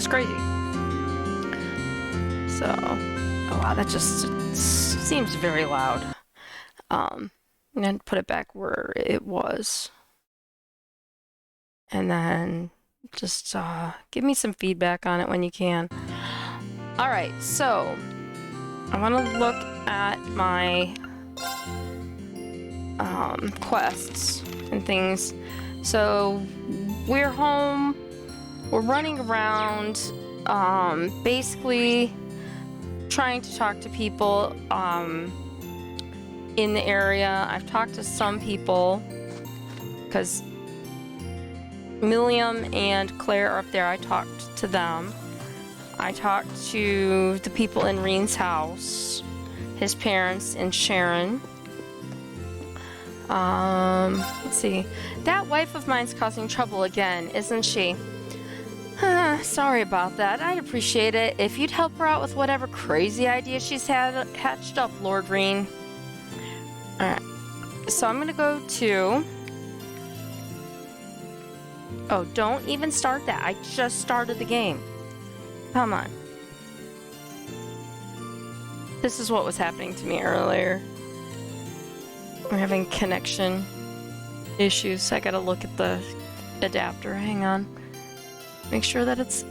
It's crazy. So, oh wow, that just seems very loud. And then put it back where it was. And then just give me some feedback on it when you can. All right, so I want to look at my quests and things. So we're home. We're running around, basically trying to talk to people in the area. I've talked to some people because Milliam and Claire are up there. I talked to them. I talked to the people in Reen's house, his parents, and Sharon. Let's see. That wife of mine's causing trouble again, isn't she? Sorry about that. I'd appreciate it if you'd help her out with whatever crazy idea she's hatched up, Lord Reen. Alright. So I'm gonna go to... Oh, don't even start that. I just started the game. Come on. This is what was happening to me earlier. We're having connection issues. I gotta look at the adapter. Hang on. Make sure that it's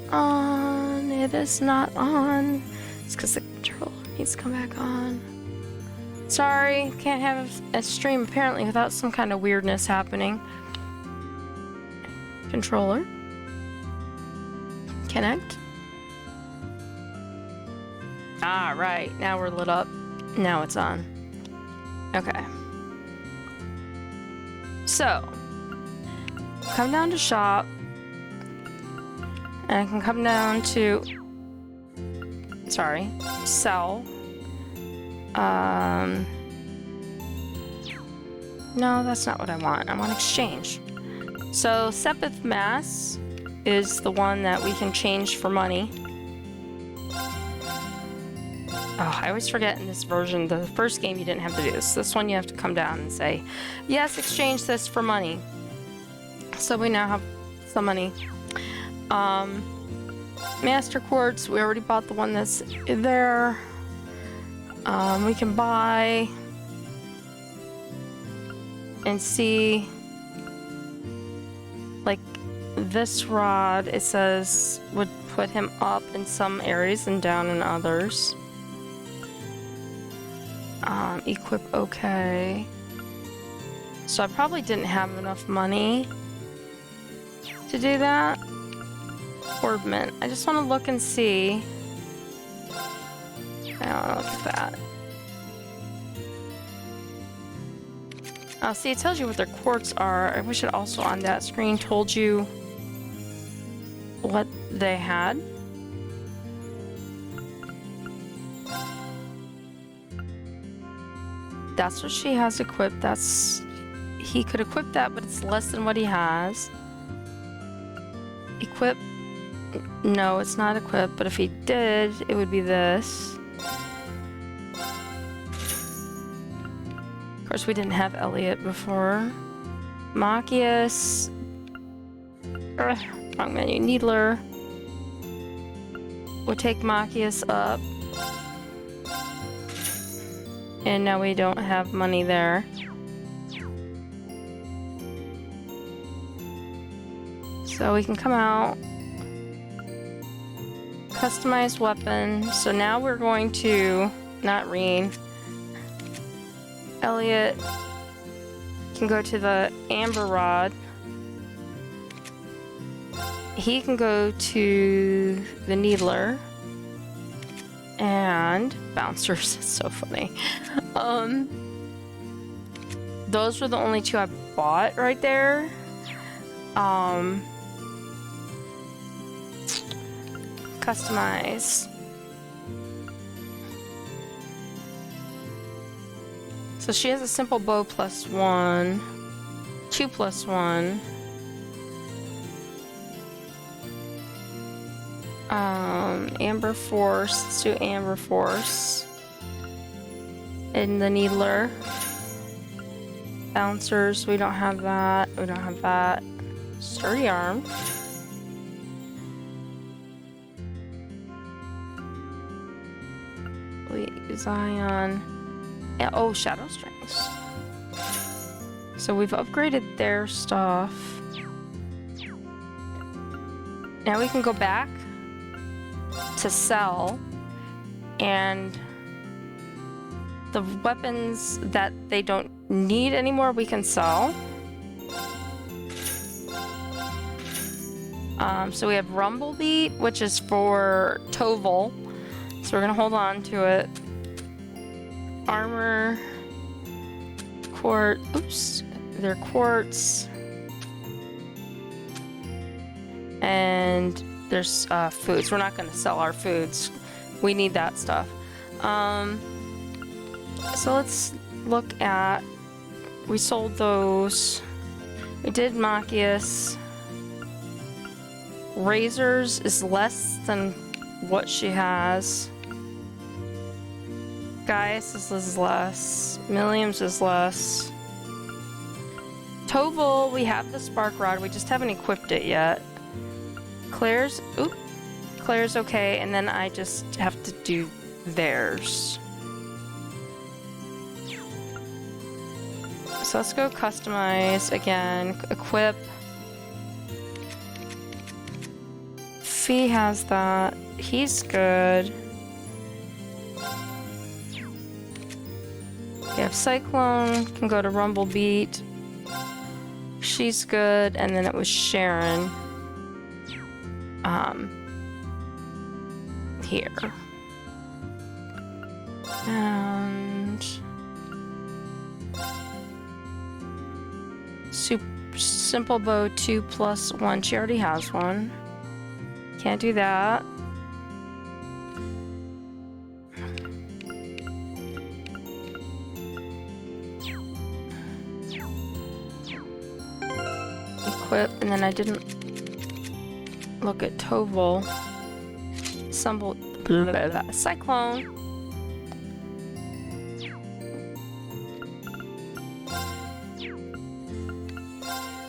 on. It is not on. It's because the controller needs to come back on. Sorry, can't have a stream apparently without some kind of weirdness happening. Controller. Connect. Ah, right. Now we're lit up. Now it's on. Okay. So, come down to shop. And I can come down to... Sorry. Sell. No, that's not what I want. I want exchange. So, Sepith Mass is the one that we can change for money. Oh, I always forget in this version, the first game you didn't have to do this. This one you have to come down and say, yes, exchange this for money. So we now have some money. Master Quartz, we already bought the one that's there. We can buy and see, like this rod, it says would put him up in some areas and down in others. Equip okay. So I probably didn't have enough money to do that. Orbment. I just want to look and see. I don't know, look at that. See, it tells you what their quartz are. I wish it also on that screen told you what they had. That's what she has equipped. That's... He could equip that, but it's less than what he has. Equip... No, it's not equipped, but if he did, it would be this. Of course, we didn't have Elliot before. Machias. Wrong menu. Needler. We'll take Machias up. And now we don't have money there. So we can come out. Customize weapon. So now we're going to... Not Reen. Elliot can go to the Amber Rod. He can go to the Needler. And Bouncers. It's so funny. Those were the only two I bought right there. Customize. So she has a simple bow +1, 2 +1. Amber Force. Let's do Amber Force. And the Needler. Bouncers. We don't have that. We don't have that. Sturdy Arm. Zion. Yeah, oh, Shadow Strings. So we've upgraded their stuff. Now we can go back to sell, and the weapons that they don't need anymore we can sell. So we have Rumblebeat, which is for Toval, so we're gonna hold on to it. Armor, oops, they're quartz, and there's foods. We're not gonna sell our foods. We need that stuff. So let's look at, we sold those. We did Machias. Razors is less than what she has. Gaius is less. Milliams is less. Toval, we have the Spark Rod, we just haven't equipped it yet. Claire's okay, and then I just have to do theirs. So let's go customize again, equip. Fee has that. He's good. We have Cyclone, can go to Rumblebeat. She's good, and then it was Sharon. Here. And Simple Bow 2+1. She already has one. Can't do that. Equip, and then I didn't look at Toval. Cyclone.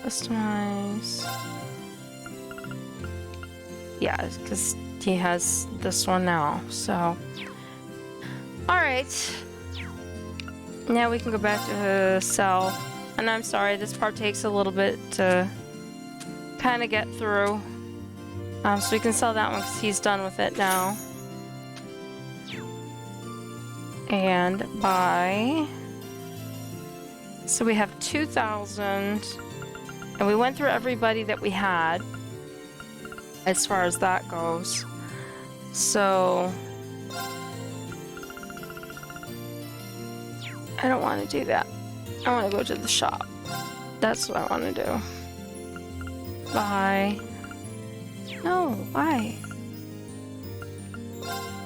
Customize. Yeah, because he has this one now, so. Alright. Now we can go back to sell. And I'm sorry, this part takes a little bit to kind of get through. So we can sell that one because he's done with it now. And buy. So we have 2,000. And we went through everybody that we had, as far as that goes. So I don't want to do that. I want to go to the shop. That's what I want to do. Buy. No, why?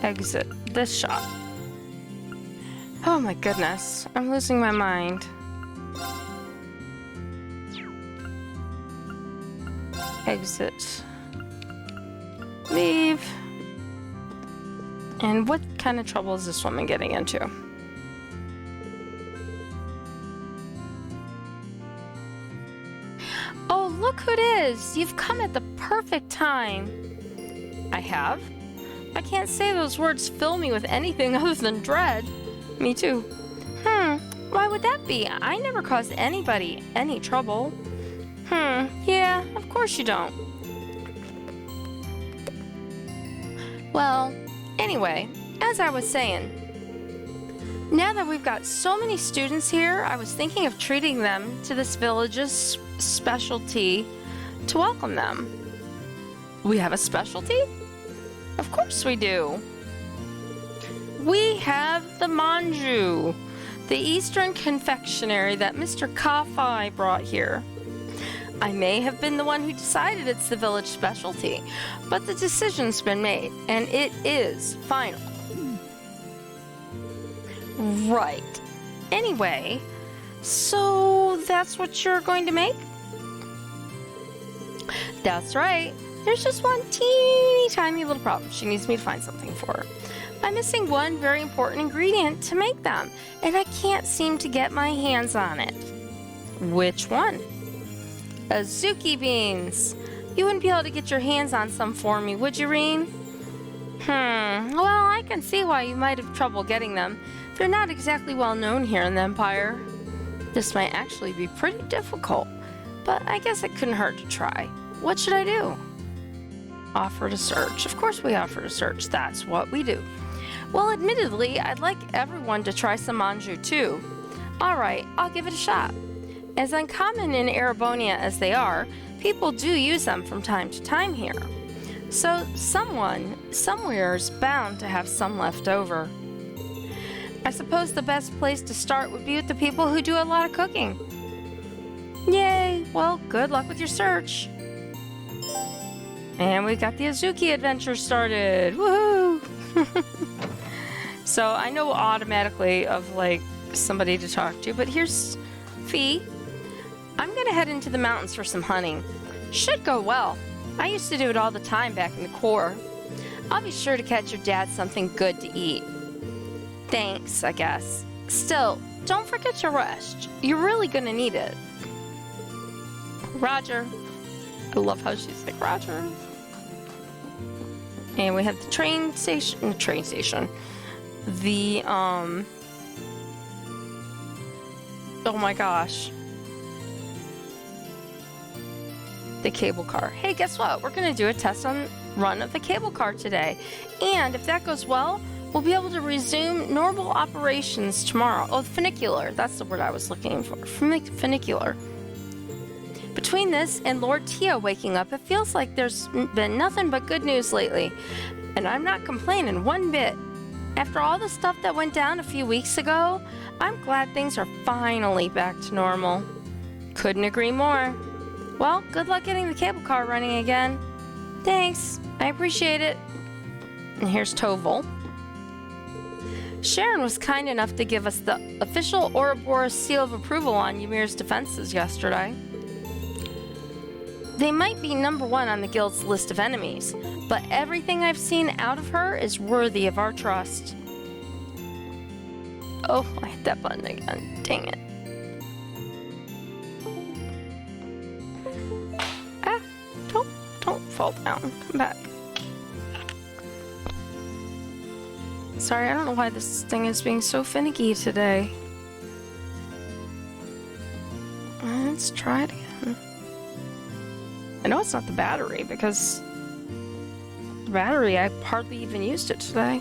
Exit this shop. Oh my goodness, I'm losing my mind. Exit. Leave. And what kind of trouble is this woman getting into? Oh, look who it is! You've come at the perfect time. I have? I can't say those words fill me with anything other than dread. Me too. Why would that be? I never caused anybody any trouble. Yeah, of course you don't. Well, anyway, as I was saying, now that we've got so many students here, I was thinking of treating them to this village's specialty to welcome them. We have a specialty? Of course we do. We have the manju, the Eastern confectionery that Mr. Kafai brought here. I may have been the one who decided it's the village specialty, but the decision's been made, and it is final. Right. Anyway, so that's what you're going to make? That's right. There's just one teeny tiny little problem. She needs me to find something for her. I'm missing one very important ingredient to make them, and I can't seem to get my hands on it. Which one? Azuki beans. You wouldn't be able to get your hands on some for me, would you, Reen? Well, I can see why you might have trouble getting them. They're not exactly well known here in the Empire. This might actually be pretty difficult, but I guess it couldn't hurt to try. What should I do? Offer to search. Of course we offer to search. That's what we do. Well, admittedly, I'd like everyone to try some manju too. Alright, I'll give it a shot. As uncommon in Erebonia as they are, people do use them from time to time here. So someone, somewhere's bound to have some left over. I suppose the best place to start would be with the people who do a lot of cooking. Yay! Well, good luck with your search. And we got the Azuki adventure started. Woohoo! So I know automatically of like somebody to talk to, but here's Fee. I'm gonna head into the mountains for some hunting. Should go well. I used to do it all the time back in the Corps. I'll be sure to catch your dad something good to eat. Thanks, I guess. Still, don't forget to rest. You're really gonna need it. Roger. I love how she's like, Roger. And we have the train station. Oh my gosh. The cable car. Hey, guess what? We're gonna do a test run of the cable car today. And if that goes well, we'll be able to resume normal operations tomorrow. Oh, funicular. That's the word I was looking for. Funicular. Between this and Lord Tia waking up, it feels like there's been nothing but good news lately. And I'm not complaining one bit. After all the stuff that went down a few weeks ago, I'm glad things are finally back to normal. Couldn't agree more. Well, good luck getting the cable car running again. Thanks. I appreciate it. And here's Toval. Sharon was kind enough to give us the official Ouroboros seal of approval on Ymir's defenses yesterday. They might be number 1 on the guild's list of enemies, but everything I've seen out of her is worthy of our trust. Oh, I hit that button again. Dang it. Ah, don't fall down. Come back. Sorry, I don't know why this thing is being so finicky today. Let's try it again. I know it's not the battery because the battery, I hardly even used it today.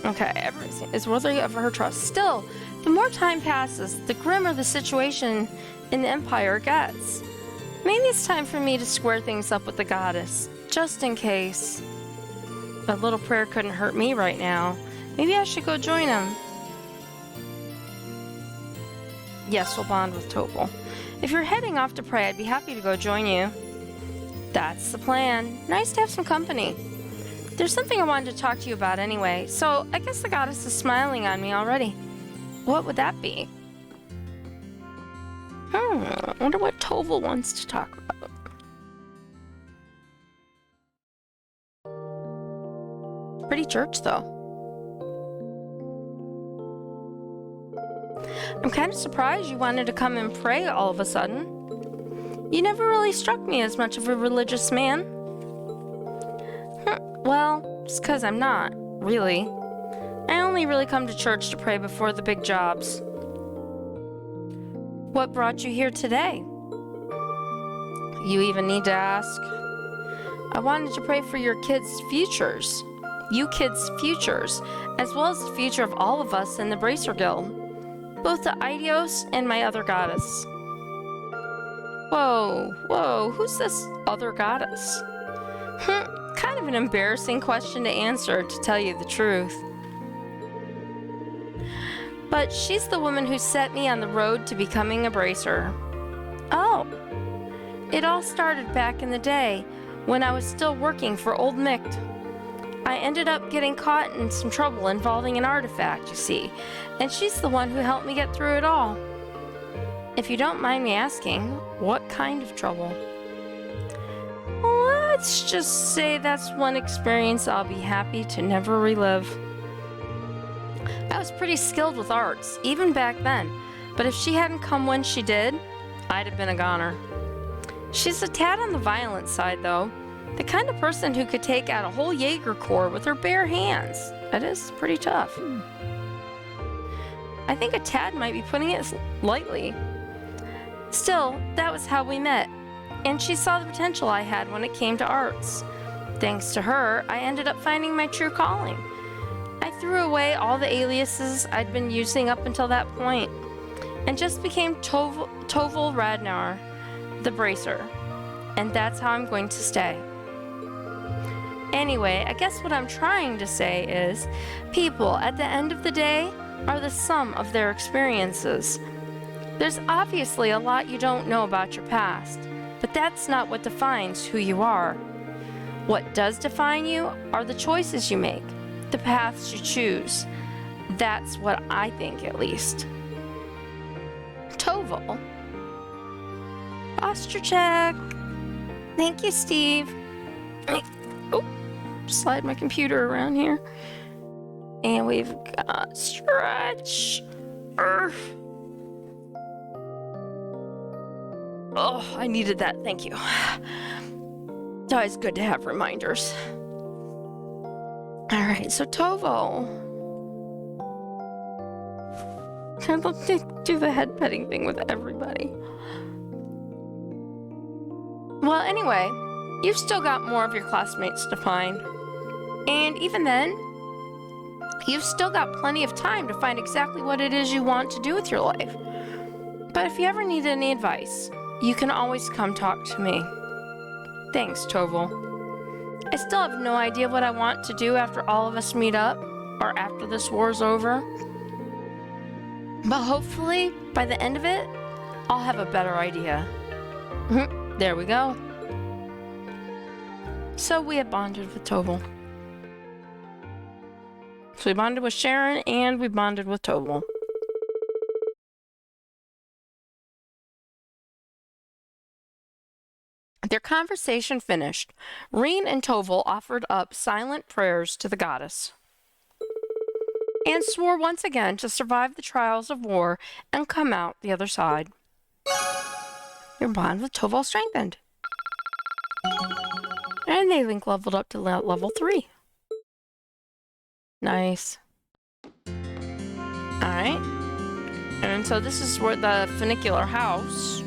Okay, everything is worthy of her trust. Still, the more time passes, the grimmer the situation in the Empire gets. Maybe it's time for me to square things up with the goddess, just in case. A little prayer couldn't hurt me right now. Maybe I should go join him. Yes, we'll bond with Topol. If you're heading off to pray, I'd be happy to go join you. That's the plan. Nice to have some company. There's something I wanted to talk to you about anyway, so I guess the goddess is smiling on me already. What would that be? I wonder what Toval wants to talk about. Pretty church, though. I'm kind of surprised you wanted to come and pray all of a sudden. You never really struck me as much of a religious man. Well, just 'cause I'm not, really. I only really come to church to pray before the big jobs. What brought you here today? You even need to ask. I wanted to pray for your kids' futures. You kids' futures, as well as the future of all of us in the Bracer Guild. Both the Aidios and my other goddess. Whoa, who's this other goddess? Kind of an embarrassing question to answer, to tell you the truth. But she's the woman who set me on the road to becoming a bracer. Oh, it all started back in the day, when I was still working for Old Micht. I ended up getting caught in some trouble involving an artifact, you see, and she's the one who helped me get through it all. If you don't mind me asking, what kind of trouble? Let's just say that's one experience I'll be happy to never relive. I was pretty skilled with arts, even back then, but if she hadn't come when she did, I'd have been a goner. She's a tad on the violent side, though. The kind of person who could take out a whole Jaeger Corps with her bare hands. That is pretty tough. I think a tad might be putting it lightly. Still, that was how we met, and she saw the potential I had when it came to arts. Thanks to her, I ended up finding my true calling. I threw away all the aliases I'd been using up until that point, and just became Toval Radnar, the Bracer. And that's how I'm going to stay. Anyway, I guess what I'm trying to say is, people, at the end of the day, are the sum of their experiences. There's obviously a lot you don't know about your past, but that's not what defines who you are. What does define you are the choices you make, the paths you choose. That's what I think, at least. Toval. Posture check. Thank you, Steve. Oh, slide my computer around here. And we've got stretch. Oh, I needed that. Thank you. It's always good to have reminders. All right, so Toval. I'd love to do the head petting thing with everybody. Well, anyway, you've still got more of your classmates to find. And even then, you've still got plenty of time to find exactly what it is you want to do with your life. But if you ever need any advice, you can always come talk to me. Thanks, Toval. I still have no idea what I want to do after all of us meet up, or after this war's over. But hopefully, by the end of it, I'll have a better idea. There we go. So we have bonded with Toval. So we bonded with Sharon, and we bonded with Toval. Their conversation finished, Reen and Toval offered up silent prayers to the goddess, and swore once again to survive the trials of war and come out the other side. Their bond with Toval strengthened, and they link leveled up to level 3. Nice. Alright. And so this is where the funicular house,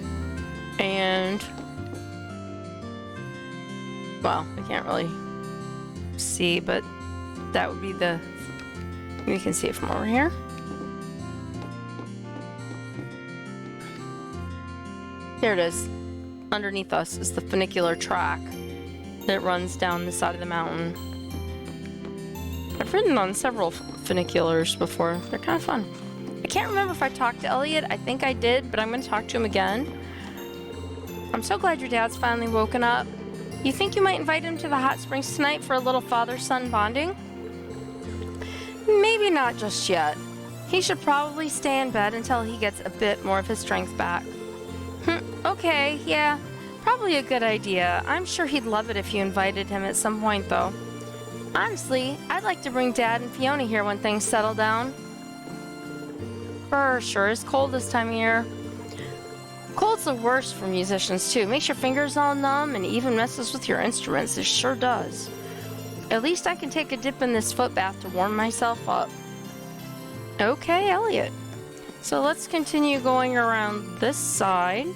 and well, I can't really see, but that would be the... You can see it from over here. Here it is. Underneath us is the funicular track that runs down the side of the mountain. I've ridden on several funiculars before. They're kind of fun. I can't remember if I talked to Elliot. I think I did, but I'm going to talk to him again. I'm so glad your dad's finally woken up. You think you might invite him to the hot springs tonight for a little father-son bonding? Maybe not just yet. He should probably stay in bed until he gets a bit more of his strength back. Okay, yeah, probably a good idea. I'm sure he'd love it if you invited him at some point, though. Honestly, I'd like to bring Dad and Fiona here when things settle down. Sure is cold this time of year. Cold's the worst for musicians, too. Makes your fingers all numb and even messes with your instruments. It sure does. At least I can take a dip in this foot bath to warm myself up. Okay, Elliot. So let's continue going around this side.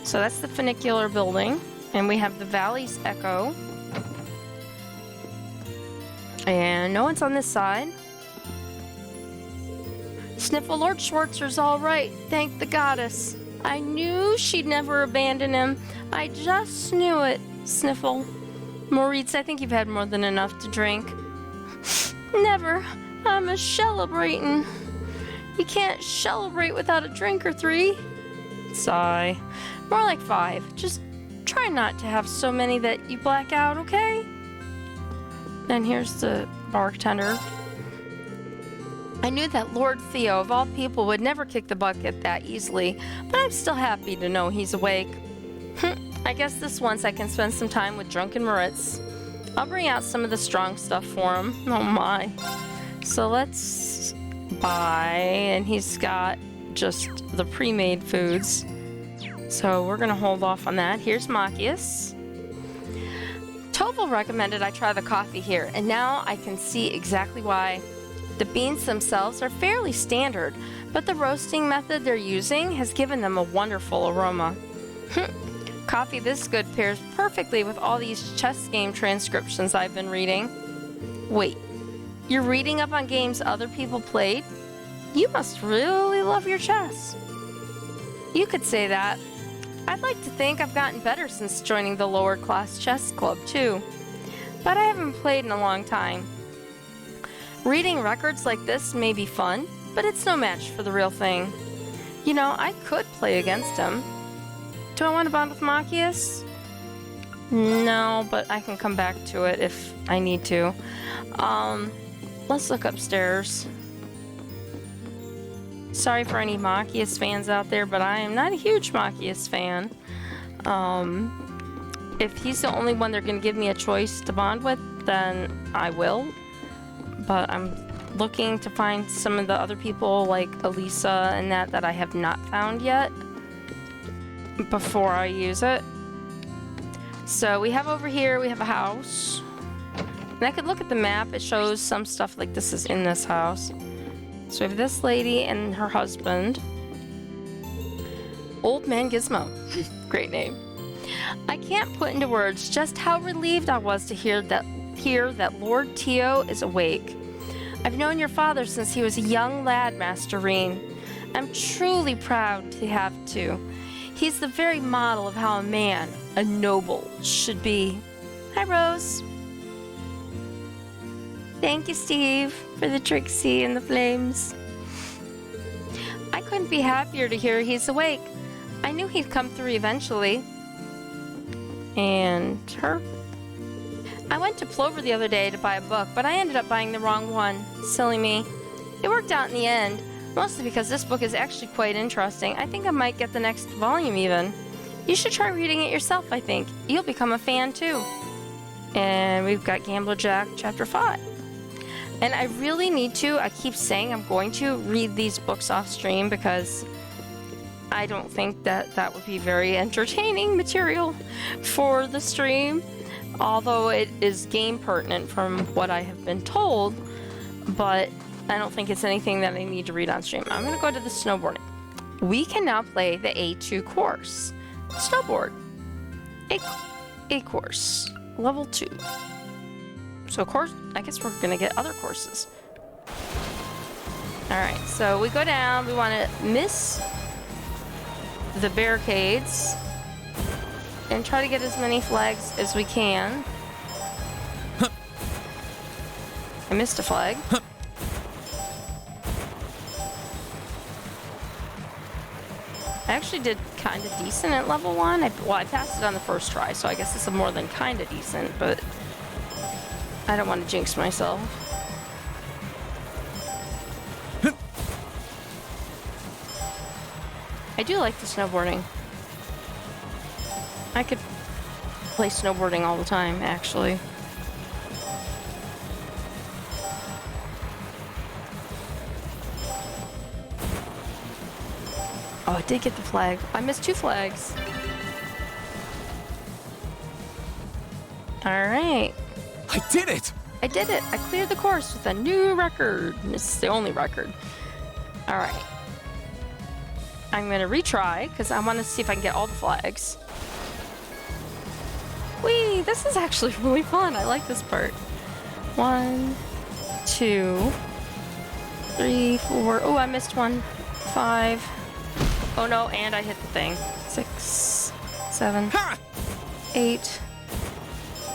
So that's the funicular building. And we have the Valley's Echo. And no one's on this side. Sniffle, Lord Schwarzer's all right. Thank the goddess. I knew she'd never abandon him. I just knew it. Sniffle. Moritz, I think you've had more than enough to drink. Never. I'm a celebrating. You can't celebrate without a drink or 3. Sigh. More like 5. Just try not to have so many that you black out, okay? And here's the bartender. I knew that Lord Theo, of all people, would never kick the bucket that easily, but I'm still happy to know he's awake. I guess this once I can spend some time with drunken Moritz. I'll bring out some of the strong stuff for him. Oh my. So let's buy, and he's got just the pre-made foods. So we're gonna hold off on that. Here's Machias. Several recommended I try the coffee here, and now I can see exactly why. The beans themselves are fairly standard, but the roasting method they're using has given them a wonderful aroma. Coffee this good pairs perfectly with all these chess game transcriptions I've been reading. Wait, you're reading up on games other people played? You must really love your chess. You could say that. I'd like to think I've gotten better since joining the lower class chess club too, but I haven't played in a long time. Reading records like this may be fun, but it's no match for the real thing. You know, I could play against him. Do I want to bond with Machias? No, but I can come back to it if I need to. Let's look upstairs. Sorry for any Machias fans out there, but I am not a huge Machias fan. If he's the only one they're going to give me a choice to bond with, then I will. But I'm looking to find some of the other people like Elisa and that I have not found yet before I use it. So we have over here, we have a house. And I could look at the map, it shows some stuff like this is in this house. So we have this lady and her husband. Old Man Gizmo. Great name. I can't put into words just how relieved I was to hear that Lord Tio is awake. I've known your father since he was a young lad, Master Reen. I'm truly proud to have to. He's the very model of how a man, a noble, should be. Hi, Rose. Thank you, Steve, for the Trixie and the flames. I couldn't be happier to hear he's awake. I knew he'd come through eventually. And her. I went to Plover the other day to buy a book, but I ended up buying the wrong one. Silly me. It worked out in the end, mostly because this book is actually quite interesting. I think I might get the next volume even. You should try reading it yourself, I think. You'll become a fan too. And we've got Gambler Jack Chapter 5. And I really need to, I keep saying I'm going to read these books off stream because I don't think that would be very entertaining material for the stream. Although it is game pertinent from what I have been told, but I don't think it's anything that I need to read on stream. I'm going to go to the snowboarding. We can now play the A2 course. Snowboard. A course. Level 2. So course, I guess we're going to get other courses. Alright, so we go down. We want to miss the barricades and try to get as many flags as we can. I missed a flag. I actually did kind of decent at level 1. I passed it on the first try, so I guess it's more than kind of decent, but I don't want to jinx myself. I do like the snowboarding. I could play snowboarding all the time, actually. Oh, I did get the flag. I missed 2 flags. Alright. I did it! I did it! I cleared the course with a new record. This is the only record. Alright. I'm gonna retry, because I want to see if I can get all the flags. Whee! This is actually really fun. I like this part. 1, 2, 3, 4. Oh, I missed one. 5. Oh no, and I hit the thing. 6, 7, 8,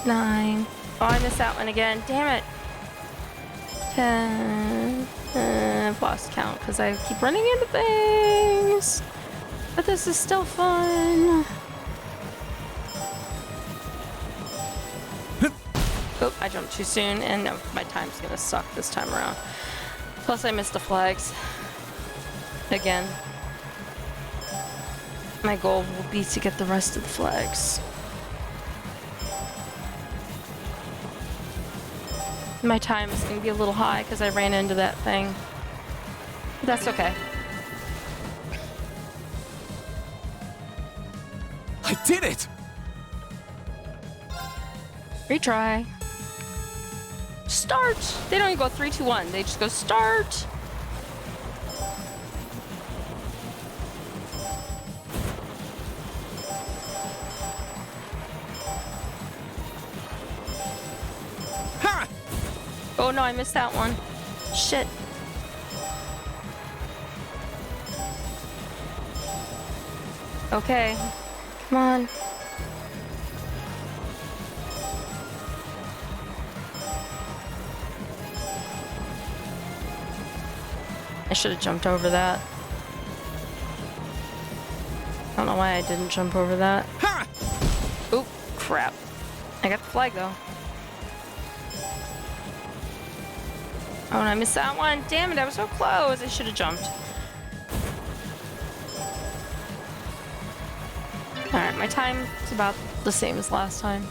9. Oh, I missed that one again. Damn it. 10. I've lost count because I keep running into things. But this is still fun. Oh, I jumped too soon, and no, my time's gonna suck this time around. Plus, I missed the flags. Again. My goal will be to get the rest of the flags. My time is going to be a little high because I ran into that thing. But that's okay. I did it! Retry. Start! They don't even go 3, 2, 1. They just go start. Ha! Oh no, I missed that one. Shit. Okay. Come on. I should have jumped over that. I don't know why I didn't jump over that. Ha! Oop, crap. I got the flag though. Oh, and I missed that one. Damn it, I was so close. I should have jumped. Alright, my time is about the same as last time.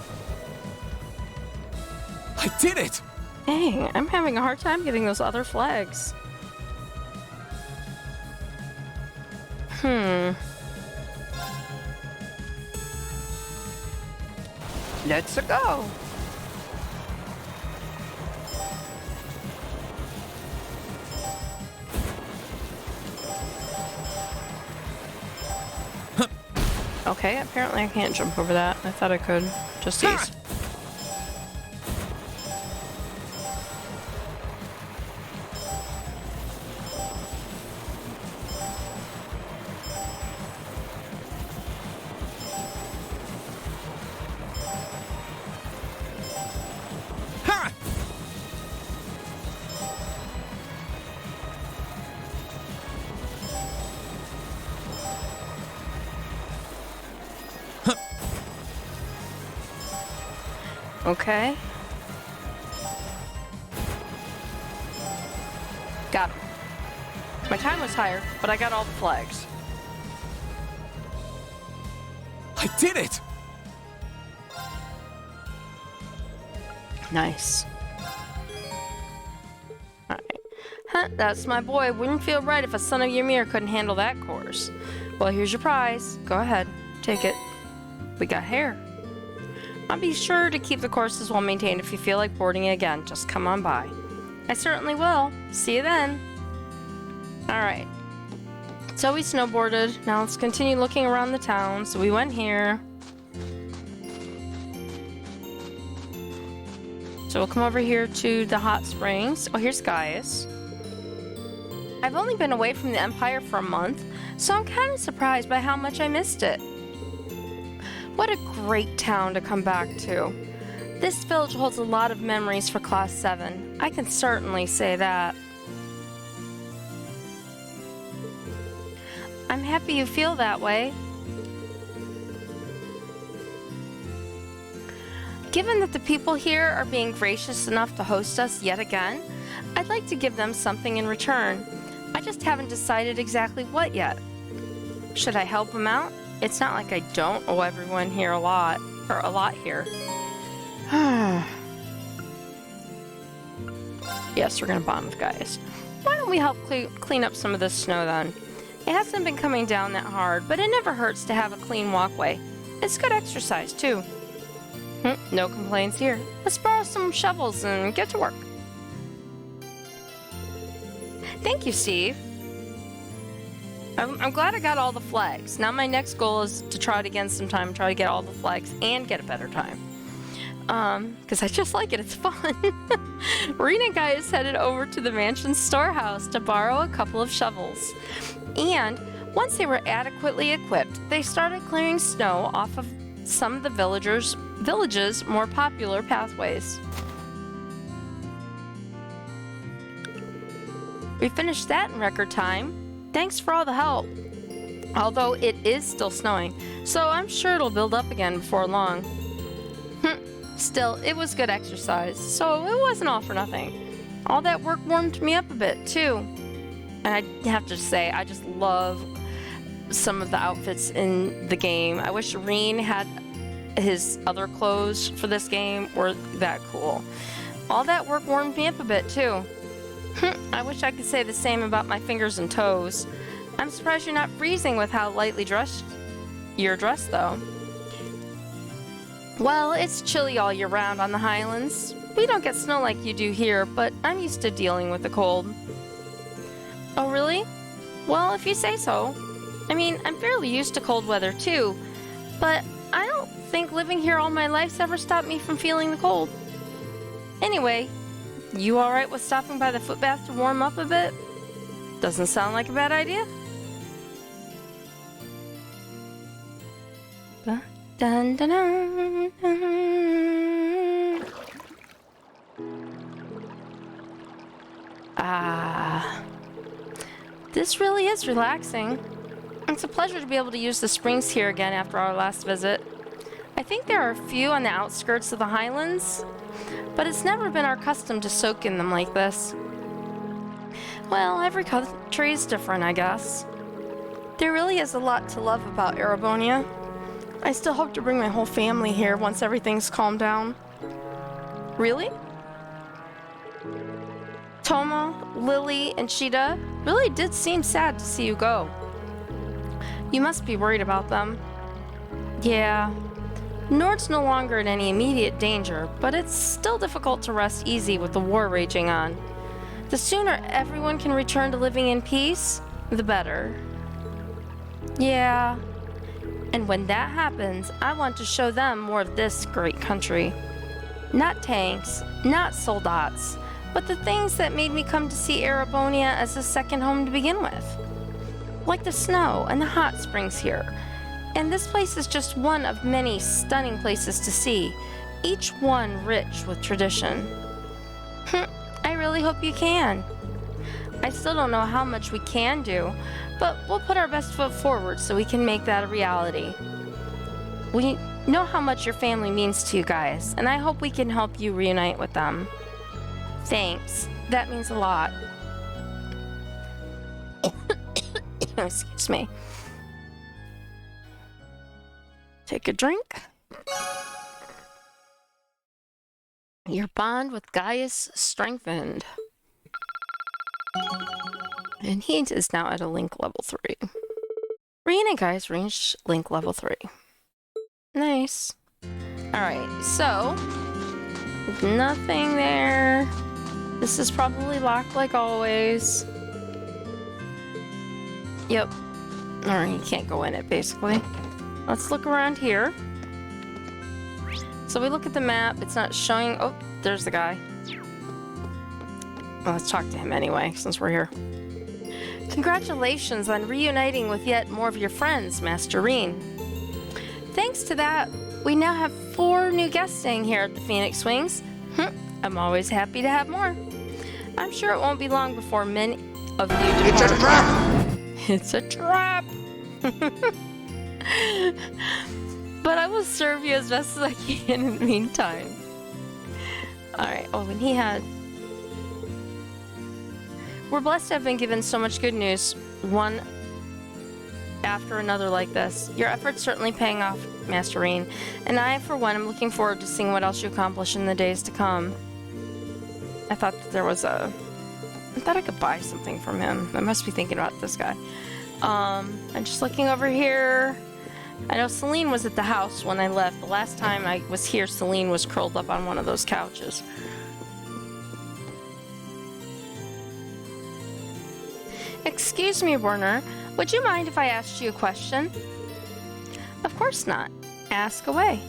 I did it! Dang, I'm having a hard time getting those other flags. Let's go. Okay, apparently I can't jump over that. I thought I could. Just ease. Ha! Okay. Got him. My time was higher, but I got all the flags. I did it! Nice. Alright. Huh, that's my boy. Wouldn't feel right if a son of Ymir couldn't handle that course. Well, here's your prize. Go ahead. Take it. We got hair. I'll be sure to keep the courses well maintained. If you feel like boarding it again, just come on by. I certainly will. See you then. Alright. So we snowboarded. Now let's continue looking around the town. So we went here. So we'll come over here to the hot springs. Oh, here's Gaius. I've only been away from the Empire for a month, so I'm kind of surprised by how much I missed it. What a great town to come back to. This village holds a lot of memories for Class 7. I can certainly say that. I'm happy you feel that way. Given that the people here are being gracious enough to host us yet again, I'd like to give them something in return. I just haven't decided exactly what yet. Should I help them out? It's not like I don't owe everyone here a lot here. Yes, we're gonna bond with Gaius. Why don't we help clean up some of this snow then? It hasn't been coming down that hard, but it never hurts to have a clean walkway. It's good exercise too. No complaints here. Let's borrow some shovels and get to work. Thank you, Steve. I'm glad I got all the flags. Now my next goal is to try it again sometime, try to get all the flags and get a better time. Because I just like it, it's fun. Rena and Gaius headed over to the mansion's storehouse to borrow a couple of shovels. And once they were adequately equipped, they started clearing snow off of some of the village's more popular pathways. We finished that in record time. Thanks for all the help. Although it is still snowing, so I'm sure it'll build up again before long. Still, it was good exercise, so it wasn't all for nothing. All that work warmed me up a bit, too. And I have to say, I just love some of the outfits in the game. I wish Reen had his other clothes for this game were that cool. All that work warmed me up a bit, too. I wish I could say the same about my fingers and toes. I'm surprised you're not freezing with how lightly dressed you're dressed, though. Well, it's chilly all year round on the Highlands. We don't get snow like you do here, but I'm used to dealing with the cold. Oh, really? Well, if you say so. I mean, I'm fairly used to cold weather too, but I don't think living here all my life's ever stopped me from feeling the cold. Anyway, you alright with stopping by the foot bath to warm up a bit? Doesn't sound like a bad idea. Dun, dun, dun, dun. This really is relaxing. It's a pleasure to be able to use the springs here again after our last visit. I think there are a few on the outskirts of the Highlands, but it's never been our custom to soak in them like this. Well, every country is different, I guess. There really is a lot to love about Erebonia. I still hope to bring my whole family here once everything's calmed down. Really? Toma, Lily, and Sheeta really did seem sad to see you go. You must be worried about them. Yeah. Nord's no longer in any immediate danger, but it's still difficult to rest easy with the war raging on. The sooner everyone can return to living in peace, the better. Yeah. And when that happens, I want to show them more of this great country. Not tanks, not soldats, but the things that made me come to see Erebonia as a second home to begin with. Like the snow and the hot springs here. And this place is just one of many stunning places to see, each one rich with tradition. I really hope you can. I still don't know how much we can do, but we'll put our best foot forward so we can make that a reality. We know how much your family means to you guys, and I hope we can help you reunite with them. Thanks. That means a lot. Excuse me. Take a drink. Your bond with Gaius strengthened. And he is now at a link level 3. Reen and Gaius reached link level 3. Nice. Alright, so nothing there. This is probably locked like always. Yep. Alright, you can't go in it basically. Let's look around here. So we look at the map, it's not showing. Oh, there's the guy. Well, let's talk to him anyway, since we're here. Congratulations on reuniting with yet more of your friends, Master Reen. Thanks to that, we now have 4 new guests staying here at the Phoenix Wings. I'm always happy to have more. I'm sure it won't be long before many of you depart. It's a trap! It's a trap! But I will serve you as best as I can in the meantime. Alright, oh, and he had... We're blessed to have been given so much good news, one after another like this. Your efforts certainly paying off, Master Reen, and I, for one, am looking forward to seeing what else you accomplish in the days to come. I thought that there was a... I thought I could buy something from him. I must be thinking about this guy. I'm just looking over here. I know Celine was at the house when I left. The last time I was here, Celine was curled up on one of those couches. Excuse me, Werner. Would you mind if I asked you a question? Of course not. Ask away.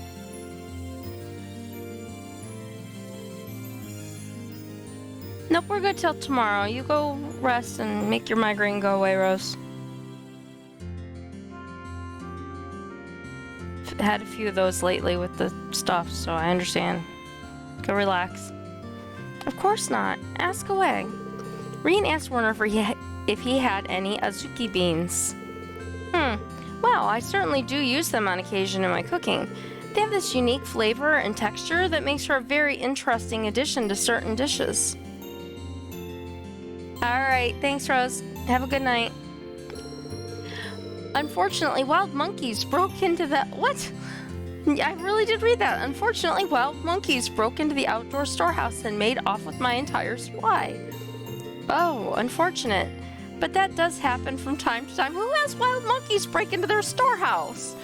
Nope, we're good till tomorrow. You go rest and make your migraine go away, Rose. Had a few of those lately with the stuff, so I understand. Go relax. Of course not. Ask away. Reen asked Werner if he had any Azuki beans. Well, I certainly do use them on occasion in my cooking. They have this unique flavor and texture that makes for a very interesting addition to certain dishes. Alright, thanks, Rose. Have a good night. Unfortunately, wild monkeys broke into the... What? I really did read that. Unfortunately, wild monkeys broke into the outdoor storehouse and made off with my entire supply. Oh, unfortunate. But that does happen from time to time. Who has wild monkeys break into their storehouse?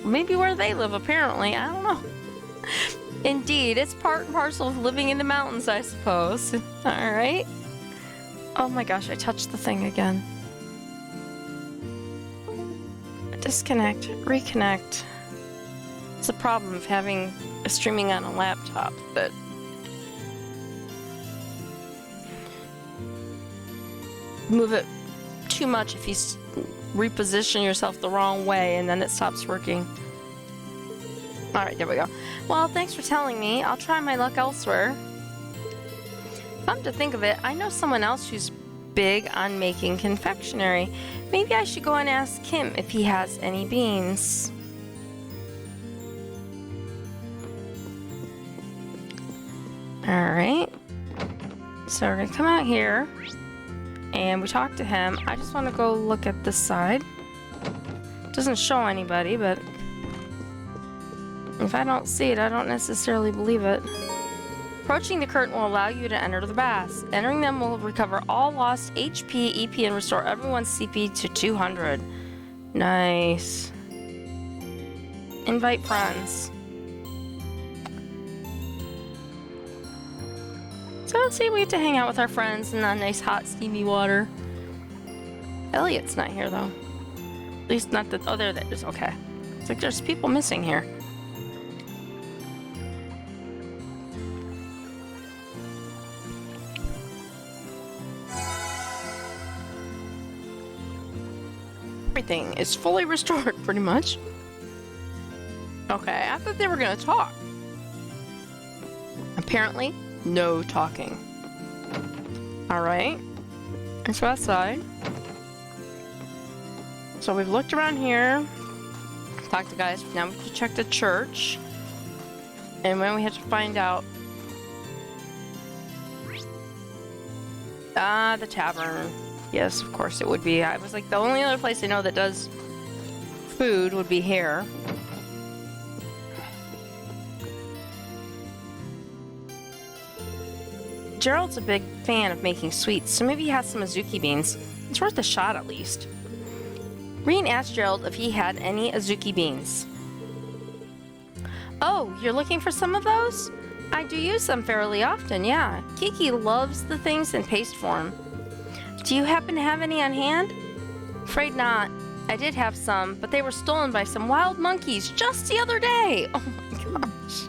maybe where they live, apparently. I don't know. Indeed, it's part and parcel of living in the mountains, I suppose. Alright. Oh my gosh, I touched the thing again. Disconnect, reconnect. It's a problem of having streaming on a laptop, but move it too much if you reposition yourself the wrong way and then it stops working. Alright, there we go. Well, thanks for telling me. I'll try my luck elsewhere. Come to think of it, I know someone else who's big on making confectionery. Maybe I should go and ask him if he has any beans. Alright. So we're gonna come out here and we talk to him. I just want to go look at this side. Doesn't show anybody, but if I don't see it, I don't necessarily believe it. Approaching the curtain will allow you to enter the baths. Entering them will recover all lost HP, EP, and restore everyone's CP to 200. Nice. Invite friends. So let's see, we get to hang out with our friends in that nice hot steamy water. Elliot's not here though. At least not the other that is okay. It's like there's people missing here. Everything is fully restored, pretty much. Okay, I thought they were gonna talk. Apparently, no talking. Alright. Let's go outside. So we've looked around here. Talked to guys. Now we have to check the church. And then we have to find out. The tavern. Yes, of course it would be. I was like, the only other place I know that does food would be here. Gerald's a big fan of making sweets, so maybe he has some Azuki beans. It's worth a shot at least. Reen asked Gerald if he had any Azuki beans. Oh, you're looking for some of those? I do use them fairly often, yeah. Kiki loves the things in paste form. Do you happen to have any on hand? Afraid not. I did have some, but they were stolen by some wild monkeys just the other day. Oh my gosh.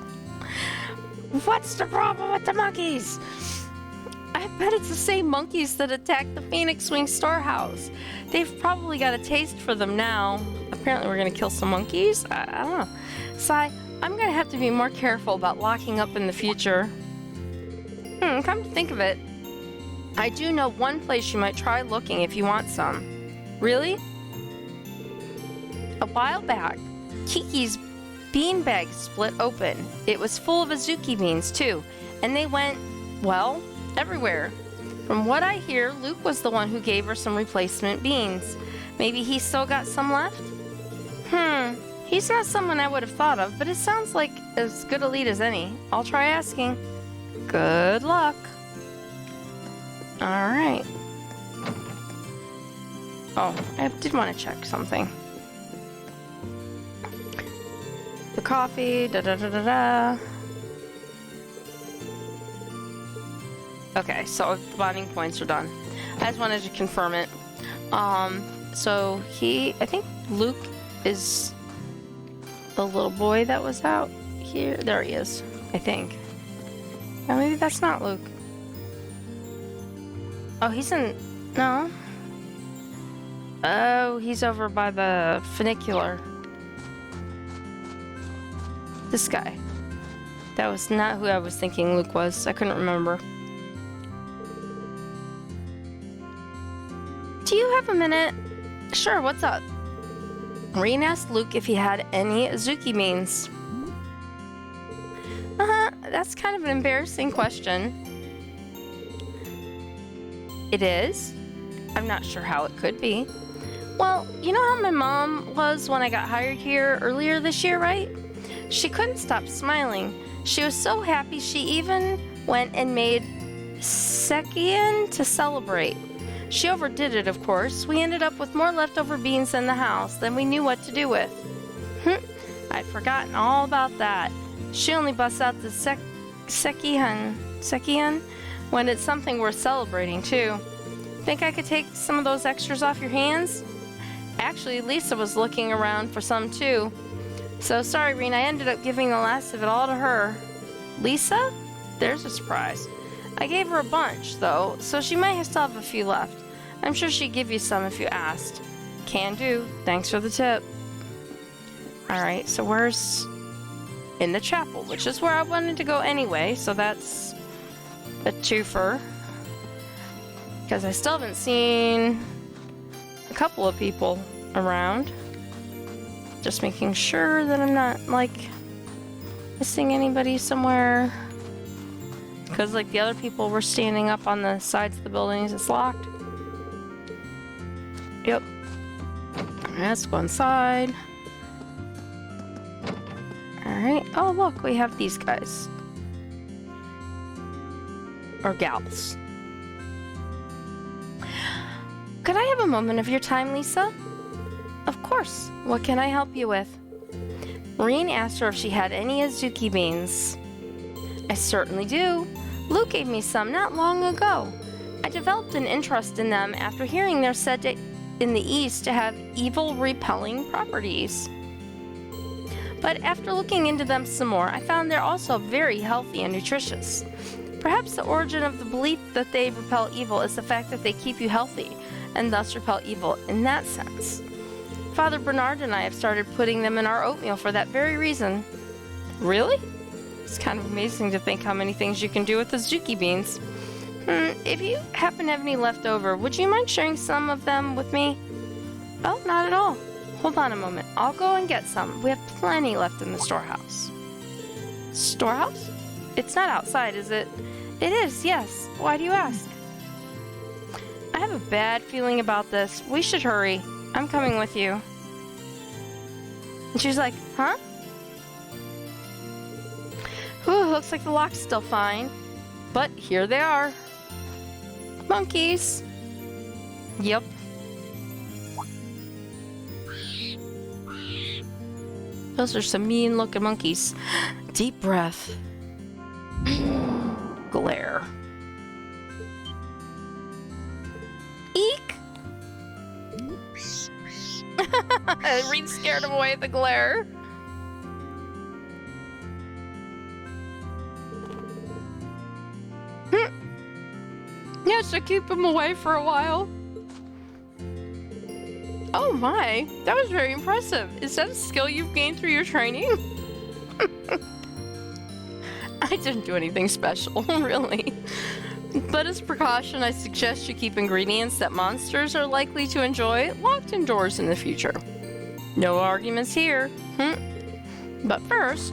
What's the problem with the monkeys? I bet it's the same monkeys that attacked the Phoenix Wing storehouse. They've probably got a taste for them now. Apparently we're gonna kill some monkeys? I don't know. Sai, I'm gonna have to be more careful about locking up in the future. Come to think of it, I do know one place you might try looking if you want some. Really? A while back, Kiki's bean bag split open. It was full of Azuki beans too, and they went, well, everywhere. From what I hear, Luke was the one who gave her some replacement beans. Maybe he still got some left? He's not someone I would have thought of, but it sounds like as good a lead as any. I'll try asking. Good luck. Alright. Oh, I did want to check something. The coffee, da-da-da-da-da. Okay, so the bonding points are done. I just wanted to confirm it. So I think Luke is the little boy that was out here. There he is, I think. Oh, maybe that's not Luke. Oh, no. Oh, he's over by the funicular. This guy. That was not who I was thinking Luke was. I couldn't remember. Do you have a minute? Sure, what's up? Reen asked Luke if he had any Azuki beans. That's kind of an embarrassing question. It is? I'm not sure how it could be. Well, you know how my mom was when I got hired here earlier this year, right? She couldn't stop smiling. She was so happy she even went and made sekian to celebrate. She overdid it, of course. We ended up with more leftover beans in the house than we knew what to do with. I'd forgotten all about that. She only busts out the sekihan when it's something worth celebrating, too. Think I could take some of those extras off your hands? Actually, Lisa was looking around for some, too. So sorry, Reen, I ended up giving the last of it all to her. Lisa? There's a surprise. I gave her a bunch, though, so she might still have a few left. I'm sure she'd give you some if you asked. Can do. Thanks for the tip. Alright, so where's... in the chapel, which is where I wanted to go anyway, so that's a twofer. Because I still haven't seen a couple of people around. Just making sure that I'm not, like, missing anybody somewhere. Because, like, the other people were standing up on the sides of the buildings. It's locked. Yep. Let's go inside. Alright. Oh, look, we have these guys. Or gals. Could I have a moment of your time, Lisa? Of course. What can I help you with? Reen asked her if she had any Azuki beans. I certainly do. Luke gave me some not long ago. I developed an interest in them after hearing they're said to, in the East to have evil repelling properties. But after looking into them some more, I found they're also very healthy and nutritious. Perhaps the origin of the belief that they repel evil is the fact that they keep you healthy, and thus repel evil in that sense. Father Bernard and I have started putting them in our oatmeal for that very reason. Really? It's kind of amazing to think how many things you can do with the Azuki beans. If you happen to have any left over, would you mind sharing some of them with me? Oh, not at all. Hold on a moment. I'll go and get some. We have plenty left in the storehouse. Storehouse? It's not outside, is it? It is, yes. Why do you ask? I have a bad feeling about this. We should hurry. I'm coming with you. And she's like, huh? Ooh, looks like the lock's still fine. But here they are. Monkeys. Yep. Those are some mean-looking monkeys. Deep breath. Glare. Eek! Reed scared him away with the glare. Yes, to keep him away for a while. Oh my, that was very impressive. Is that a skill you've gained through your training? I didn't do anything special, really. But as precaution, I suggest you keep ingredients that monsters are likely to enjoy locked indoors in the future. No arguments here. But first...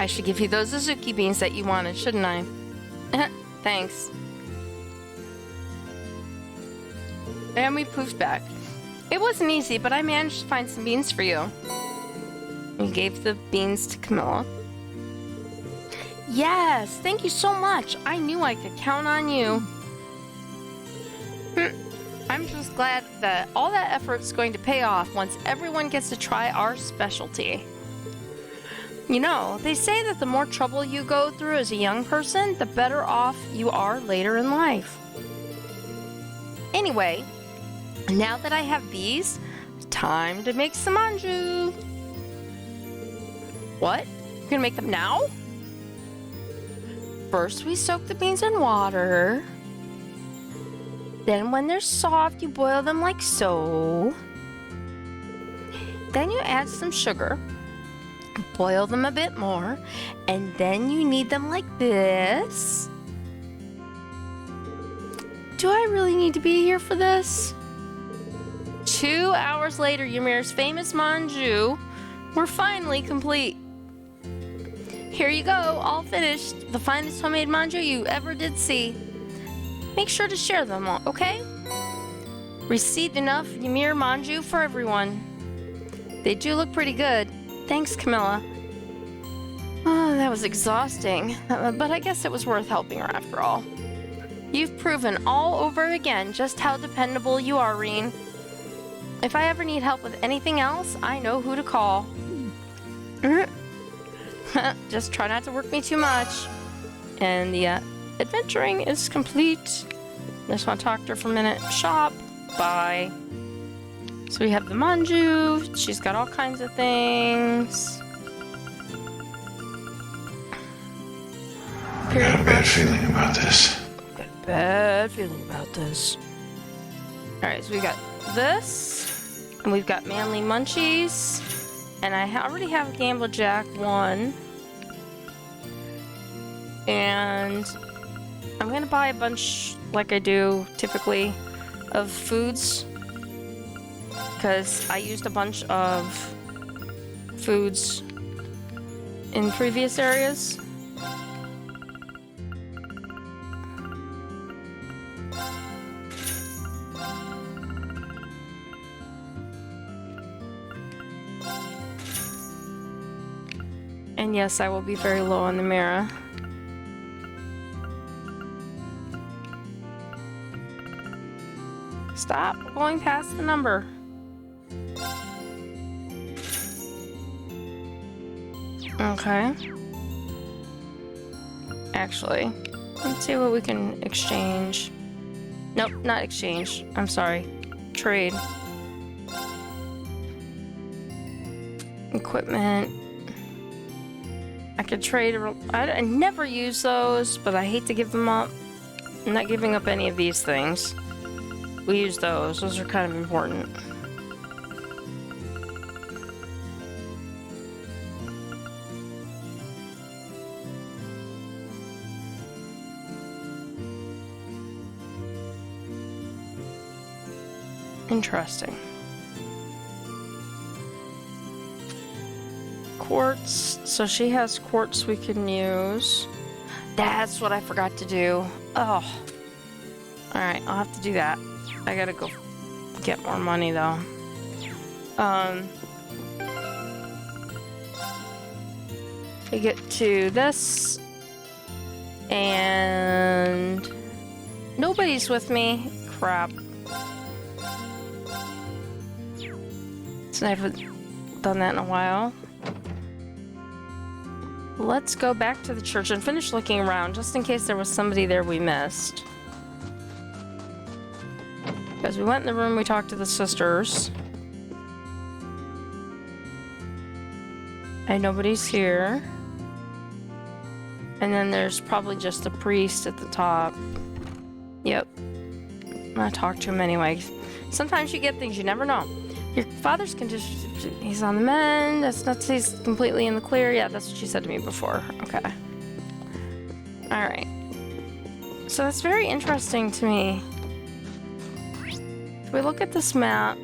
I should give you those Azuki beans that you wanted, shouldn't I? Thanks. And we poofed back. It wasn't easy, but I managed to find some beans for you. We gave the beans to Camilla. Yes, thank you so much. I knew I could count on you. I'm just glad that all that effort's going to pay off once everyone gets to try our specialty. You know, they say that the more trouble you go through as a young person, the better off you are later in life. Anyway, now that I have these, time to make some manju. What? You're gonna make them now? First, we soak the beans in water. Then when they're soft, you boil them like so. Then you add some sugar. Boil them a bit more. And then you knead them like this. Do I really need to be here for this? 2 hours later, Ymir's famous manju were finally complete. Here you go, all finished. The finest homemade manju you ever did see. Make sure to share them all, okay? Received enough Ymir manju for everyone. They do look pretty good. Thanks, Camilla. Oh, that was exhausting, but I guess it was worth helping her after all. You've proven all over again just how dependable you are, Reen. If I ever need help with anything else, I know who to call. Just try not to work me too much. And the adventuring is complete. Just want to talk to her for a minute. Shop. Bye. So we have the Manju. She's got all kinds of things. I got a bad feeling about this. Got a bad feeling about this. Alright, so we got this. And we've got Manly Munchies. And I already have Gamble Jack 1. And I'm gonna buy a bunch, like I do typically, of foods. Because I used a bunch of foods in previous areas. And yes, I will be very low on the Mira. Stop going past the number. Okay. Actually, let's see what we can exchange. Nope, not exchange. I'm sorry. Trade. Equipment. I could trade. I never use those, but I hate to give them up. I'm not giving up any of these things. We use those. Those are kind of important. Interesting. Quartz. So she has quartz we can use. That's what I forgot to do. Oh. Alright, I'll have to do that. I gotta go get more money though. We get to this. And nobody's with me. Crap. So I haven't done that in a while. Let's go back to the church and finish looking around, just in case there was somebody there we missed. Because we went in the room, we talked to the sisters. And nobody's here. And then there's probably just a priest at the top. Yep. I'm gonna talk to him anyway. Sometimes you get things you never know. Your father's condition, he's on the mend. That's not, he's completely in the clear. Yeah, that's what she said to me before. Okay. Alright. So that's very interesting to me. If we look at this map,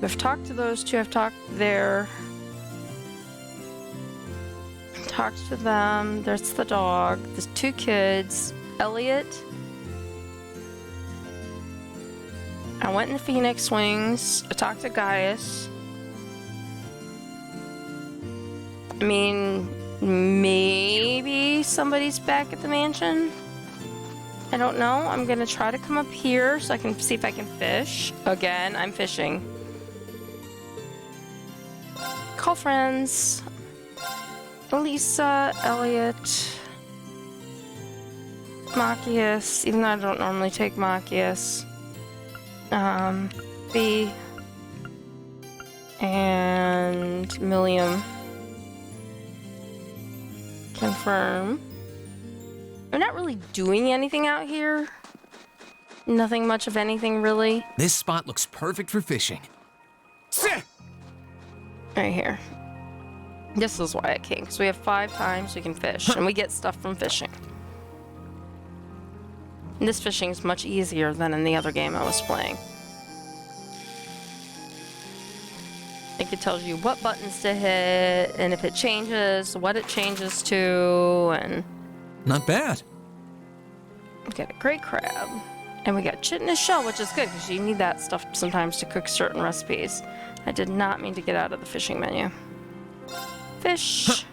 we've talked to those two, I've talked there. Talked to them. There's the dog. There's two kids. Elliot. I went in the Phoenix Wings. I talked to Gaius. I mean, maybe somebody's back at the mansion. I don't know. I'm gonna try to come up here so I can see if I can fish. Again, I'm fishing. Call friends. Elisa, Elliot, Machias, even though I don't normally take Machias. B and Milliam. Confirm. We're not really doing anything out here. Nothing much of anything, really. This spot looks perfect for fishing. Right here. This is why I came, because we have 5 times we can fish, and we get stuff from fishing. And this fishing is much easier than in the other game I was playing. I think it tells you what buttons to hit, and if it changes, what it changes to, and... Not bad. We got a great crab. And we got chitinous shell, which is good, because you need that stuff sometimes to cook certain recipes. I did not mean to get out of the fishing menu. Fish.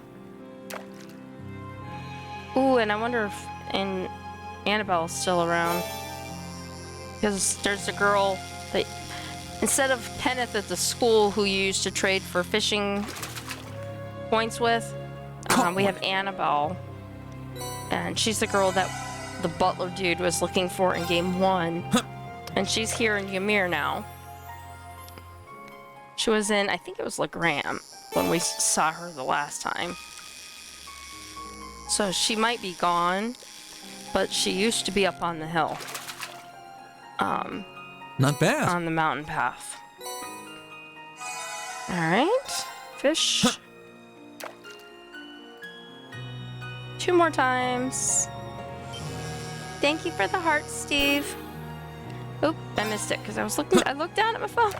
Ooh, and I wonder if Annabelle's still around. Because there's a girl But instead of Kenneth at the school who you used to trade for fishing points with, we have Annabelle. And she's the girl that the butler dude was looking for in game 1. And she's here in Ymir now. She was in, I think it was Legram when we saw her the last time. So she might be gone, but she used to be up on the hill. Not bad. On the mountain path. Alright. Fish. 2 more times. Thank you for the heart, Steve. Oop, I missed it because I looked down at my phone.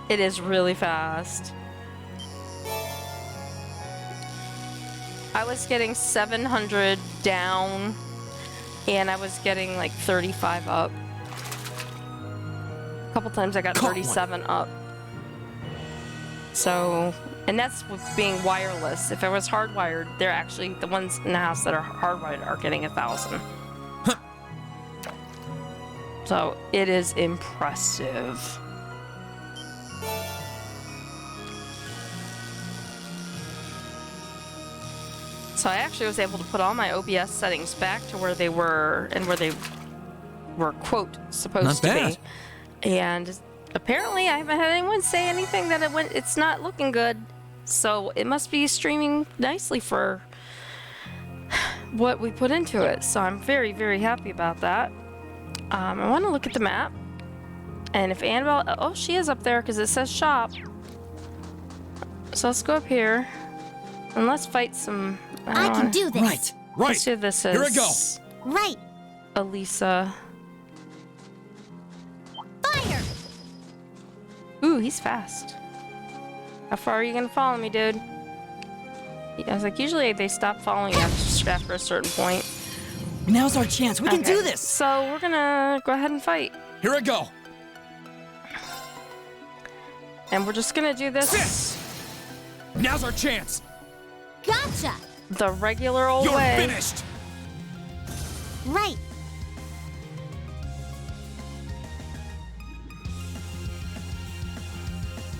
It is really fast. I was getting 700 down, and I was getting like 35 up. A couple times I got 37 up. So, and that's with being wireless. If it was hardwired, they're actually, the ones in the house that are hardwired are getting 1,000. So, it is impressive. So I actually was able to put all my OBS settings back to where they were and where they were, quote, supposed to be. And apparently I haven't had anyone say anything that it's not looking good. So it must be streaming nicely for what we put into it. So I'm very, very happy about that. I want to look at the map. And if Annabelle, oh, she is up there because it says shop. So let's go up here and let's fight some. I can do this. Right. Let's do this as Here we go. Right. Elisa. Fire. Ooh, he's fast. How far are you gonna follow me, dude? I was like, usually they stop following you after a certain point. Now's our chance. We can do this. So we're gonna go ahead and fight. Here I go. And we're just gonna do this Sit. Now's our chance. Gotcha. the regular old You're way. finished. Right.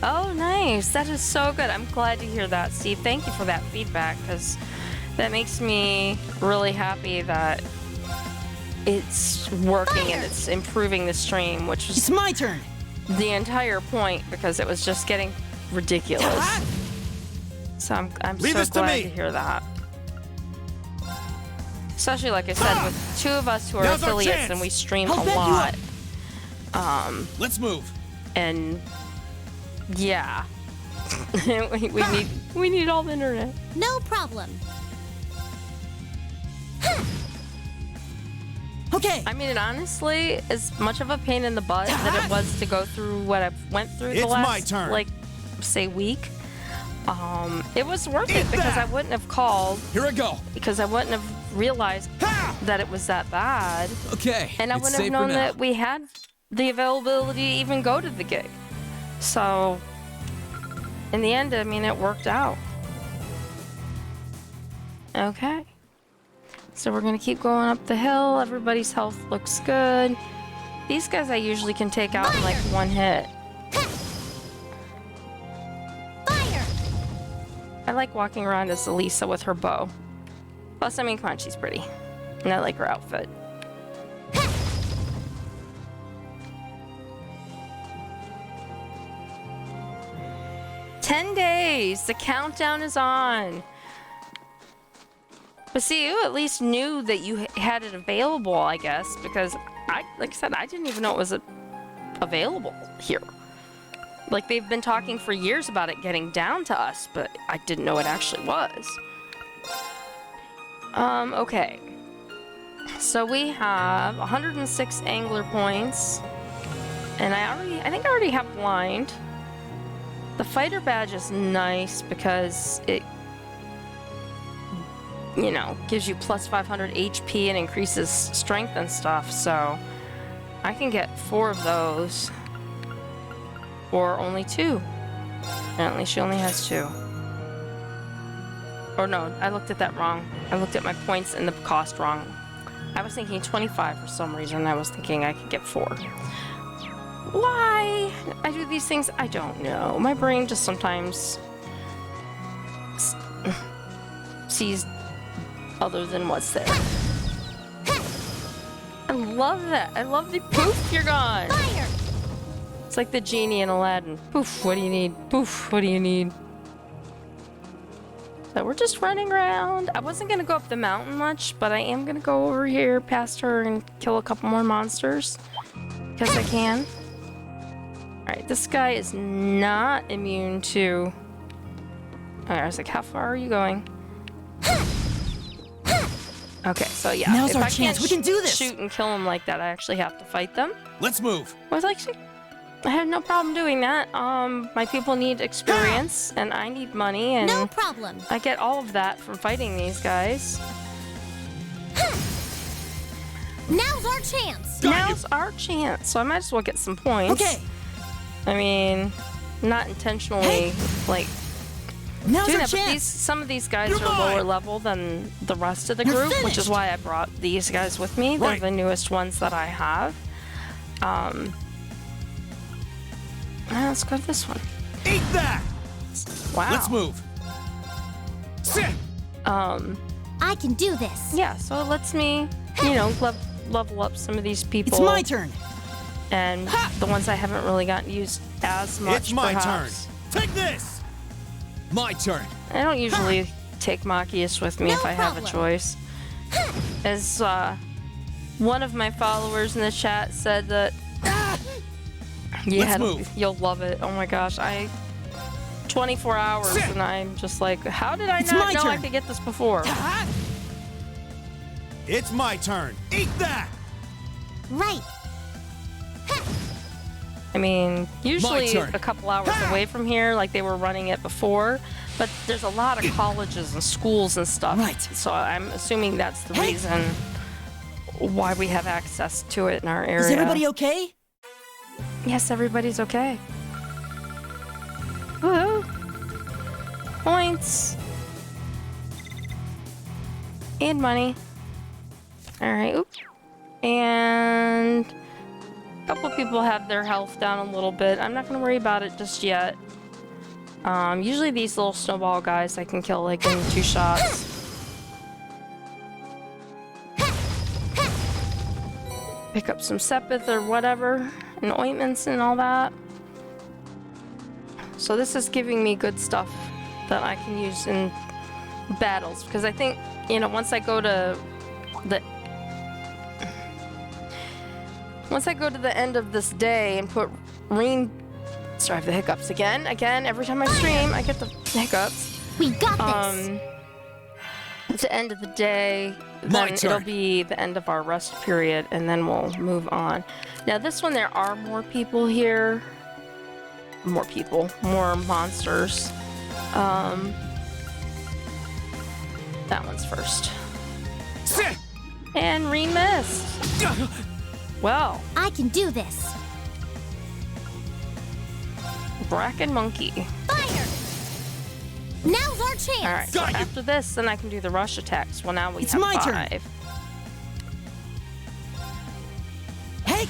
Oh, nice. That is so good. I'm glad to hear that, Steve. Thank you for that feedback, because that makes me really happy that it's working and it's improving the stream, which was It's my turn. the entire point, because it was just getting ridiculous. So I'm Leave so this to glad me. to hear that. Especially, like I said, with two of us who are Now's our affiliates chance. and we stream I'll a back you lot. Let's move. And yeah, we need all the internet. No problem. Okay. I mean, honestly, as much of a pain in the butt that it was to go through what I went through the It's last, my turn. like, say, week, it was worth it Eat because that. I wouldn't have called, Here I go. because I wouldn't have realized Ha! that it was that bad, Okay. and I it's wouldn't have safe known for now. that we had the availability to even go to the gig. So, in the end, I mean, it worked out. Okay. So we're gonna keep going up the hill. Everybody's health looks good. These guys I usually can take out in like one hit. Fire. I like walking around as Elisa with her bow. Plus, I mean, come on, she's pretty. And I like her outfit. "10 days! The countdown is on!" But see, you at least knew that you had it available, I guess, because like I said, I didn't even know it was available here. Like, they've been talking for years about it getting down to us, but I didn't know it actually was. Okay. So we have 106 angler points, and I think I already have blind. The fighter badge is nice because it, you know, gives you plus 500 HP and increases strength and stuff, so I can get 4 of those. Or only 2. Apparently she only has 2. Or no, I looked at that wrong. I looked at my points and the cost wrong. I was thinking 25 for some reason. I was thinking I could get 4. Why I do these things, I don't know. My brain just sometimes sees other than what's there. I love that. I love the poof, you're gone. Fire! It's like the genie in Aladdin. Poof, what do you need? Poof, what do you need? So we're just running around. I wasn't gonna go up the mountain much, but I am gonna go over here past her and kill a couple more monsters. Because I can. Alright, this guy is not immune to... Alright, I was like, how far are you going? Okay, so yeah. Now's if our I chance. can't We can do this. shoot and kill them like that, I actually have to fight them. Let's move. I was like, I have no problem doing that. My people need experience, and I need money, and No problem. I get all of that from fighting these guys. Now's our chance. Now's our chance, so I might as well get some points. Okay. I mean, not intentionally, like, Now's doing our that, but chance. some of these guys You're are lower mine. level than the rest of the You're group, which is finished. why I brought these guys with me. They're Right. the newest ones that I have. Let's go to this one. Eat that. Wow. Let's move. Sit. I can do this. Yeah, so it lets me, you know, level up some of these people. It's my turn. And the ones I haven't really gotten used as much. It's my perhaps. turn. Take this. My turn. I don't usually take Machias with me No if I have a problem. choice. As one of my followers in the chat said that Let's move. you'll love it. Oh my gosh, 24 hours Sit. and I'm just like, how did I It's not my know I turn. could get this before? It's my turn. Eat that. Right. I mean, usually turn. a couple hours away from here, like they were running it before, but there's a lot of colleges and schools and stuff. Right. So I'm assuming that's the Hey. reason why we have access to it in our area. Is everybody okay? Yes, everybody's okay. Woohoo! Points! And money. Alright, oops. And a couple people have their health down a little bit. I'm not gonna worry about it just yet. Usually these little snowball guys I can kill like in 2 shots. Pick up some Sepith or whatever, and ointments and all that. So this is giving me good stuff that I can use in battles, because I think, you know, once I go to the end of this day and put Reen... Sorry, I have the hiccups again, every time I stream, I get the hiccups. We got this. At the end of the day, My then turn. it'll be the end of our rest period, and then we'll move on. Now, this one, there are more people here. More people. More monsters. That one's first. Sit. And Reen missed. Well, I can do this. Bracken Monkey. Fire! Now's our chance. Alright, so Got you. after this, then I can do the rush attacks. Well, now we It's have my turn. 5. Hey!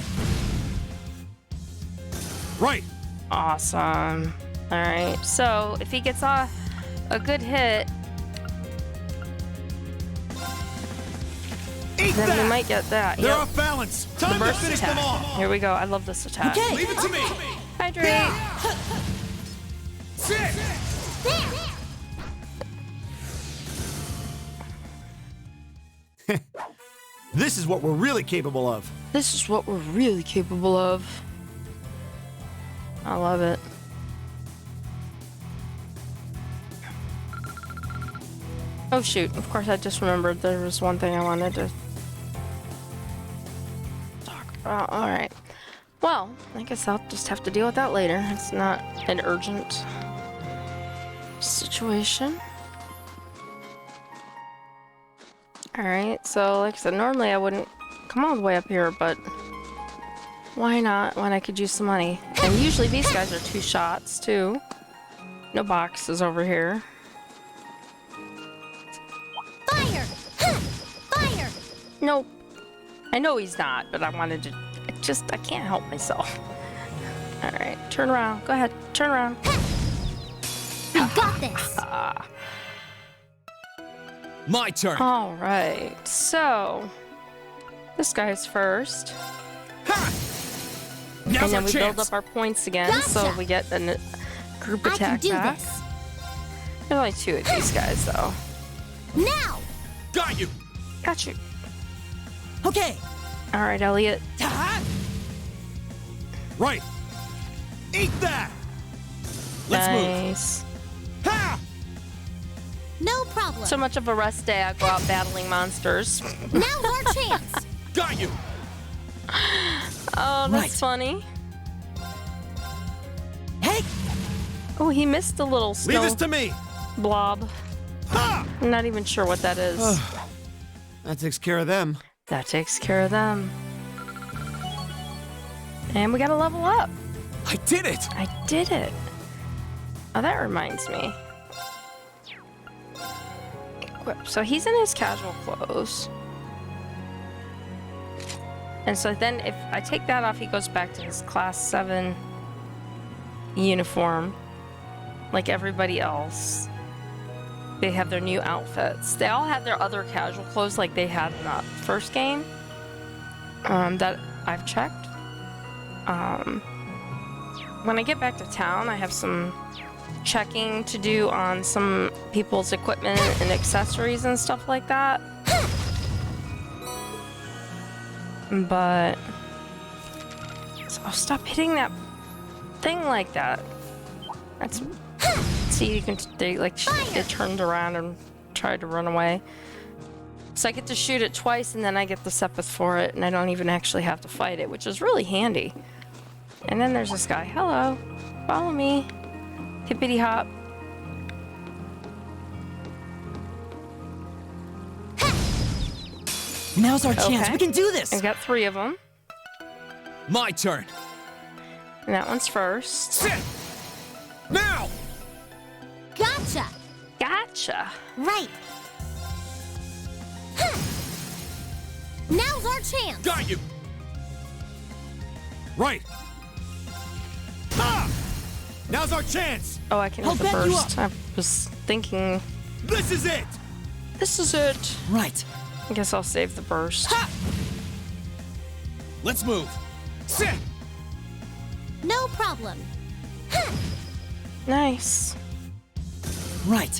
Right. Awesome. Alright, so if he gets a good hit, Eat then that. we might get that. They're Yep. off balance. The Time to burst finish attack. them off. Here we go. I love this attack. Okay. Leave it to me. Hydrate. Sit. There. This is what we're really capable of. This is what we're really capable of. I love it. Oh shoot, of course I just remembered there was one thing I wanted to talk about. Alright. Well, I guess I'll just have to deal with that later. It's not an urgent situation. Alright, so like I said, normally I wouldn't come all the way up here, but why not when I could use some money? And usually these guys are 2 shots too. No boxes over here. Fire! Fire! Nope. I know he's not, but I wanted to. I can't help myself. All right, turn around. Go ahead, turn around. You got this. My turn. All right, so this guy's first, Ha! and Now's then our we build chance. up our points again, so Gotcha. we get a group I can attack do back. this. There's only 2 of these guys, though. Now. Got you. Got you. Okay. All right, Elliot. Ta! Right. Eat that. Let's move. Nice. Ha! No problem. So much of a rest day, I go out battling monsters. Now's our chance. Got you. Oh, that's Right. funny. Hey! Oh, he missed a little Leave snow this to me. blob. Ha! I'm not even sure what that is. That takes care of them. That takes care of them. And we gotta level up. I did it. I did it. Oh, that reminds me. Equip. So he's in his casual clothes. And so then if I take that off, he goes back to his class 7 uniform. Like everybody else. They have their new outfits. They all have their other casual clothes like they had in the first game. That I've checked. When I get back to town, I have some checking to do on some people's equipment and accessories and stuff like that. But so stop hitting that thing like that. That's see, you can they turned around and tried to run away. So I get to shoot it twice, and then I get the Sepith for it, and I don't even actually have to fight it, which is really handy. And then there's this guy. Hello, follow me, hippity hop. Now's our chance. Okay. We can do this. I got 3 of them, My turn. and that one's first. Sit. Now. Gotcha. Gotcha. Right. Now's our chance. Got you. Right. Ha! Now's our chance. Oh, I can I'll hit the back you burst. I was thinking, This is it. this is it. Right. I guess I'll save the burst. Ha! Let's move. Sit. No problem. Nice. Right.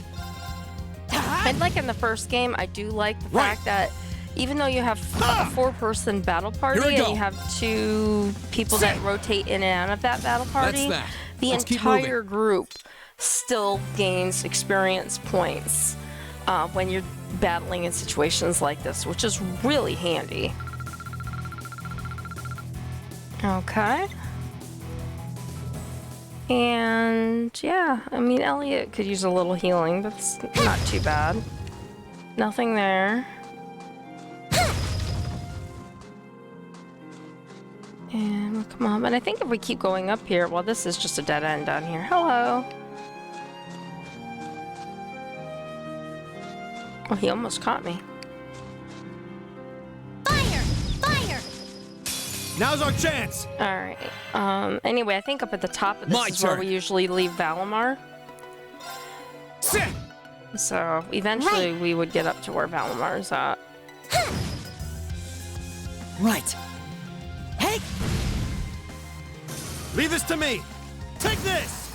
And like in the first game, I do like the Right. fact that even though you have a 4-person battle party Here we and go. you have 2 people that rotate in and out of that battle party, that. the Let's keep entire group still gains experience points when you're battling in situations like this, which is really handy. Okay. And yeah, I mean, Elliot could use a little healing. That's not too bad. Nothing there. And we'll come on. And I think if we keep going up here, well, this is just a dead end down here. Hello. Oh, he almost caught me. Fire! Fire! Now's our chance. All right. Anyway, I think up at the top of this My is where turn. we usually leave Valimar. Sit. So eventually Right. we would get up to where Valimar's at. Right. Hey! Leave this to me. Take this.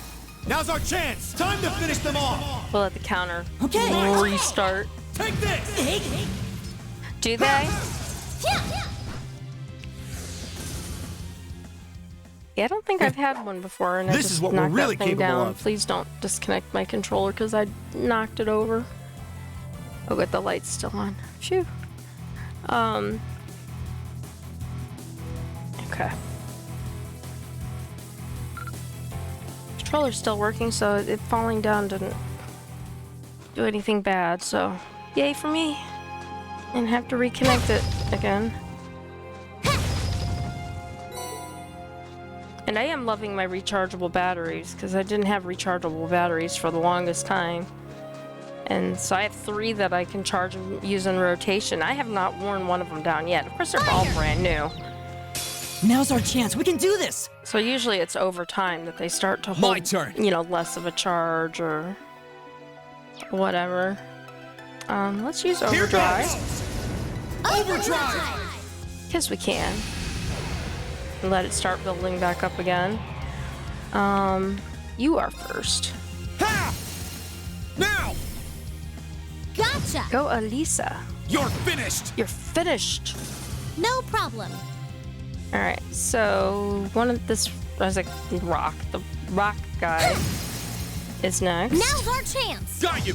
Now's our chance. Time to finish them off. We'll let the counter Okay. restart. Take this. Hey! Do they? Yeah, I don't think I've had one before, and I This just is what we're knocked really that thing capable down. of. Please don't disconnect my controller because I knocked it over. Oh, good, the light's still on. Phew. Okay. Controller's still working, so it falling down didn't do anything bad. So, yay for me! And have to reconnect it again. And I am loving my rechargeable batteries because I didn't have rechargeable batteries for the longest time. And so I have 3 that I can charge and use in rotation. I have not worn one of them down yet. Of course, they're all brand new. Now's our chance. We can do this. So usually it's over time that they start to My hold, turn. you know, less of a charge or whatever. Let's use Here overdrive. goes. Overdrive. Because we can. And let it start building back up again. You are first. Ha! Now! Gotcha! Go, Elisa. You're finished! You're finished. No problem. All right, so one of this, I was like, the rock guy is next. Now's our chance! Got you!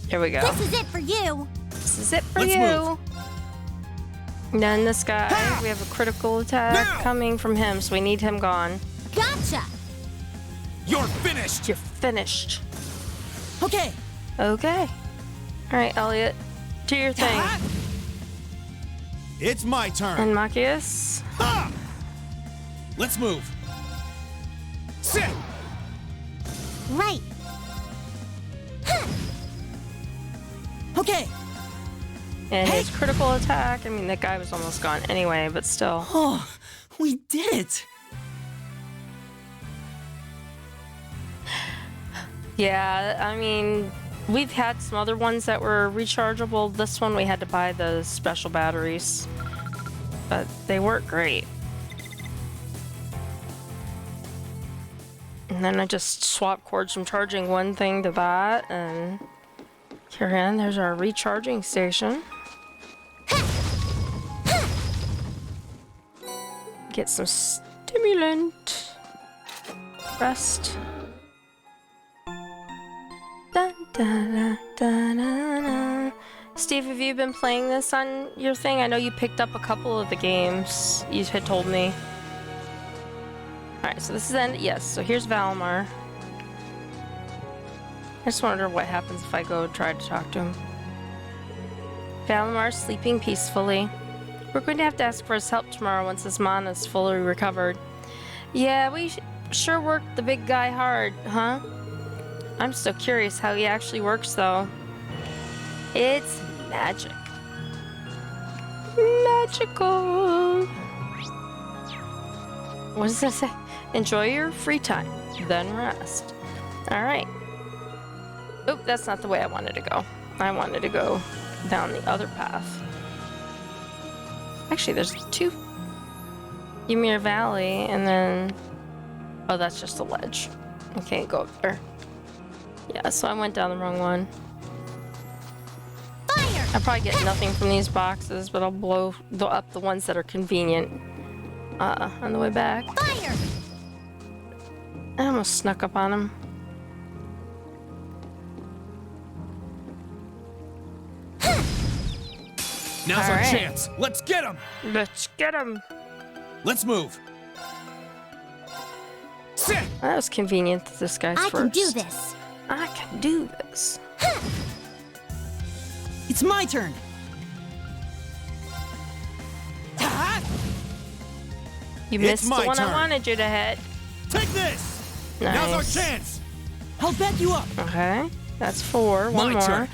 Here we go. This is it for you! This is it for Let's you. move. And then this guy, Ha! we have a critical attack Now! coming from him, so we need him gone. Gotcha! You're finished! You're finished. Okay. Okay. All right, Elliot, do your thing. Ha! It's my turn. And Machias, Ha! Let's move. Sit! Right. Okay. and Hey! his critical attack. I mean, that guy was almost gone anyway, but still. Oh, we did it. Yeah, I mean, we've had some other ones that were rechargeable. This one we had to buy the special batteries, but they work great. And then I just swap cords from charging one thing to that, and here in, there's our recharging station. Get some stimulant. Rest. Dun, dun, dun, dun, dun, dun. Steve, have you been playing this on your thing? I know you picked up a couple of the games you had told me. Alright, so this is end. Yes, so here's Valimar. I just wonder what happens if I go try to talk to him. Valimar's sleeping peacefully. We're going to have to ask for his help tomorrow once his mana is fully recovered. Yeah, we sure worked the big guy hard, huh? I'm still curious how he actually works, though. It's magic. Magical. What does that say? Enjoy your free time, then rest. All right. Oop, that's not the way I wanted to go. I wanted to go down the other path. Actually, there's 2. Ymir Valley, and then... Oh, that's just a ledge. I can't go up there. Yeah, so I went down the wrong one. Fire! I'll probably get nothing from these boxes, but I'll blow up the ones that are convenient on the way back. Fire! I almost snuck up on him. Now's All our right. chance. Let's get him. Let's get him. Let's move. Sit. That was convenient that this guy's I first. can do this. I can do this. It's my turn. Ha! You It's missed my the one turn. I wanted you to hit. Take this. Now's our Nice. chance. I'll back you up. Okay, that's 4. One My more. turn.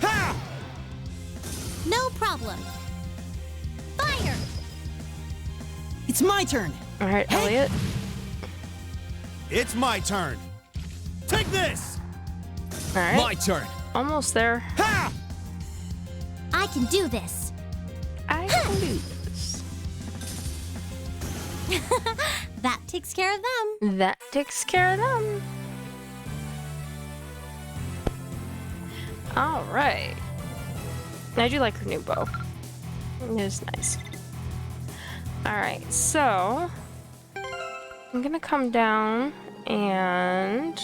Ha! No problem. Fire! It's my turn. All right, Hey. Elliot. It's my turn. Take this. All right, My turn. almost there. Ha! I can do this. I can do this. That takes care of them. That takes care of them. All right. I do like her new bow. It is nice. All right, so I'm gonna come down and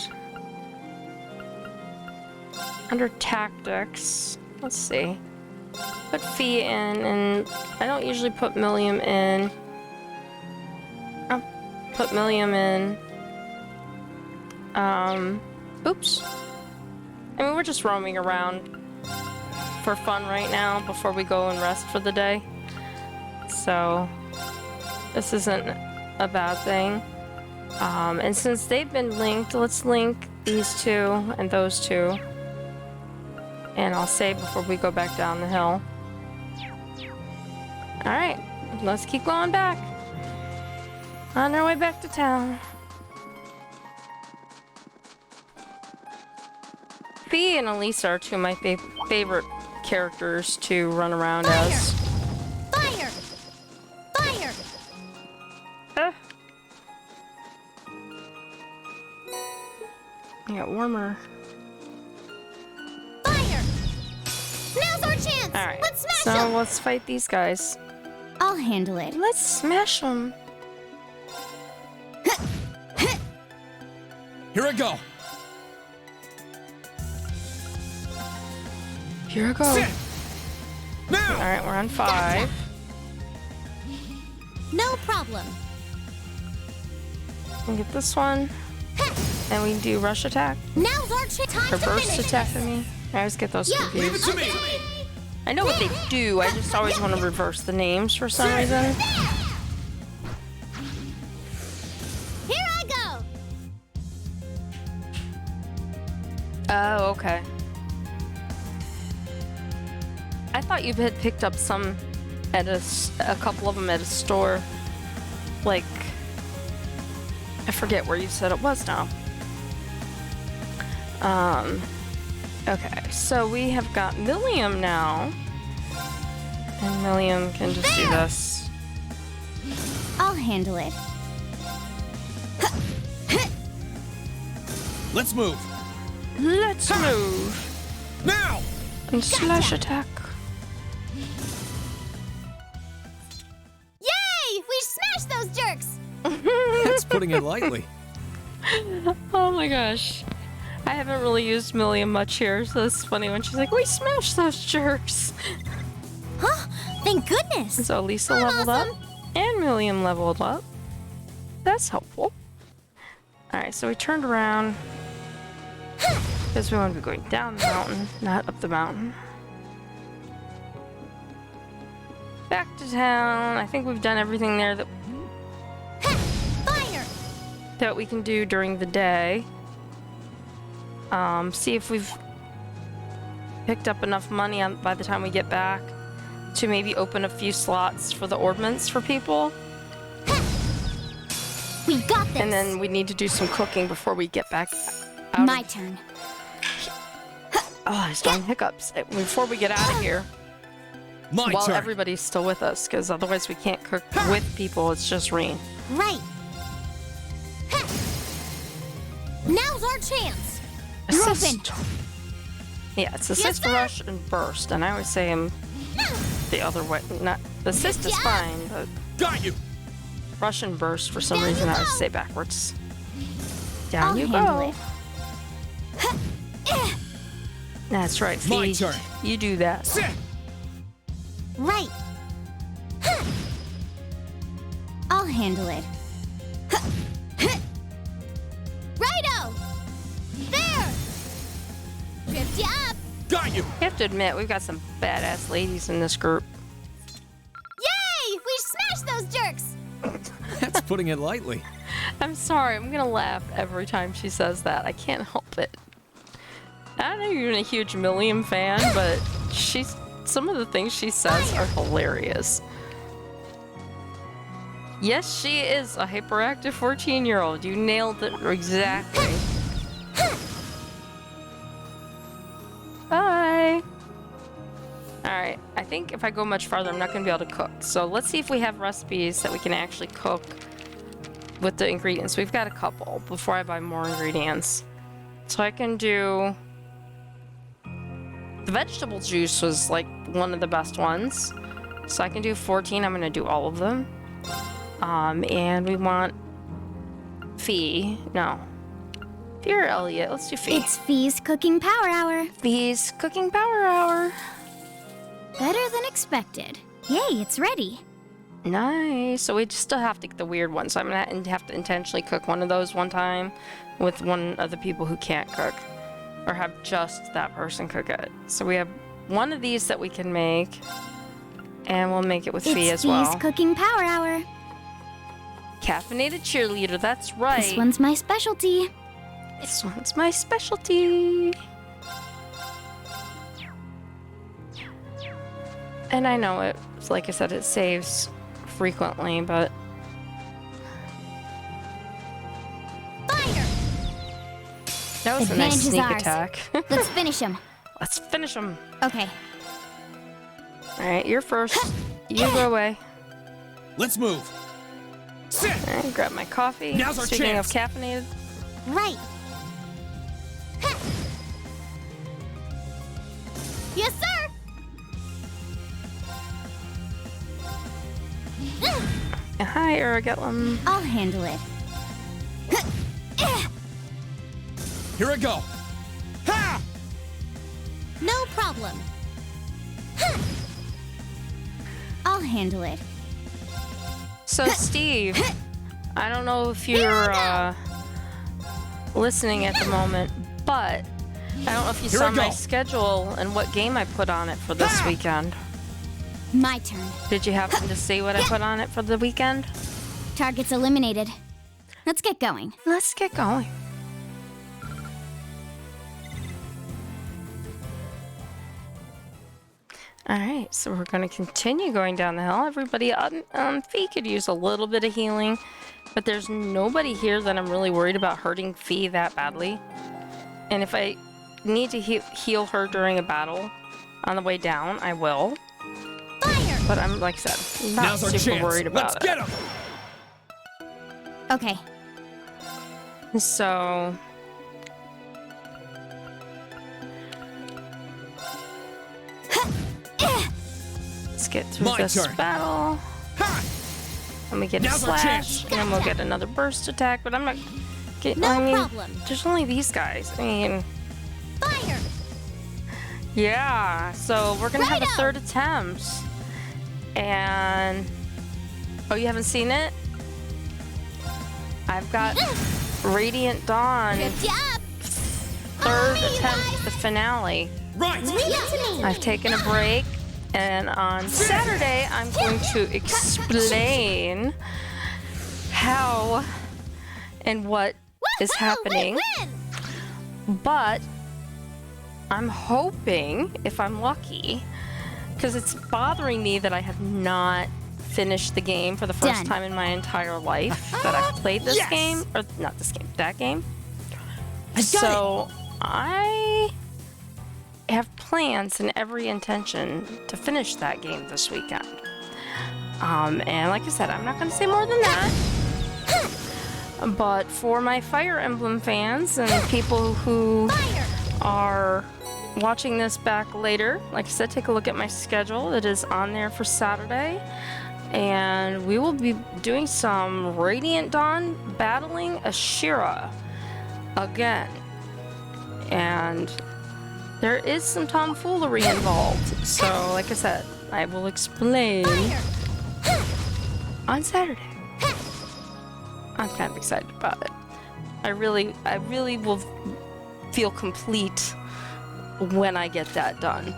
under tactics, let's see. Put Fee in, and I don't usually put Millium in. I'll put Millium in. Oops. I mean, we're just roaming around for fun right now before we go and rest for the day. So, this isn't a bad thing. And since they've been linked, let's link these two and those two. And I'll save before we go back down the hill. Alright, let's keep going back. On our way back to town. Fee and Elisa are two of my favorite characters to run around as. Fire! Fire! Ah. I got warmer. Fire! Now's our chance! Alright, Let's smash so them! let's fight these guys. I'll handle it. Let's smash them. Here I go. Here I go. Sit. Now. Alright, we're on 5. No problem. We get this one. And we do rush attack. Now's our chance. Time Or to burst finish attack, this. I mean. I always get those Yeah, Leave it confused. to me. I know what they do, I just always want to reverse the names for some reason. Here I go. Oh, okay. I thought you had picked up some at a couple of them at a store. Like, I forget where you said it was now. Okay, so we have got Milliam now. And Milliam can just do this. I'll handle it. Let's move. Let's move. Now. And slash attack. Yay! We smashed those jerks! That's putting it lightly. Oh my gosh. I haven't really used Milliam much here, so it's funny when she's like, we smashed those jerks. Huh? Thank goodness! So Lisa I'm leveled awesome. up, and Milliam leveled up. That's helpful. Alright, so we turned around. Because we want to be going down the mountain, not up the mountain. Back to town. I think we've done everything there Fire! that we can do during the day. See if we've picked up enough money by the time we get back to maybe open a few slots for the ordnance for people. We got this! And then we need to do some cooking before we get back out. My turn. Oh, there's darn hiccups. Before we get out of here, My while turn. everybody's still with us, because otherwise we can't cook with people. It's just rain. Right. Now's our chance! You're open! Yeah, it's assist, sir. rush, and burst. And I always say them the other way. Not assist is Yeah. fine, but Got you. rush and burst for some Down reason you I always go. say backwards. Down I'll you handle go. it. That's right, My Fee. turn. You do that. Sit. Right. I'll handle it. Righto! There! Tripped you up! Got you. I have to admit, we've got some badass ladies in this group. Yay! We smashed those jerks! That's putting it lightly. I'm sorry, I'm gonna laugh every time she says that. I can't help it. I'm not even a huge Milliam fan, but some of the things she says are hilarious. Yes, she is a hyperactive 14-year-old. You nailed it exactly. Bye. Alright, I think if I go much farther, I'm not going to be able to cook. So let's see if we have recipes that we can actually cook with the ingredients. We've got a couple before I buy more ingredients. So I can do... The vegetable juice was like one of the best ones. So I can do 14. I'm going to do all of them. And we want Fee. No. Fee or Elliot? Let's do Fee. It's Fee's Cooking Power Hour. Fee's Cooking Power Hour. Better than expected. Yay, it's ready. Nice. So we just still have to get the weird one. So I'm going to have to intentionally cook one of those one time with one of the people who can't cook. Or have just that person cook it. So we have one of these that we can make. And we'll make it with Fee It's as well. Fee's Cooking Power Hour. Caffeinated cheerleader, that's right. This one's my specialty. This one's my specialty. And I know it, like I said, it saves frequently, but Fire! that was a nice Advantage is sneak ours. attack. Let's finish him. Let's finish him. Okay. Alright, you're first. You go away. Let's move. Sit. Alright, grab my coffee. Now's our Speaking chance. of caffeinated, Right. Yes, sir. hi, Aragetlum. I'll handle it. Here I go. Ha! No problem. I'll handle it. So, Steve, I don't know if you're listening at the moment, but I don't know if you Here saw I go. my schedule and what game I put on it for this Ah! weekend. My turn. Did you happen to see what I put on it for the weekend? Targets eliminated. Let's get going. Let's get going. Alright, so we're going to continue going down the hill. Everybody on Fee could use a little bit of healing, but there's nobody here that I'm really worried about hurting Fee that badly. And if I need to heal her during a battle on the way down, I will. Fire! But I'm, like I said, not Now's our super chance. worried about Let's it. get him. Okay. So... let's get through My this turn. battle. Ha! And we get a Now's our slash, chance. and then we'll get another burst attack, but I'm not getting, No I mean, problem. there's only these guys. I mean, Fire! yeah, so we're gonna have a Righto. third attempt. And, oh, you haven't seen it? I've got Radiant Dawn, Good job! third me, attempt, guys. the finale. Right. Leave it to me! I've taken a break, and on Saturday, I'm going to explain how and what is Woohoo! happening. Win-win! But I'm hoping, if I'm lucky, because it's bothering me that I have not finished the game for the first Done. time in my entire life that I've played this Yes! game, or not this game, that game. I got So I have plans and every intention to finish that game this weekend. And like I said, I'm not going to say more than that. But for my Fire Emblem fans and people who Fire! are watching this back later, like I said, take a look at my schedule. It is on there for Saturday. And we will be doing some Radiant Dawn battling Ashira again. And there is some tomfoolery involved. So, like I said, I will explain Fire! on Saturday. I'm kind of excited about it. I really will feel complete when I get that done.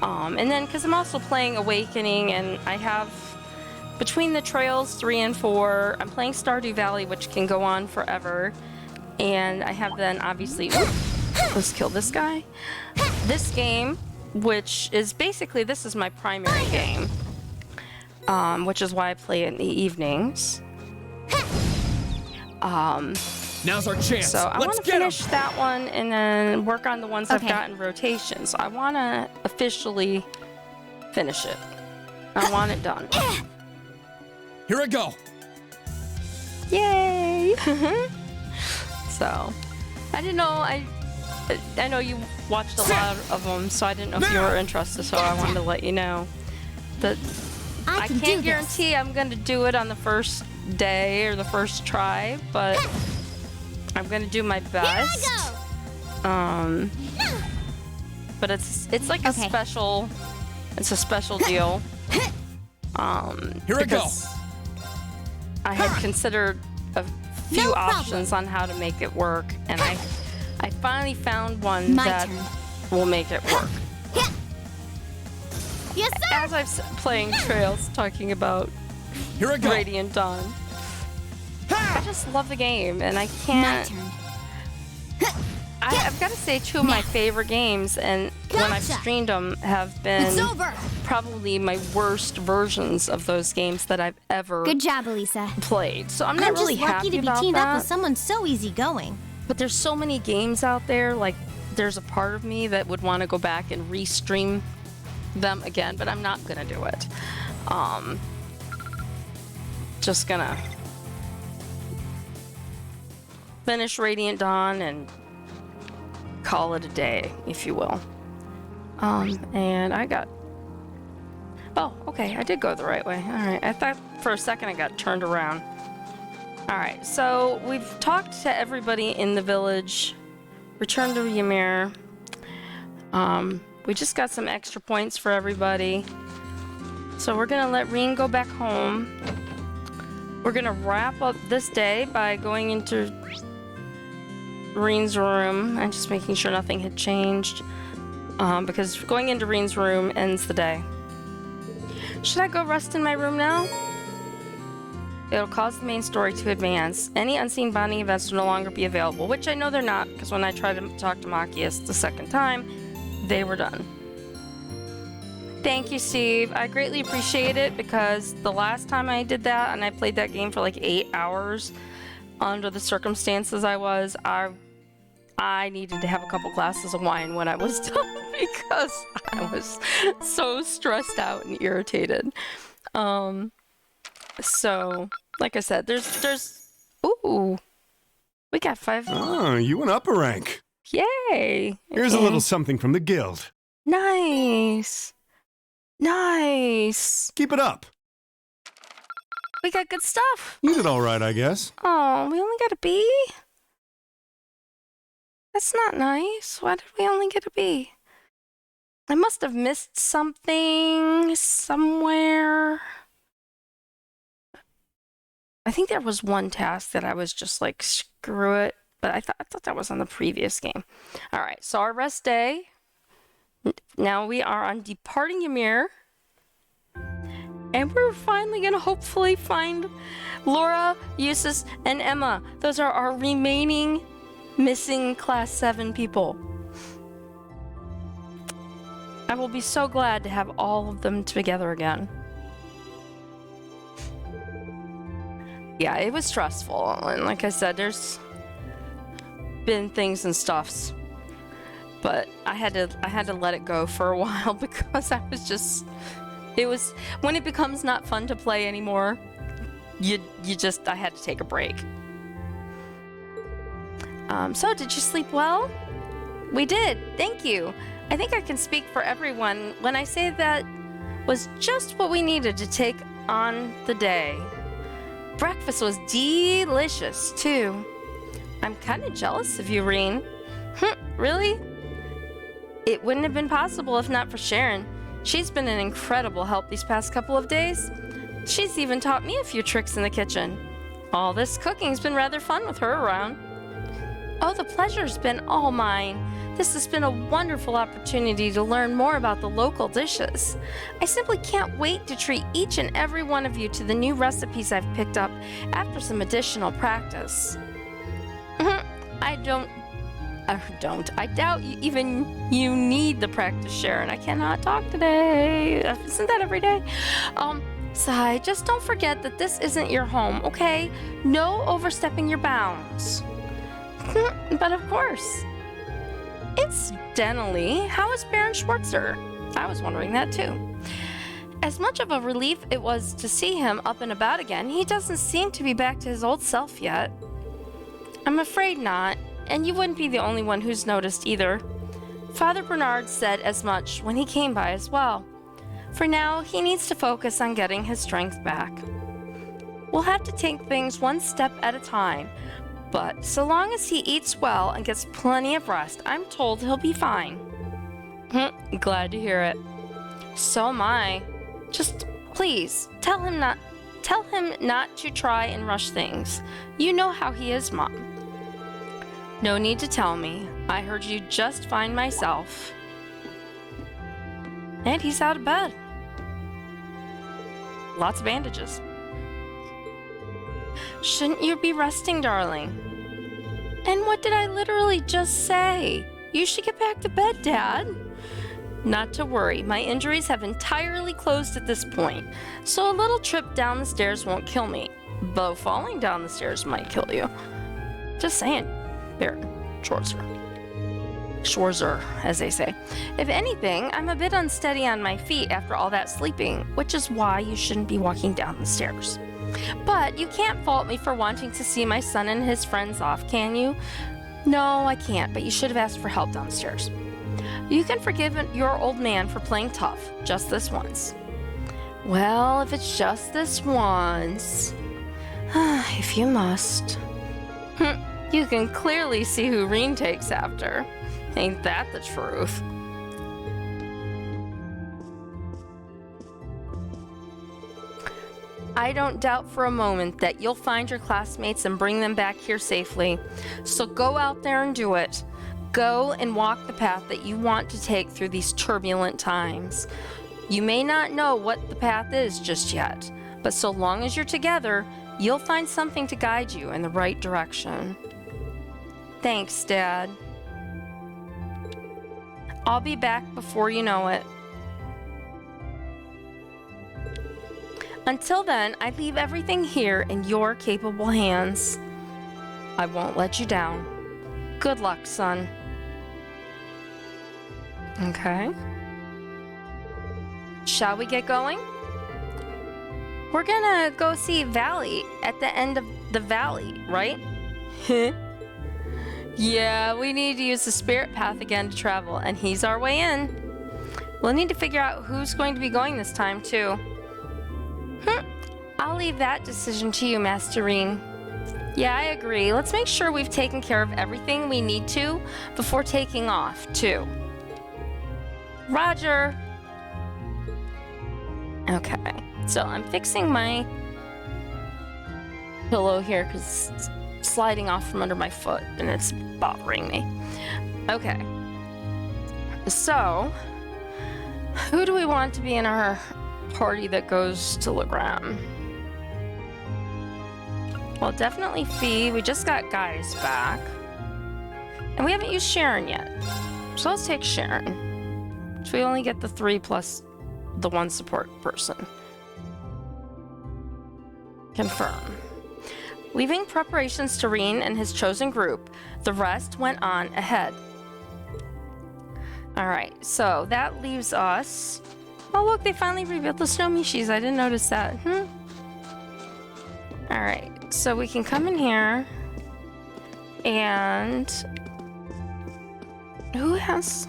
And then, because I'm also playing Awakening, and I have, between the Trails 3 and 4, I'm playing Stardew Valley, which can go on forever. And I have then, obviously, let's kill this guy. This game, which is basically, this is my primary game. Which is why I play it in the evenings. Now's our chance. So I want Let's to get him. finish that one and then work on the ones I've Okay. got in rotation. So I want to officially finish it. I want it done. Here I go. Yay! So I didn't know. I know you watched a lot of them, so I didn't know if you were interested. So I wanted to let you know that I can do can't this. guarantee I'm going to do it on the first day or the first try, but I'm going to do my Here best. I But it's like a Okay. special, it's a special deal. Here I go. because I had considered a few No problem. options on how to make it work, and I finally found one My that turn. will make it work. go! Yes, sir! As I'm playing Trails, talking about Here I go. Radiant Dawn, I Ha! just love the game, and I My can't turn. I've got to say, two of my favorite games, and when I've Gotcha. streamed them, have It's been over. probably my worst versions of those games that I've ever Good job, Elisa. played. So I'm not I'm really just lucky happy to be about teamed up that. with someone so easygoing. But there's so many games out there, like there's a part of me that would want to go back and restream them again, but I'm not gonna do it. Just gonna finish Radiant Dawn and call it a day, if you will. And I got... Oh, okay, I did go the right way. Alright, I thought for a second I got turned around. Alright, so we've talked to everybody in the village. Returned to Ymir. We just got some extra points for everybody. So we're gonna let Reen go back home. We're gonna wrap up this day by going into Reen's room and just making sure nothing had changed. Because going into Reen's room ends the day. Should I go rest in my room now? It'll cause the main story to advance. Any unseen bonding events will no longer be available, which I know they're not, because when I tried to talk to Machias the second time, they were done. Thank you, Steve. I greatly appreciate it, because the last time I did that, and I played that game for like 8 hours, under the circumstances I needed to have a couple glasses of wine when I was done, because I was so stressed out and irritated. So, like I said, ooh, we got 5. Oh, you went up a rank. Yay! Here's a Okay. little something from the guild. Nice. Nice. Keep it up. We got good stuff. You did all right, I guess. Oh, we only got a B? That's not nice. Why did we only get a B? I must have missed something somewhere. I think there was one task that I was just like, screw it. But I thought that was on the previous game. All right, so our rest day. Now we are on departing Ymir. And we're finally going to hopefully find Laura, Eustace, and Emma. Those are our remaining missing Class 7 people. I will be so glad to have all of them together again. Yeah, it was stressful. And like I said, there's been things and stuffs. But I had to let it go for a while because I was just... It was... When it becomes not fun to play anymore, I had to take a break. So, did you sleep well? We did, thank you. I think I can speak for everyone when I say that was just what we needed to take on the day. Breakfast was delicious, too. I'm kind of jealous of you, Reen. Really? It wouldn't have been possible if not for Sharon. She's been an incredible help these past couple of days. She's even taught me a few tricks in the kitchen. All this cooking's been rather fun with her around. Oh, the pleasure's been all mine. This has been a wonderful opportunity to learn more about the local dishes. I simply can't wait to treat each and every one of you to the new recipes I've picked up after some additional practice. I doubt you need the practice, Sharon. I cannot talk today. Isn't that every day? Sai, just don't forget that this isn't your home, okay? No overstepping your bounds. But of course. Incidentally, how is Baron Schwartzer? I was wondering that too. As much of a relief it was to see him up and about again, he doesn't seem to be back to his old self yet. I'm afraid not, and you wouldn't be the only one who's noticed either. Father Bernard said as much when he came by as well. For now, he needs to focus on getting his strength back. We'll have to take things one step at a time, but so long as he eats well and gets plenty of rest, I'm told he'll be fine. Glad to hear it. So am I. Just please, tell him not to try and rush things. You know how he is, Mom. No need to tell me. I heard you just fine myself. And he's out of bed. Lots of bandages. Shouldn't you be resting, darling? And what did I literally just say? You should get back to bed, Dad. Not to worry, my injuries have entirely closed at this point, so a little trip down the stairs won't kill me, though falling down the stairs might kill you. Just saying, Baron Schwarzer, as they say. If anything, I'm a bit unsteady on my feet after all that sleeping, which is why you shouldn't be walking down the stairs. But you can't fault me for wanting to see my son and his friends off, can you? No, I can't, but you should have asked for help downstairs. You can forgive your old man for playing tough, just this once. Well, if it's just this once... if you must. You can clearly see who Reen takes after. Ain't that the truth? I don't doubt for a moment that you'll find your classmates and bring them back here safely. So go out there and do it. Go and walk the path that you want to take through these turbulent times. You may not know what the path is just yet, but so long as you're together, you'll find something to guide you in the right direction. Thanks, Dad. I'll be back before you know it. Until then, I leave everything here in your capable hands. I won't let you down. Good luck, son. Okay. Shall we get going? We're gonna go see Valley at the end of the valley, right? Yeah, we need to use the spirit path again to travel, and he's our way in. We'll need to figure out who's going to be going this time, too. I'll leave that decision to you, Master Reen. Yeah, I agree. Let's make sure we've taken care of everything we need to before taking off, too. Roger. Okay, so I'm fixing my pillow here because it's sliding off from under my foot and it's bothering me. Okay, so who do we want to be in our party that goes to Legram? Well, definitely Fee. We just got Guys back. And we haven't used Sharon yet. So let's take Sharon. So we only get the 3 plus the 1 support person. Confirm. Leaving preparations to Reen and his chosen group, the rest went on ahead. Alright, so that leaves us... Oh look, they finally revealed the snow Mishis. I didn't notice that. Alright, so we can come in here and... Who has...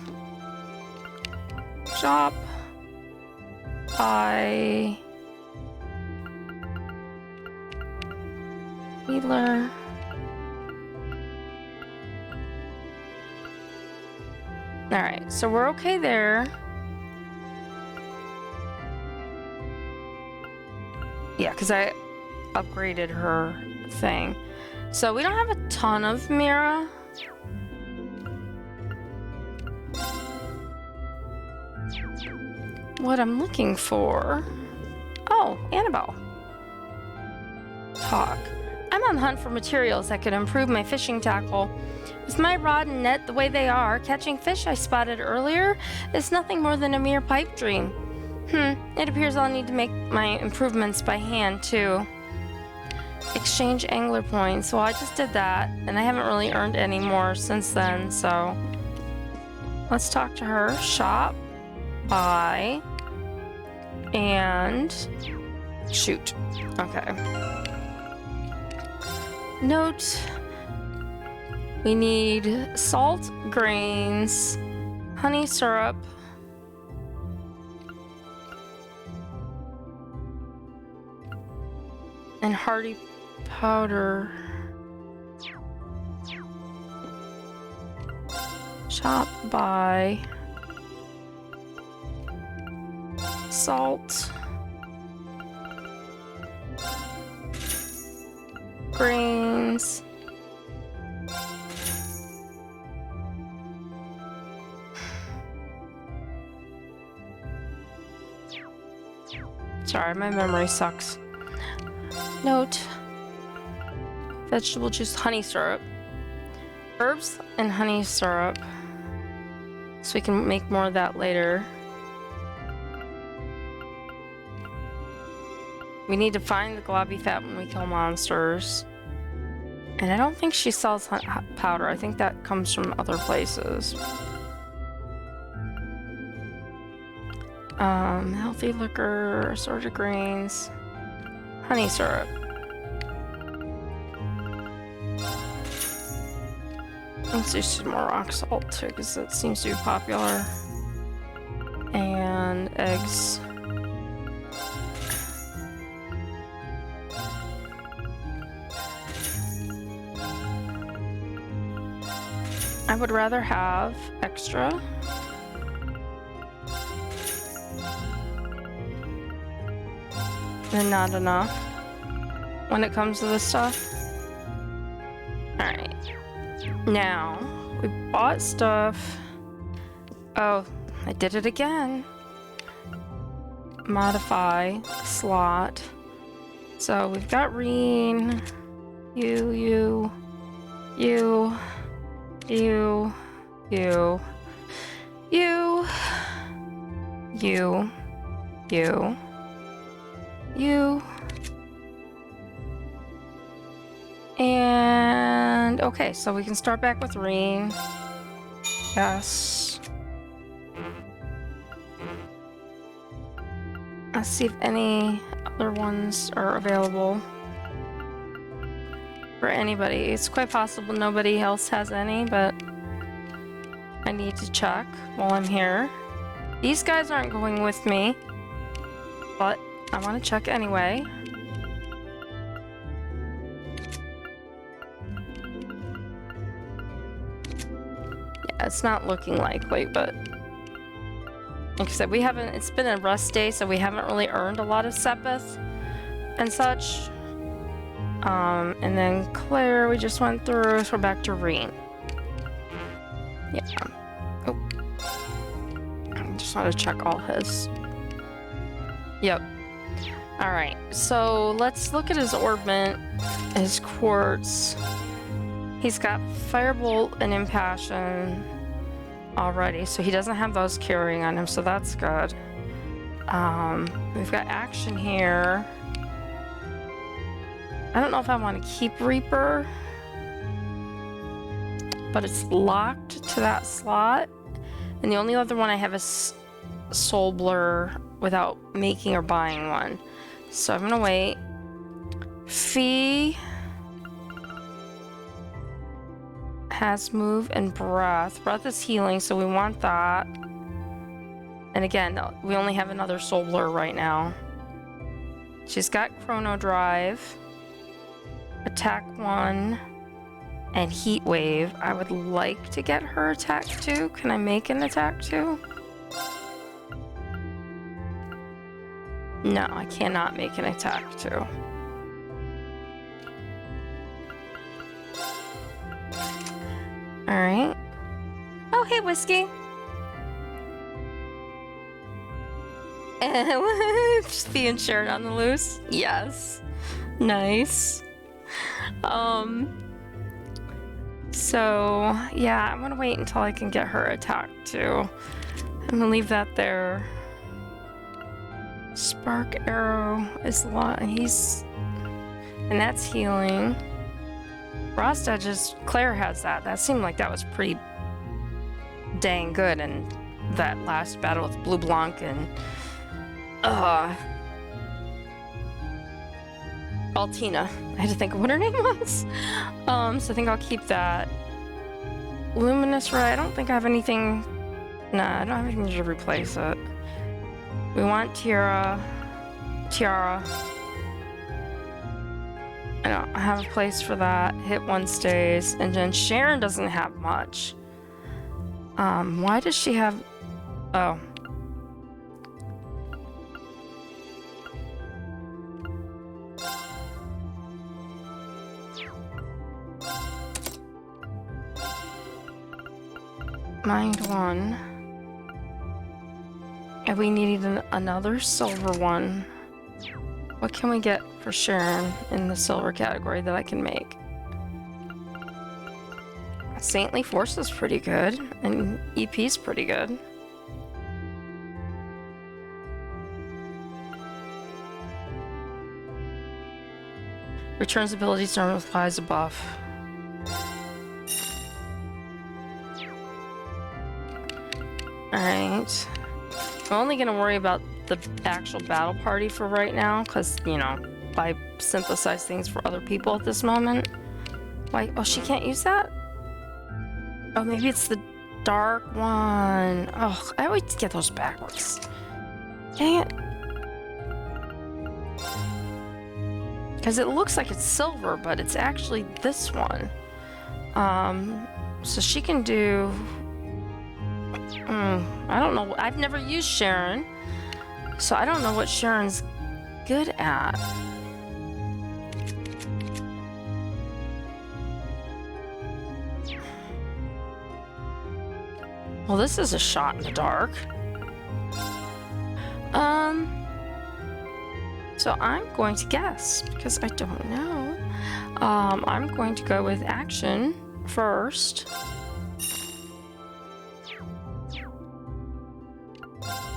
Shop... Buy... Healer... Alright, so we're okay there. Yeah, because I upgraded her thing. So we don't have a ton of Mira. What I'm looking for... Oh, Annabelle. Talk. I'm on the hunt for materials that could improve my fishing tackle. With my rod and net the way they are, catching fish I spotted earlier is nothing more than a mere pipe dream. It appears I'll need to make my improvements by hand, too. Exchange angler points. Well, I just did that, and I haven't really earned any more since then, so... Let's talk to her. Shop. Buy. And... Shoot. Okay. Note... We need salt, grains, honey syrup, and hardy powder. Shop, buy, salt, grains, sorry, my memory sucks. Note, vegetable juice, honey syrup, Herbs and honey syrup. So we can make more of that later. We need to find the globby fat when we kill monsters. And I don't think she sells powder. I think that comes from other places. Healthy liquor, assorted grains, honey syrup. Let's do some more rock salt too, because it seems to be popular. And eggs. I would rather have extra. Than not enough when it comes to this stuff. Alright. Now, we bought stuff. Oh, I did it again. Modify slot. So we've got Reen. You. And okay, so we can start back with Reen. Yes. Let's see if any other ones are available for anybody. It's quite possible nobody else has any, but I need to check while I'm here. These guys aren't going with me, but I want to check anyway. Yeah, it's not looking likely, but like I said, it's been a rest day, so we haven't really earned a lot of Sepith and such. And then Claire, we just went through, so we're back to Reen. Yeah. Oh. I just want to check all his. Yep. Alright, so let's look at his orbment, his quartz. He's got Firebolt and Impassion already, so he doesn't have those carrying on him, so that's good. We've got action here. I don't know if I want to keep Reaper, but it's locked to that slot. And the only other one I have is Soul Blur without making or buying one. So I'm gonna wait. Fee has move and breath. Breath is healing, so we want that. And again, we only have another Soul Blur right now. She's got Chrono Drive, Attack 1, and Heat Wave. I would like to get her Attack 2. Can I make an Attack 2? No, I cannot make an Attack 2. Alright. Oh, hey, Whiskey. Just being shared on the loose. Yes. Nice. So, yeah, I'm gonna wait until I can get her Attack 2. I'm gonna leave that there. Spark Arrow is and that's healing. Frost Edges, Claire has that. That seemed like that was pretty dang good in that last battle with Blue Blanc and Altina. I had to think of what her name was. So I think I'll keep that. Luminous Ray, I don't think I have anything. Nah, I don't have anything to replace it. We want Tiara. I don't have a place for that. Hit 1 stays. And then Sharon doesn't have much. Why does she have... Oh. Mind 1. And we needed another silver one. What can we get for Sharon in the silver category that I can make? Saintly Force is pretty good, and EP's pretty good. Returns abilities to applies a buff. Alright. I'm only gonna worry about the actual battle party for right now, because, you know, I synthesize things for other people at this moment. Why? Oh, she can't use that? Oh, maybe it's the dark one. Oh, I always get those backwards. Dang it. Because it looks like it's silver, but it's actually this one. So she can do... I don't know. I've never used Sharon, so I don't know what Sharon's good at. Well, this is a shot in the dark. So I'm going to guess, because I don't know. I'm going to go with action first.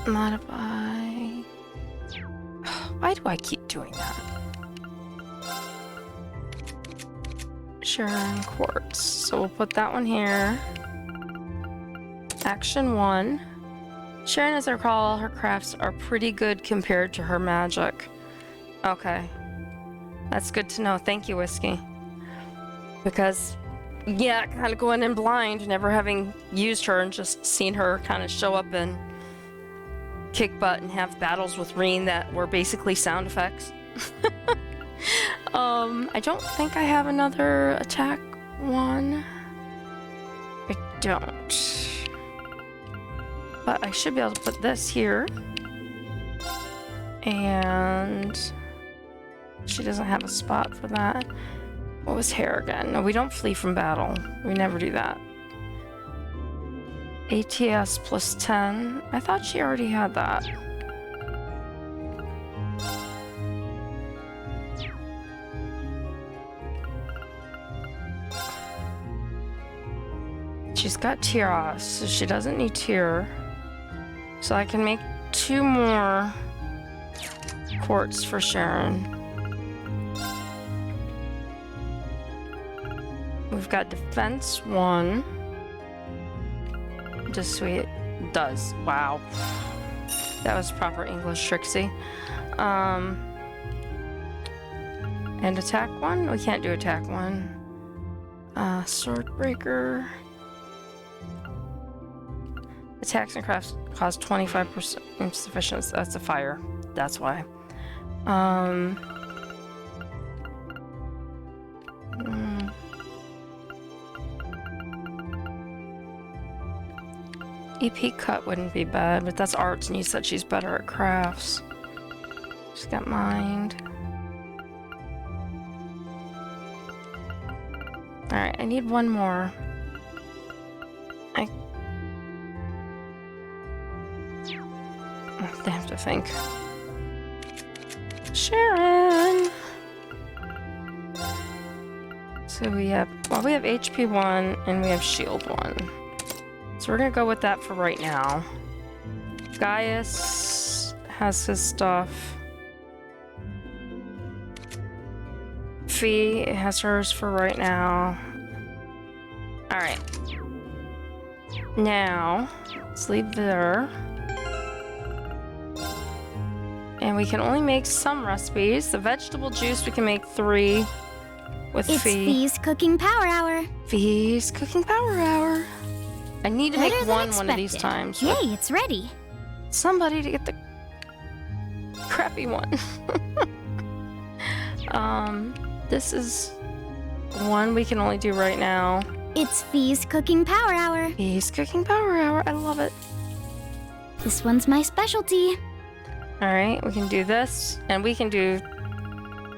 Modify. Why do I keep doing that? Sharon Quartz. So we'll put that one here. Action 1. Sharon, as I recall, her crafts are pretty good compared to her magic. Okay. That's good to know. Thank you, Whiskey. Because, yeah, kind of going in blind, never having used her and just seen her kind of show up and kick butt and have battles with Reen that were basically sound effects. I don't think I have another attack one. I don't. But I should be able to put this here. And she doesn't have a spot for that. What was hair again? No, we don't flee from battle. We never do that. ATS plus 10. I thought she already had that. She's got Tiara, so she doesn't need Tier. So I can make 2 more quartz for Sharon. We've got defense 1. Just sweet. Does. Wow. That was proper English, Trixie. And attack 1? We can't do attack 1. Sword breaker. Attacks and crafts cause 25% insufficiency. That's a fire. That's why. EP cut wouldn't be bad, but that's arts, and you said she's better at crafts. She's got mind. Alright, I need one more. I have to think. Sharon! So we have HP 1 and we have shield 1. So we're gonna go with that for right now. Gaius has his stuff. Fee has hers for right now. Alright. Now, let's leave there. And we can only make some recipes. The vegetable juice, we can make 3 with It's Fee. Fee's Cooking Power Hour. Fee's Cooking Power Hour. I need to Better make than one of these expected. times. Yay, it's ready. Somebody to get the crappy one. This is one we can only do right now. It's Fee's Cooking Power Hour. Fee's Cooking Power Hour. I love it. This one's my specialty. Alright, we can do this. And we can do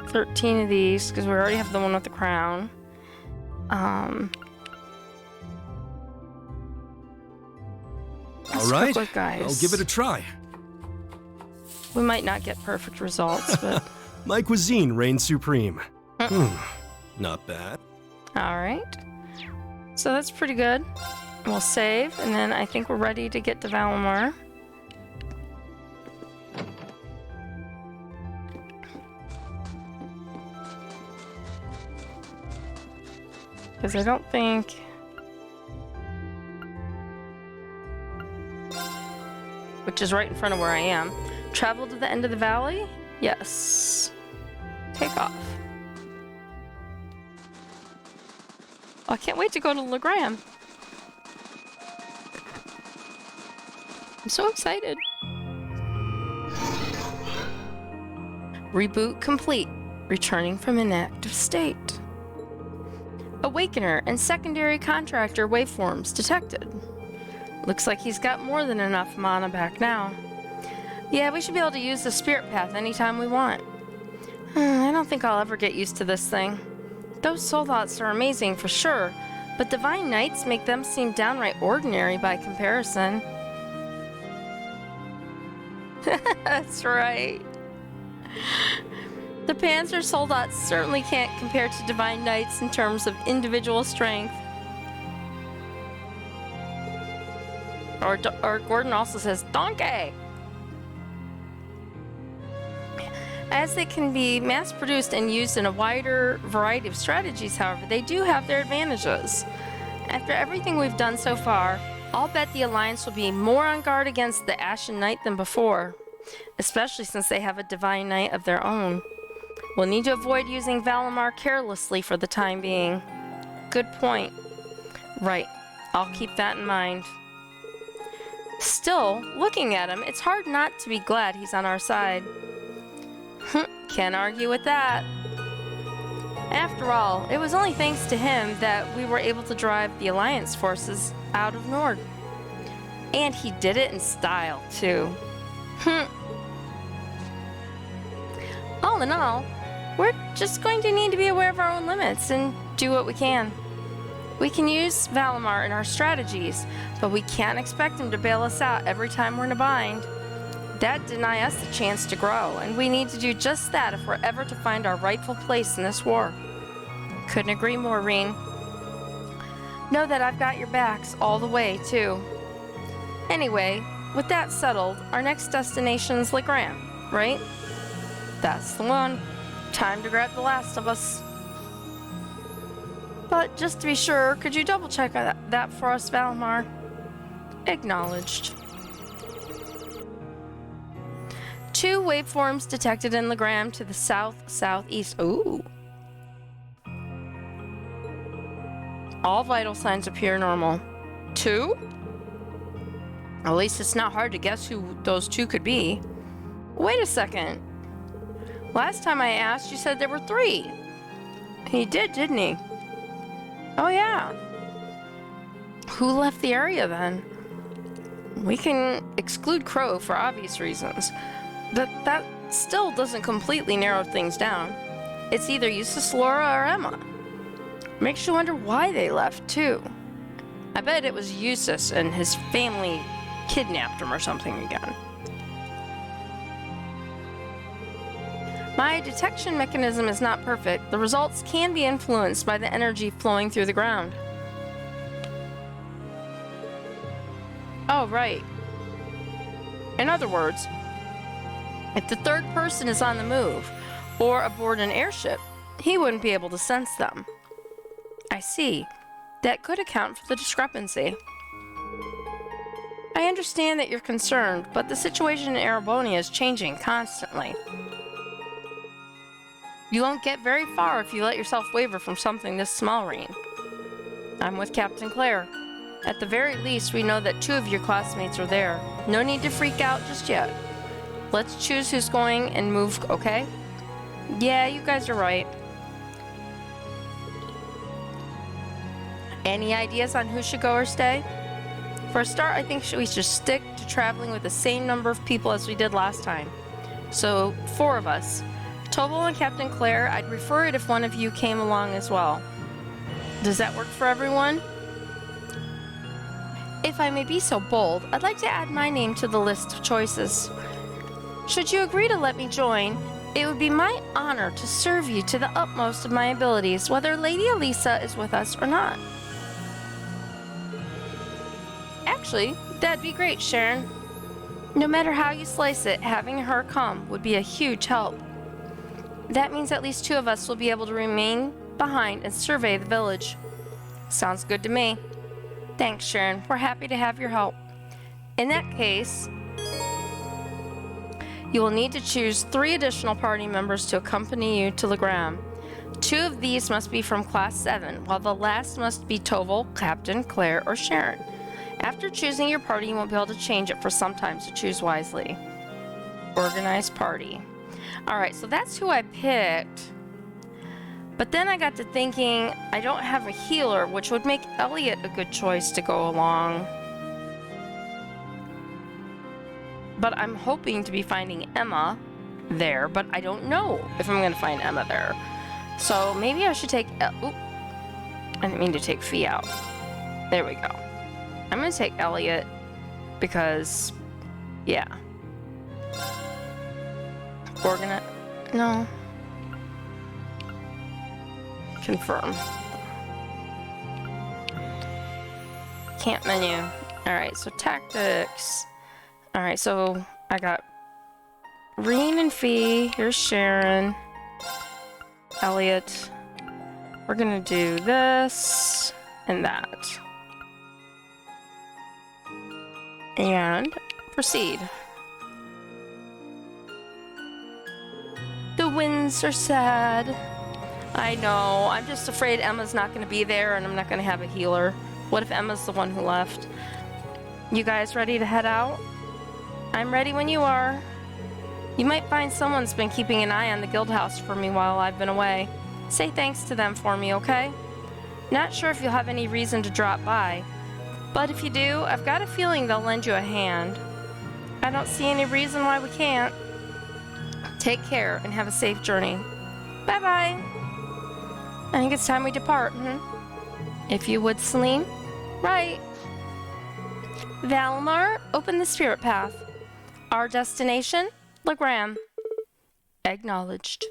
13 of these because we already have the one with the crown. All right, Quick, guys. I'll give it a try. We might not get perfect results, but My cuisine reigns supreme. Not bad. alright. So that's pretty good. We'll save, and then I think we're ready to get to Valimar. Because I don't think... Which is right in front of where I am. Travel to the end of the valley? Yes. Take off. Oh, I can't wait to go to Legram. I'm so excited. Reboot complete. Returning from inactive state. Awakener and secondary contractor waveforms detected. Looks like he's got more than enough mana back now. Yeah, we should be able to use the spirit path anytime we want. I don't think I'll ever get used to this thing. Those soul thoughts are amazing for sure, but divine knights make them seem downright ordinary by comparison. That's right. The Panzer Soldats certainly can't compare to Divine Knights in terms of individual strength. Or Gordon also says, Donkey! As they can be mass-produced and used in a wider variety of strategies, however, they do have their advantages. After everything we've done so far, I'll bet the Alliance will be more on guard against the Ashen Knight than before, especially since they have a Divine Knight of their own. We'll need to avoid using Valimar carelessly for the time being. Good point. Right, I'll keep that in mind. Still, looking at him, it's hard not to be glad he's on our side. Can't argue with that. After all, it was only thanks to him that we were able to drive the Alliance forces out of Nord. And he did it in style, too. All in all, we're just going to need to be aware of our own limits and do what we can. We can use Valimar in our strategies, but we can't expect him to bail us out every time we're in a bind. That'd deny us the chance to grow, and we need to do just that if we're ever to find our rightful place in this war. Couldn't agree more, Reen. Know that I've got your backs all the way, too. Anyway, with that settled, our next destination's Legram, right? That's the one. Time to grab the last of us. But just to be sure, could you double check that for us, Valimar? Acknowledged. 2 waveforms detected in Legram to the south-southeast. Ooh. All vital signs appear normal. 2? At least it's not hard to guess who those 2 could be. Wait a second. Last time I asked, you said there were 3. He did, didn't he? Oh, yeah. Who left the area, then? We can exclude Crow for obvious reasons, but that still doesn't completely narrow things down. It's either Eustace, Laura, or Emma. Makes you wonder why they left, too. I bet it was Eustace and his family kidnapped him or something again. My detection mechanism is not perfect. The results can be influenced by the energy flowing through the ground. Oh, right. In other words, if the third person is on the move or aboard an airship, he wouldn't be able to sense them. I see. That could account for the discrepancy. I understand that you're concerned, but the situation in Erebonia is changing constantly. You won't get very far if you let yourself waver from something this small, Reen. I'm with Captain Claire. At the very least, we know that 2 of your classmates are there. No need to freak out just yet. Let's choose who's going and move, okay? Yeah, you guys are right. Any ideas on who should go or stay? For a start, I think we should stick to traveling with the same number of people as we did last time. So, 4 of us. Tobal and Captain Claire, I'd prefer it if one of you came along as well. Does that work for everyone? If I may be so bold, I'd like to add my name to the list of choices. Should you agree to let me join, it would be my honor to serve you to the utmost of my abilities, whether Lady Elisa is with us or not. Actually, that'd be great, Sharon. No matter how you slice it, having her come would be a huge help. That means at least 2 of us will be able to remain behind and survey the village. Sounds good to me. Thanks, Sharon. We're happy to have your help. In that case, you will need to choose 3 additional party members to accompany you to Legram. 2 of these must be from Class 7, while the last must be Toval, Captain, Claire, or Sharon. After choosing your party, you won't be able to change it for some time, so choose wisely. Organized party. Alright, so that's who I picked. But then I got to thinking, I don't have a healer, which would make Elliot a good choice to go along. But I'm hoping to be finding Emma there, but I don't know if I'm going to find Emma there. So maybe I should take... Oop. I didn't mean to take Fee out. There we go. I'm going to take Elliot because... yeah. No. Confirm. Camp menu. Alright, so tactics. Alright, so I got Reen and Fee. Here's Sharon. Elliot. We're gonna do this and that. And proceed. The winds are sad. I know. I'm just afraid Emma's not going to be there and I'm not going to have a healer. What if Emma's the one who left? You guys ready to head out? I'm ready when you are. You might find someone's been keeping an eye on the guild house for me while I've been away. Say thanks to them for me, okay? Not sure if you'll have any reason to drop by, but if you do, I've got a feeling they'll lend you a hand. I don't see any reason why we can't. Take care and have a safe journey. Bye-bye. I think it's time we depart, If you would, Celine. Right. Valimar, open the spirit path. Our destination, Legram. Acknowledged.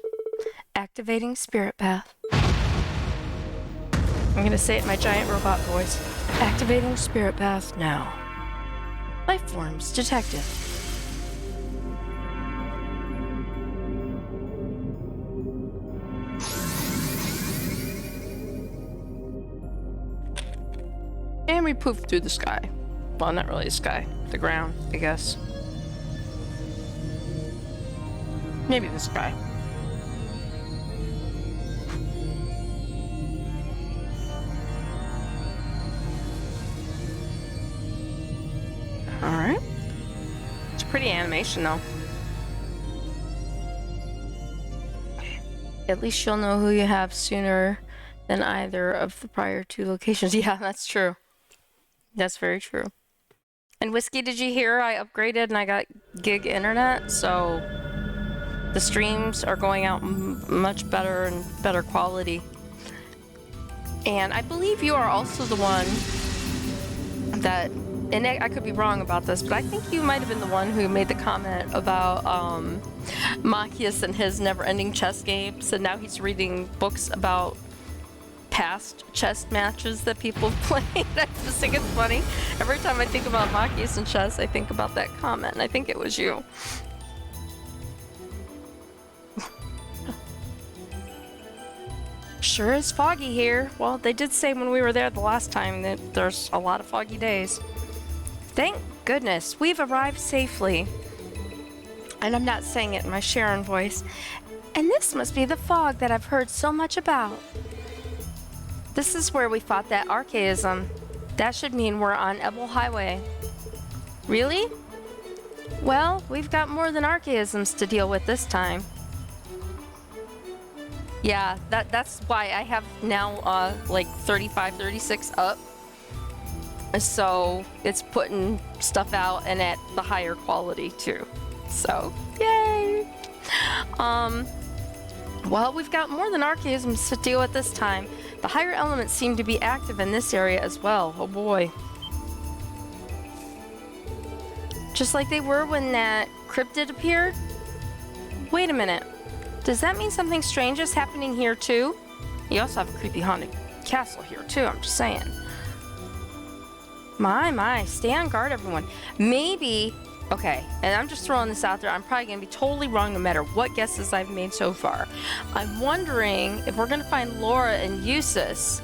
Activating spirit path. I'm gonna say it in my giant robot voice. Activating spirit path now. Life forms detected. And we poofed through the sky. Well, not really the sky. The ground, I guess. Maybe the sky. Alright. It's a pretty animation, though. At least you'll know who you have sooner than either of the prior 2 locations. Yeah, that's true. That's very true. And Whiskey, did you hear I upgraded and I got gig internet? So the streams are going out much better and better quality. And I believe you are also the one that, and I could be wrong about this, but I think you might have been the one who made the comment about Machias and his never-ending chess games, and now he's reading books about past chess matches that people played. I just think it's funny. Every time I think about Machias and chess, I think about that comment, and I think it was you. Sure is foggy here. Well, they did say when we were there the last time that there's a lot of foggy days. Thank goodness, we've arrived safely. And I'm not saying it in my Sharon voice. And this must be the fog that I've heard so much about. This is where we fought that archaism. That should mean we're on Ebel Highway. Really? Well, we've got more than archaisms to deal with this time. Yeah, that's why I have now like 35, 36 up. So it's putting stuff out and at the higher quality too. So, yay! Well, we've got more than archaisms to deal with this time. The higher elements seem to be active in this area as well. Oh boy. Just like they were when that cryptid appeared? Wait a minute. Does that mean something strange is happening here too? You also have a creepy haunted castle here too, I'm just saying. My, stay on guard, everyone. Maybe, okay, and I'm just throwing this out there. I'm probably going to be totally wrong no matter what guesses I've made so far. I'm wondering if we're going to find Laura and Eustace,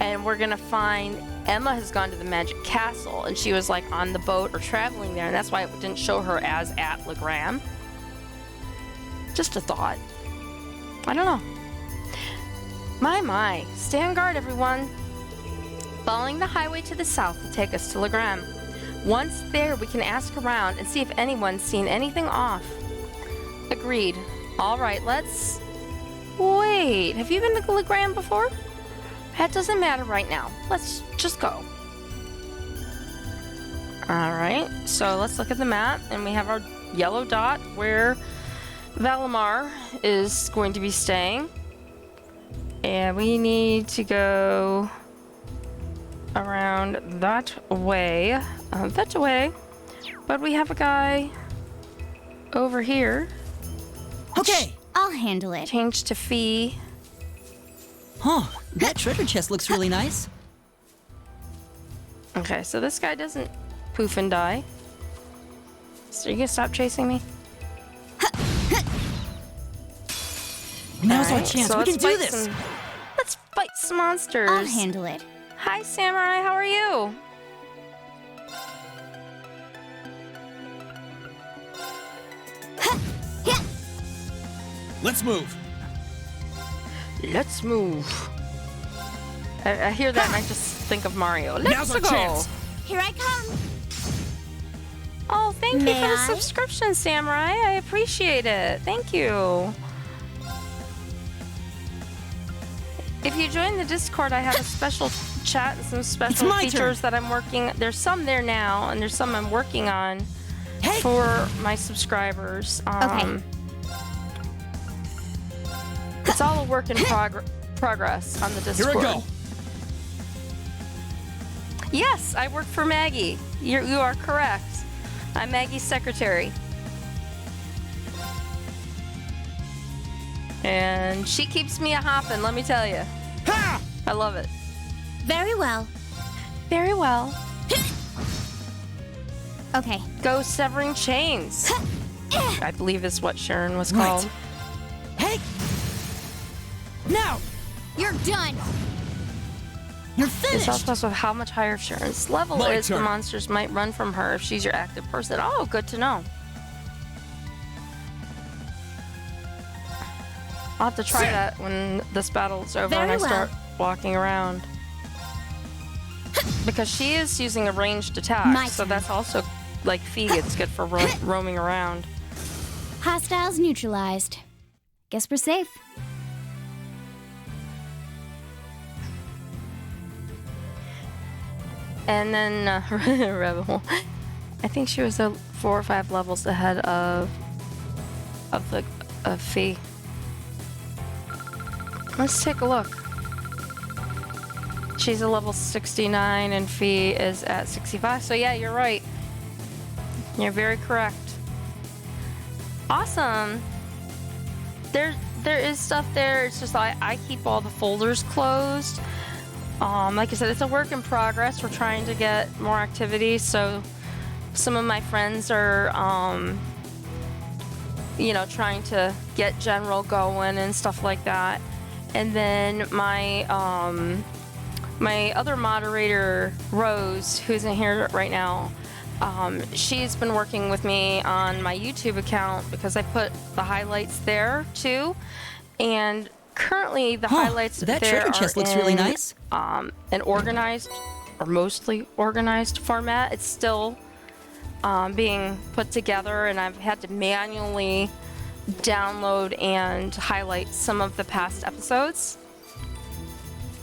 and we're going to find Emma has gone to the Magic Castle, and she was like on the boat or traveling there, and that's why it didn't show her as at Legram. Just a thought. I don't know. My, stay on guard, everyone. Following the highway to the south will take us to Legram. Once there, we can ask around and see if anyone's seen anything off. Agreed. All right, let's... Wait, have you been to Legram before? That doesn't matter right now. Let's just go. All right, so let's look at the map, and we have our yellow dot where Valimar is going to be staying. And we need to go around that way. But we have a guy over here. Okay. I'll handle it. Change to Fee. Huh. That treasure chest looks really nice. Okay, so this guy doesn't poof and die. So you gonna stop chasing me? Now's our Alright, chance. so We can let's do fight this. Let's fight some monsters. I'll handle it. Hi, Samurai. How are you? Let's move. Let's move. I hear that and I just think of Mario. Now's Let's our go. chance. Here I come. Oh, thank you May for the I? subscription, Samurai. I appreciate it. Thank you. If you join the Discord, I have a special chat and some special my features turn. that I'm working. There's some there now, and there's some I'm working on Hey. for my subscribers. Okay. It's all a work in progress on the Here Discord. we go. Yes, I work for Maggie. You are correct. I'm Maggie's secretary. And she keeps me a hopping, let me tell you. Ha! I love it. Very well. Very well. Okay. Go severing chains. I believe is what Sharon was Right. called. Hey. Now. You're done. You're It's finished. also supposed with how much higher Sharon's level My is, the turn. monsters might run from her if she's your active person. Oh, good to know. I'll have to try that when this battle's over and Very I well. start walking around. Because she is using a ranged attack, My so turn. that's also like Fee. It's good for roaming around. Hostiles neutralized. Guess we're safe. And then Rebel, I think she was 4 or 5 levels ahead of Fee. Let's take a look. She's a level 69 and Fee is at 65. So yeah, you're right. You're very correct. Awesome. There is stuff there. It's just I keep all the folders closed. Like I said, it's a work in progress. We're trying to get more activity. So some of my friends are, trying to get general going and stuff like that. And then my other moderator, Rose, who's in here right now, she's been working with me on my YouTube account because I put the highlights there too. And currently the highlights that there treasure chest are looks really in, nice. an organized or mostly organized format. It's still being put together, and I've had to manually download and highlight some of the past episodes.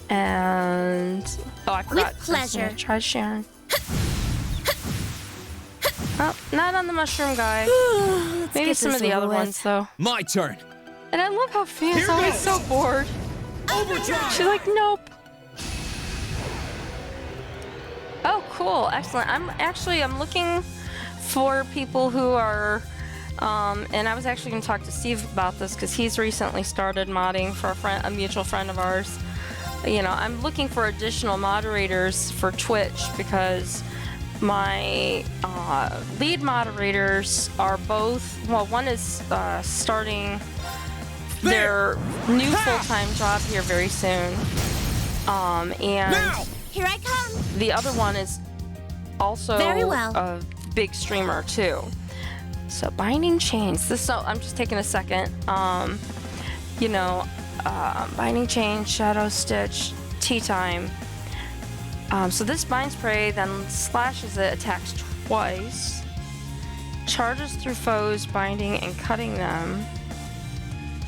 And I forgot. With pleasure. Try Sharon. Oh, not on the mushroom guy. Maybe get some this of the over other with. ones though. My turn. And I love how Fia's Here always goes. so bored. Overdrive. She's like, nope. Oh, cool. Excellent. I'm looking for people who are, and I was actually going to talk to Steve about this because he's recently started modding for a mutual friend of ours. you know, I'm looking for additional moderators for Twitch because my lead moderators are both, well, one is starting their new full-time job here very soon. And Now! Here I come. the other one is also Very well. a big streamer too. So binding chains. This, so I'm just taking a second. You know, binding chain, shadow stitch, tea time. So this binds prey, then slashes it, attacks twice, charges through foes, binding and cutting them.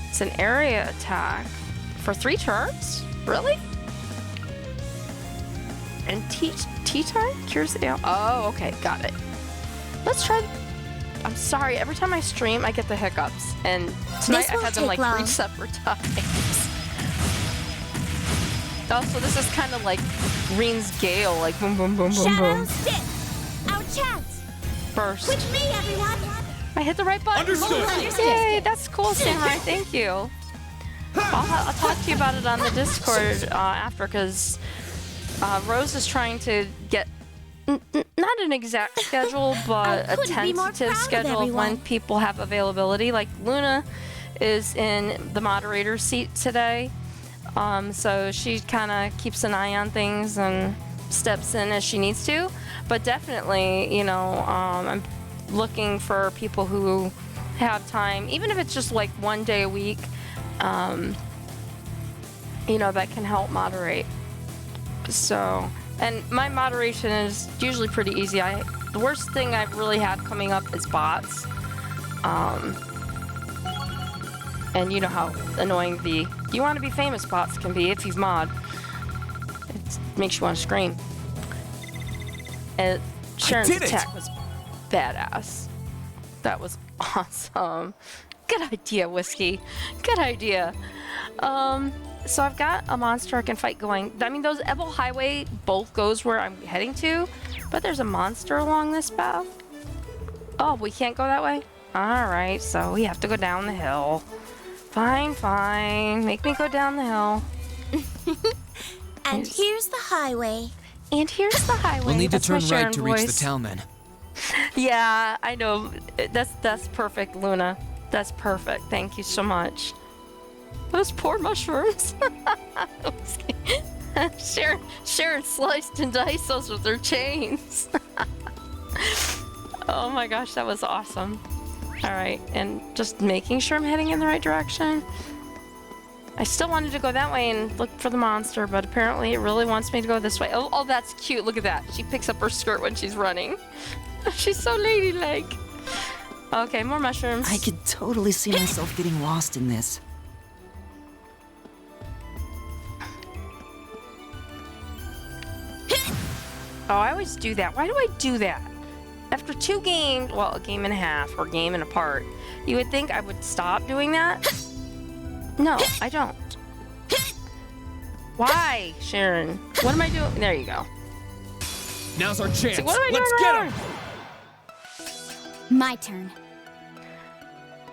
It's an area attack for 3 turns. Really? And tea time cures the ail. Oh, okay, got it. Let's try. I'm sorry. Every time I stream, I get the hiccups, and tonight This I've won't had them like take 3 long. separate times. Also, this is kind of like Reen's Gale, like boom, boom, boom, boom, Shadow boom. Stick. Our chance. Burst. With me, everyone. I hit the right button. Understood. Yay, that's cool, Samurai. Thank you. I'll talk to you about it on the Discord after, because Rose is trying to get not an exact schedule, but I a couldn't be more tentative proud of schedule of when everyone. people have availability. Like Luna is in the moderator seat today, so she kind of keeps an eye on things and steps in as she needs to. But definitely, you know, I'm looking for people who have time, even if it's just like one day a week, you know, that can help moderate. So, and my moderation is usually pretty easy. The worst thing I've really had coming up is bots. And you know how annoying the "you want to be famous" bots can be if you've mod. It makes you want to scream. And Sharon's did it! attack was badass. That was awesome. Good idea, Whiskey. Good idea. So I've got a monster I can fight going. I mean, those Ebel Highway both goes where I'm heading to, but there's a monster along this path. Oh, we can't go that way? Alright, so we have to go down the hill. Fine, fine. Make me go down the hill. And here's the highway. And here's the highway. We'll need to That's my turn right Sharon to reach the voice. town then. Yeah, I know. That's perfect, Luna. That's perfect. Thank you so much. Those poor mushrooms. Sharon sliced and diced those with her chains. Oh my gosh, that was awesome. All right, and just making sure I'm heading in the right direction. I still wanted to go that way and look for the monster, but apparently it really wants me to go this way. Oh, that's cute. Look at that. She picks up her skirt when she's running. She's so ladylike. Okay, more mushrooms. I could totally see myself getting lost in this. Oh, I always do that. Why do I do that? After 2 games, well, a game and a half or game and a part, you would think I would stop doing that. No, I don't. Why, Sharon? What am I doing? There you go. Now's our chance. So what am I Let's doing get wrong? him. My turn.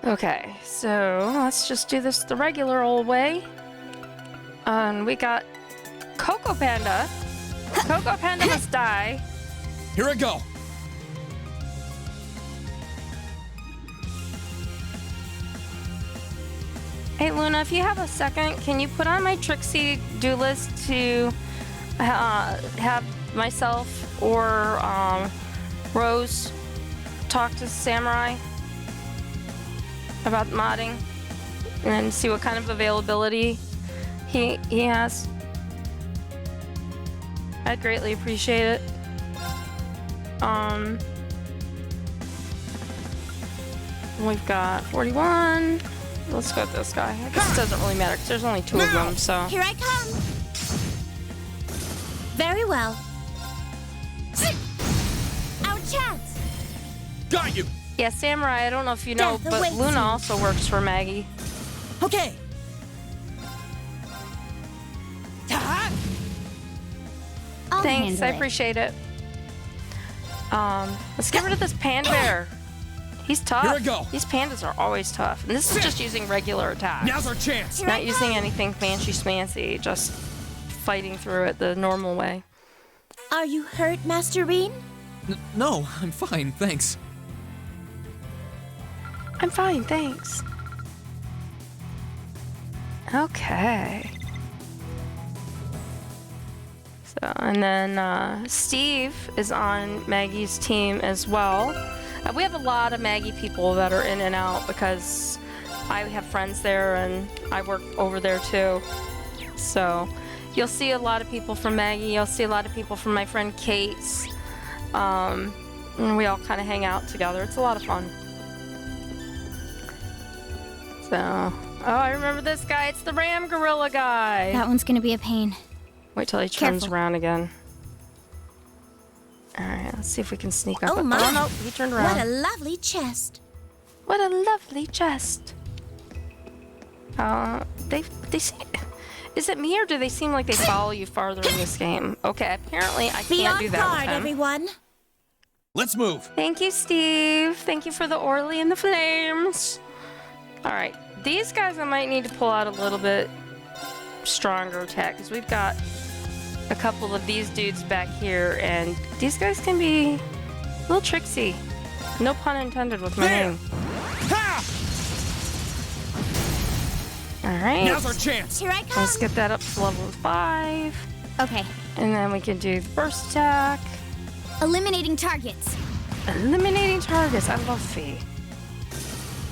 Okay, so let's just do this the regular old way. And we got Coco Panda. Coco Panda must die. Here I go. Hey Luna, if you have a second, can you put on my Trixie do list to have myself or Rose talk to Samurai about modding and see what kind of availability he has? I'd greatly appreciate it. We've got 41. Let's go with this guy. I guess it doesn't really matter because there's only 2 of them, so. Here I come. Very well. Our chance. Got you. Yeah, Samurai, I don't know if you know, Death but awaits Luna you. also works for Maggie. Okay. I'll Thanks, handle I it. appreciate it. Let's get rid of this Panda Bear. He's tough. Here I go. These pandas are always tough. And this is just using regular attacks. Now's our chance. Here I Not using come. anything fancy smancy, just fighting through it the normal way. Are you hurt, Master Bean? No, I'm fine, thanks. I'm fine, thanks. Okay. So, and then Steve is on Maggie's team as well. We have a lot of Maggie people that are in and out because I have friends there and I work over there too. So you'll see a lot of people from Maggie. You'll see a lot of people from my friend Kate's. And we all kind of hang out together. It's a lot of fun. So, oh, I remember this guy. It's the Ram Gorilla guy. That one's gonna be a pain. Wait till he turns Careful. around again. Alright, let's see if we can sneak up. Oh my. Oh no, he turned around. What a lovely chest. What a lovely chest. They seem, is it me or do they seem like they follow you farther in this game? Okay, apparently I Be can't on do that guard, with him. everyone. Let's move. Thank you, Steve. Thank you for the Orly and the flames. Alright, these guys I might need to pull out a little bit stronger attack because we've got a couple of these dudes back here and these guys can be a little tricksy. No pun intended with my There. name. Ha! Alright, Now's our chance. Here I come. let's get that up to level 5. Okay. And then we can do the burst attack. Eliminating targets. Eliminating targets. I love Fee.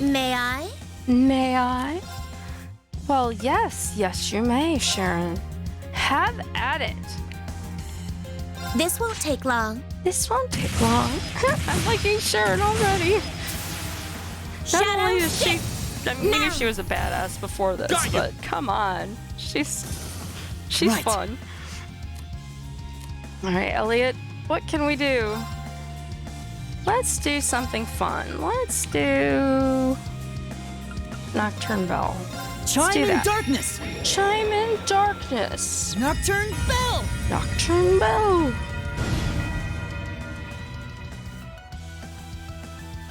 May I? May I? Well, yes. Yes, you may, Sharon. Have at it. This won't take long. This won't take long. I'm liking Sharon already. Not only Shadow is she... I mean, we knew now. she was a badass before this, Got you. but come on. She's Right. fun. Alright, Elliot, what can we do? Let's do something fun. Let's do... Nocturne Bell. Chime do in that. darkness! Chime in darkness. Nocturne bell! Nocturne Bell.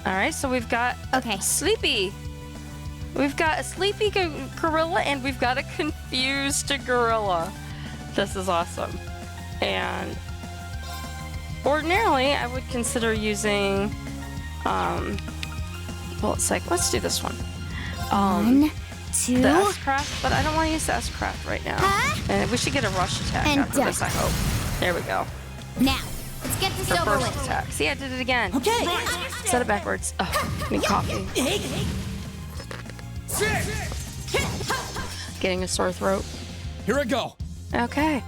Alright, so we've got Okay. Sleepy. We've got a sleepy gorilla and we've got a confused gorilla. This is awesome. And ordinarily I would consider using well, it's like, let's do this one. 1, 2, The S-Craft, but I don't want to use the S-Craft right now. And we should get a rush attack And after this, I done. hope. There we go. now. Let's get this The over burst with. attack. See, I did it again. Okay! Said it backwards. Oh, need coffee. Getting a sore throat. Here I go. Okay.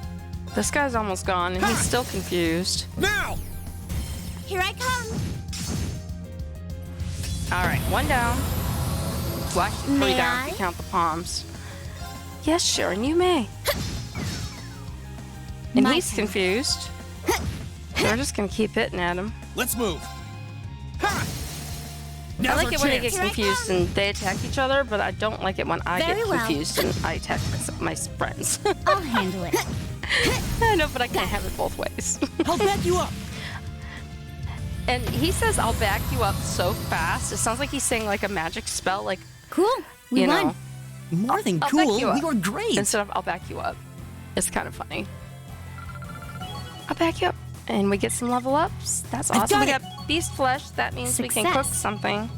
This guy's almost gone, and he's still confused. Now. Here I come. All right, one down. Well, actually, 3 May down if I? you count the palms. Yes, Sharon, you may. And My he's turn. confused. We're just gonna keep hitting at him. Let's move. Ha! I Now's like our it when they chance. get confused and they attack each other, but I don't like it when I Very get well. confused and I attack my friends. I'll handle it. I know, but I can't have it both ways. I'll back you up! And he says, "I'll back you up" so fast. It sounds like he's saying like a magic spell, like, Cool. We you won. know, More than I'll back cool, you up. we were great! instead of "I'll back you up." It's kind of funny. I'll back you up, and we get some level ups. That's I've awesome. We got got beast flesh. That means we can cook Success. something.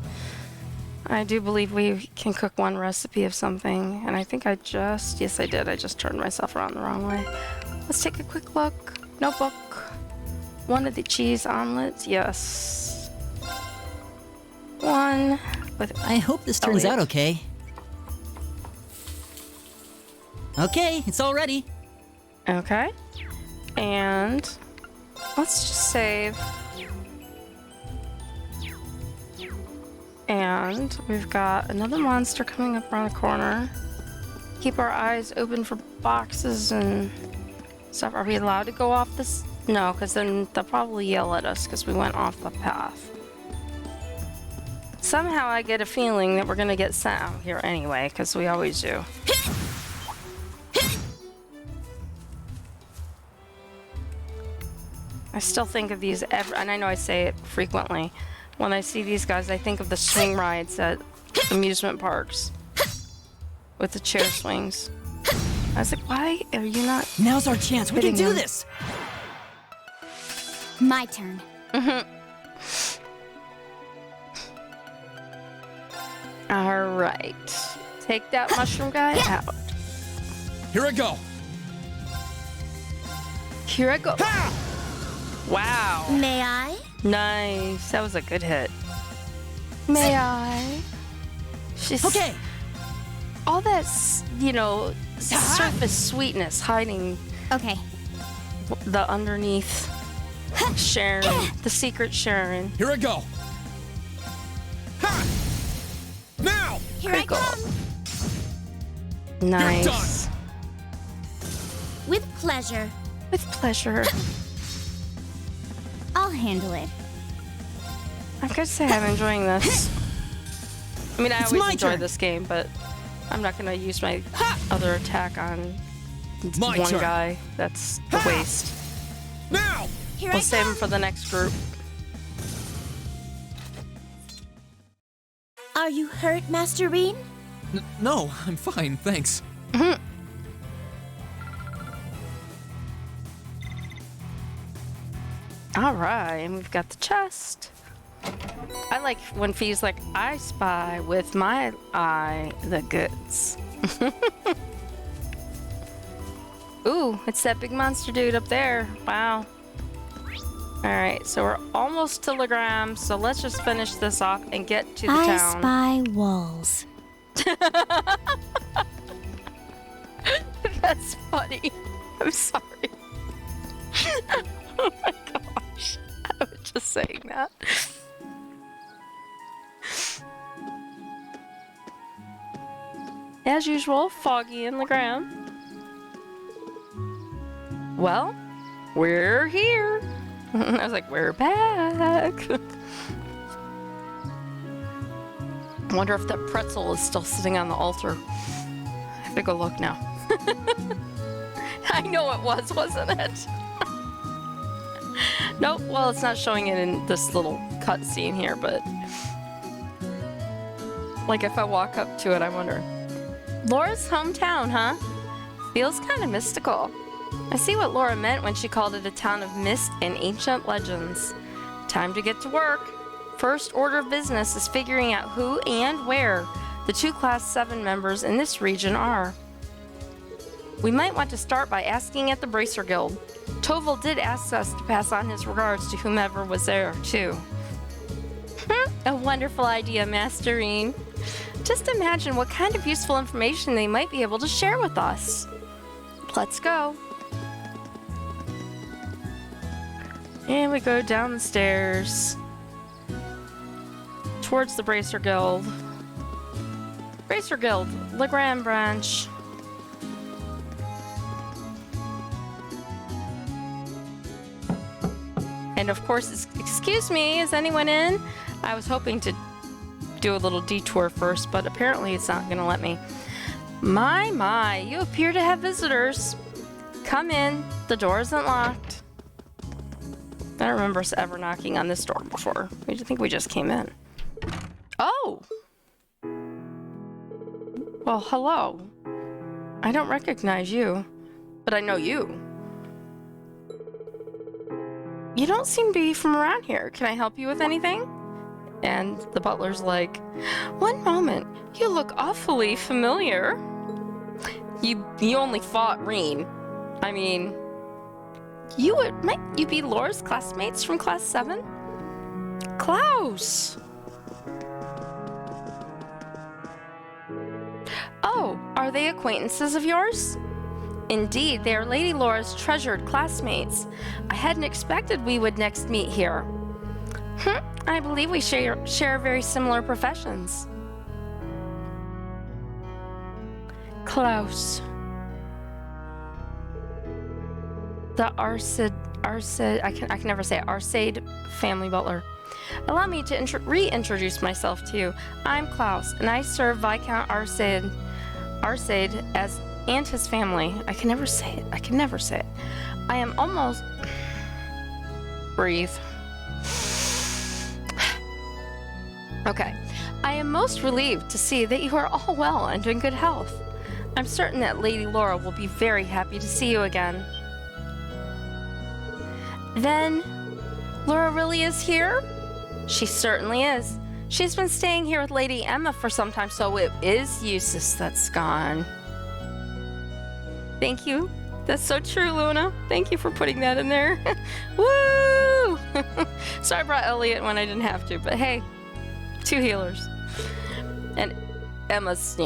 I do believe we can cook one recipe of something, and I think yes, I did. I just turned myself around the wrong way. Let's take a quick look. Notebook. One of the cheese omelets. Yes. One with I hope this turns Elliot. out okay. Okay, it's all ready. Okay. And let's just save. And we've got another monster coming up around the corner. Keep our eyes open for boxes and stuff. Are we allowed to go off this? No, because then they'll probably yell at us because we went off the path. Somehow I get a feeling that we're going to get sent out here anyway, because we always do. I still think of these, and I know I say it frequently. When I see these guys, I think of the swing rides at amusement parks with the chair swings. I was like, why are you not? Now's our chance. We can Hitting do him. this. My turn. All right. Take that mushroom guy out. Here I go. Here I go. Wow. May I? Nice. That was a good hit. May I? She's Okay. all that, surface sweetness hiding Okay. the underneath Sharon, the secret Sharon. Here I go. Ha! Now! Here I Critical. come. Nice. With pleasure. With pleasure. I'll handle it. I've got to say I'm enjoying this. I mean, I It's always my enjoy turn. this game, but I'm not going to use my other attack on My one turn. guy. That's a waste. Now! Here We'll I save come. him for the next group. Are you hurt, Master Reen? No, I'm fine, thanks. All right, and we've got the chest. I like when Fee's like, I spy with my eye the goods. Ooh, it's that big monster dude up there. Wow. All right, so we're almost to Legram, so let's just finish this off and get to the I town. spy walls. That's funny. I'm sorry. Oh my gosh. I was just saying that. As usual, Foggy and Legram. Well, we're here. I was like, we're back. I wonder if that pretzel is still sitting on the altar. I have to go look now. I know it was, wasn't it? Nope, well, it's not showing it in this little cutscene here, but like if I walk up to it, I wonder. Laura's hometown, huh? Feels kind of mystical. I see what Laura meant when she called it a town of mist and ancient legends. Time to get to work. First order of business is figuring out who and where the 2 Class 7 members in this region are. We might want to start by asking at the Bracer Guild. Toval did ask us to pass on his regards to whomever was there, too. A wonderful idea, Masterine. Just imagine what kind of useful information they might be able to share with us. Let's go. And we go down the stairs towards the Bracer Guild. Bracer Guild, Legram branch. And of course, excuse me, is anyone in? I was hoping to do a little detour first, but apparently it's not going to let me. My, you appear to have visitors. Come in, the door isn't locked. I don't remember us ever knocking on this door before. I think we just came in. Oh! Well, hello. I don't recognize you, but I know you. You don't seem to be from around here. Can I help you with anything? And the butler's like, one moment, you look awfully familiar. You only fought Reen. I mean, might you be Laura's classmates from Class 7? Klaus! Oh, are they acquaintances of yours? Indeed, they are Lady Laura's treasured classmates. I hadn't expected we would next meet here. I believe we share very similar professions. Klaus. The Arcade, I can never say it, Arcade family butler. Allow me to reintroduce myself to you. I'm Klaus, and I serve Viscount Arcade and his family. I can never say it. I am almost... Breathe. Okay. I am most relieved to see that you are all well and in good health. I'm certain that Lady Laura will be very happy to see you again. Then, Laura really is here? She certainly is. She's been staying here with Lady Emma for some time, so it is Eustace that's gone. Thank you. That's so true, Luna. Thank you for putting that in there. Woo! So I brought Elliot when I didn't have to, but hey, 2 healers. And Emma's,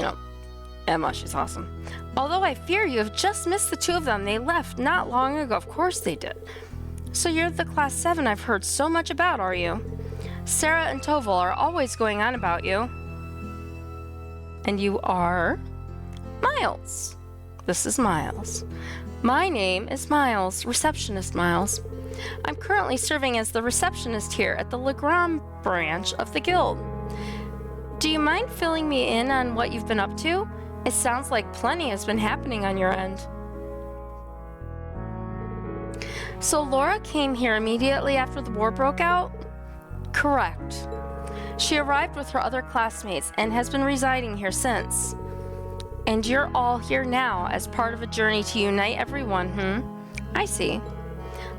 Emma, she's awesome. Although I fear you have just missed the 2 of them. They left not long ago. Of course they did. So you're the Class 7 I've heard so much about, are you? Sarah and Toval are always going on about you. And you are? Miles. This is Miles. My name is Miles, Receptionist Miles. I'm currently serving as the receptionist here at the Legram branch of the Guild. Do you mind filling me in on what you've been up to? It sounds like plenty has been happening on your end. So Laura came here immediately after the war broke out? Correct. She arrived with her other classmates and has been residing here since. And you're all here now as part of a journey to unite everyone, I see.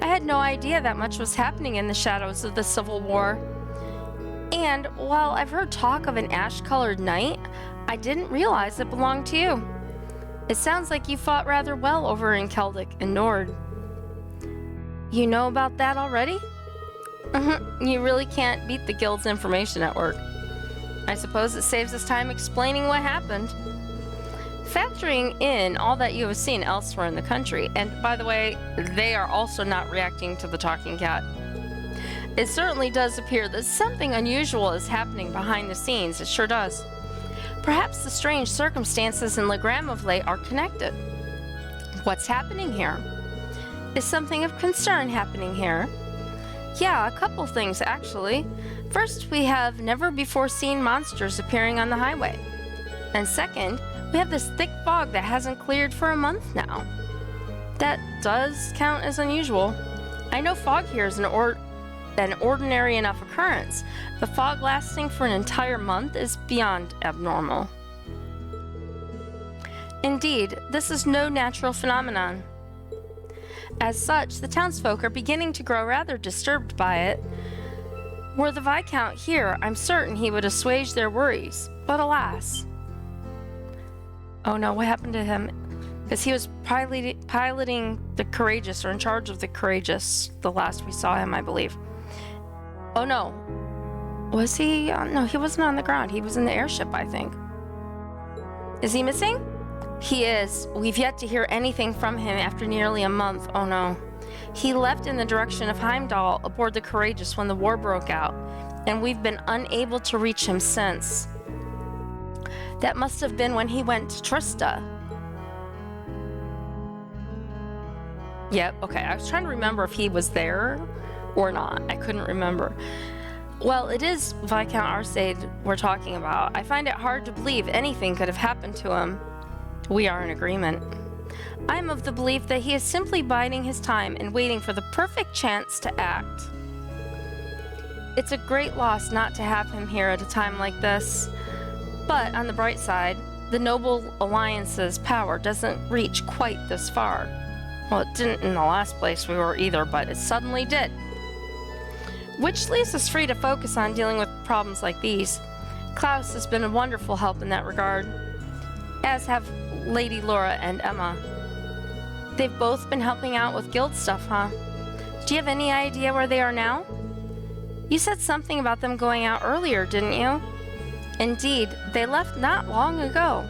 I had no idea that much was happening in the shadows of the Civil War. And while I've heard talk of an ash-colored knight, I didn't realize it belonged to you. It sounds like you fought rather well over in Celtic and Nord. You know about that already? You really can't beat the Guild's information network. I suppose it saves us time explaining what happened. Factoring in all that you have seen elsewhere in the country, and by the way, they are also not reacting to the talking cat. It certainly does appear that something unusual is happening behind the scenes. It sure does. Perhaps the strange circumstances in Legram of late are connected. What's happening here? Is something of concern happening here? Yeah, a couple things actually. First, we have never before seen monsters appearing on the highway. And second, we have this thick fog that hasn't cleared for a month now. That does count as unusual. I know fog here is an ordinary enough occurrence, but fog lasting for an entire month is beyond abnormal. Indeed, this is no natural phenomenon. As such, the townsfolk are beginning to grow rather disturbed by it. Were the Viscount here, I'm certain he would assuage their worries, but alas. Oh no, what happened to him? Because he was piloting the Courageous, or in charge of the Courageous, the last we saw him, I believe. Oh no. Was he? No, he wasn't on the ground. He was in the airship, I think. Is he missing? He is. We've yet to hear anything from him after nearly a month. Oh no. He left in the direction of Heimdall aboard the Courageous when the war broke out, and we've been unable to reach him since. That must have been when he went to Trista. Yep, okay. I was trying to remember if he was there or not. I couldn't remember. Well, it is Viscount Arcade we're talking about. I find it hard to believe anything could have happened to him. We are in agreement. I am of the belief that he is simply biding his time and waiting for the perfect chance to act. It's a great loss not to have him here at a time like this. But on the bright side, the Noble Alliance's power doesn't reach quite this far. Well, it didn't in the last place we were either, but it suddenly did. Which leaves us free to focus on dealing with problems like these. Klaus has been a wonderful help in that regard, as have Lady Laura and Emma. They've both been helping out with guild stuff, huh? Do you have any idea where they are now? You said something about them going out earlier, didn't you? Indeed, they left not long ago.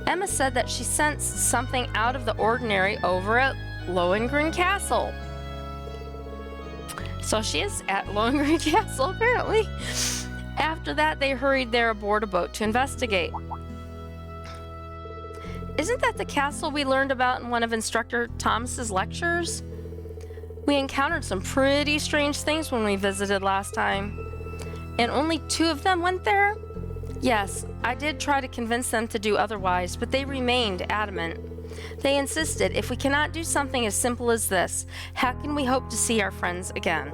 Emma said that she sensed something out of the ordinary over at Lohengrin Castle. So she is at Lohengrin Castle, apparently. After that, they hurried there aboard a boat to investigate. Isn't that the castle we learned about in one of Instructor Thomas's lectures? We encountered some pretty strange things when we visited last time. And only 2 of them went there? Yes, I did try to convince them to do otherwise, but they remained adamant. They insisted, if we cannot do something as simple as this, how can we hope to see our friends again?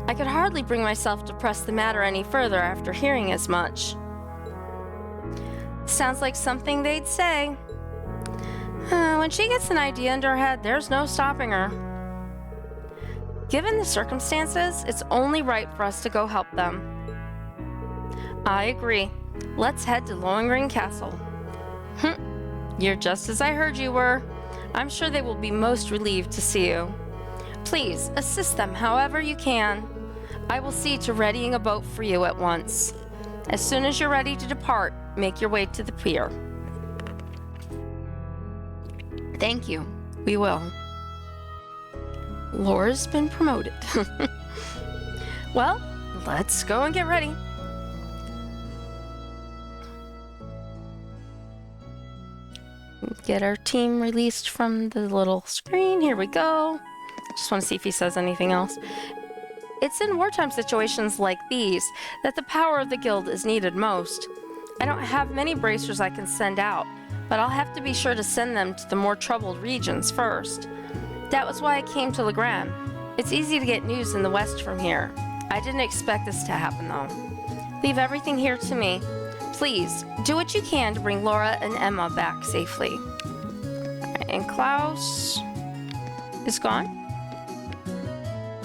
I could hardly bring myself to press the matter any further after hearing as much. Sounds like something they'd say. When she gets an idea into her head, there's no stopping her. Given the circumstances, it's only right for us to go help them. I agree. Let's head to Lohengrin Castle. You're just as I heard you were. I'm sure they will be most relieved to see you. Please, assist them however you can. I will see to readying a boat for you at once. As soon as you're ready to depart, make your way to the pier. Thank you. We will. Laura's been promoted. Well, let's go and get ready. Get our team released from the little screen. Here we go. Just want to see if he says anything else. It's in wartime situations like these that the power of the guild is needed most. I don't have many bracers I can send out, but I'll have to be sure to send them to the more troubled regions first. That was why I came to Legram. It's easy to get news in the west from here. I didn't expect this to happen though. Leave everything here to me. Please, do what you can to bring Laura and Emma back safely. Alright, and Klaus is gone.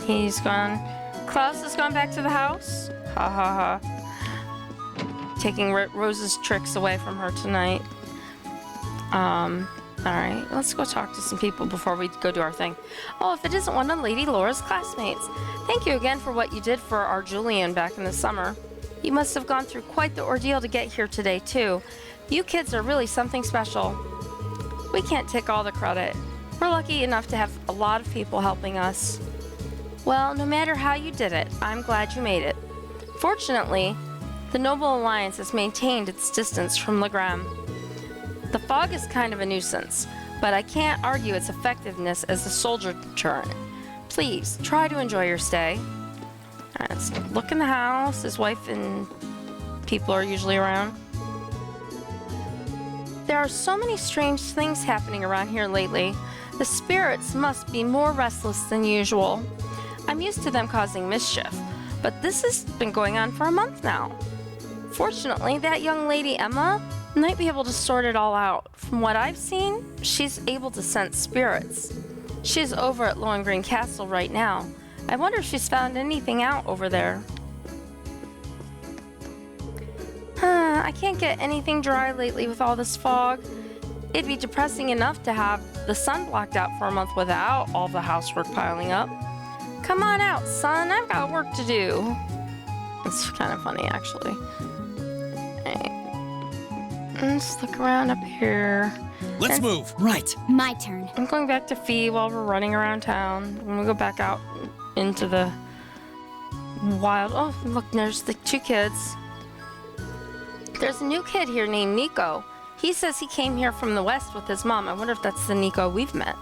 He's gone. Klaus has gone back to the house. Ha ha ha. Taking Rose's tricks away from her tonight. Alright, let's go talk to some people before we go do our thing. Oh, if it isn't one of Lady Laura's classmates. Thank you again for what you did for our Julian back in the summer. You must have gone through quite the ordeal to get here today, too. You kids are really something special. We can't take all the credit. We're lucky enough to have a lot of people helping us. Well, no matter how you did it, I'm glad you made it. Fortunately, the Noble Alliance has maintained its distance from Legram. The fog is kind of a nuisance, but I can't argue its effectiveness as a soldier deterrent. Please, try to enjoy your stay. Let's look in the house. His wife and people are usually around. There are so many strange things happening around here lately. The spirits must be more restless than usual. I'm used to them causing mischief, but this has been going on for a month now. Fortunately, that young lady Emma might be able to sort it all out. From what I've seen, she's able to sense spirits. She's over at Lohengrin Castle right now. I wonder if she's found anything out over there. I can't get anything dry lately with all this fog. It'd be depressing enough to have the sun blocked out for a month without all the housework piling up. Come on out, son. I've got work to do. It's kind of funny, actually. Let's look around up here. Let's move. Right. My turn. I'm going back to Fee while we're running around town. I'm gonna go back out into the wild. Oh, look, there's the two kids. There's a new kid here named Nico. He says he came here from the west with his mom. I wonder if that's the Nico we've met.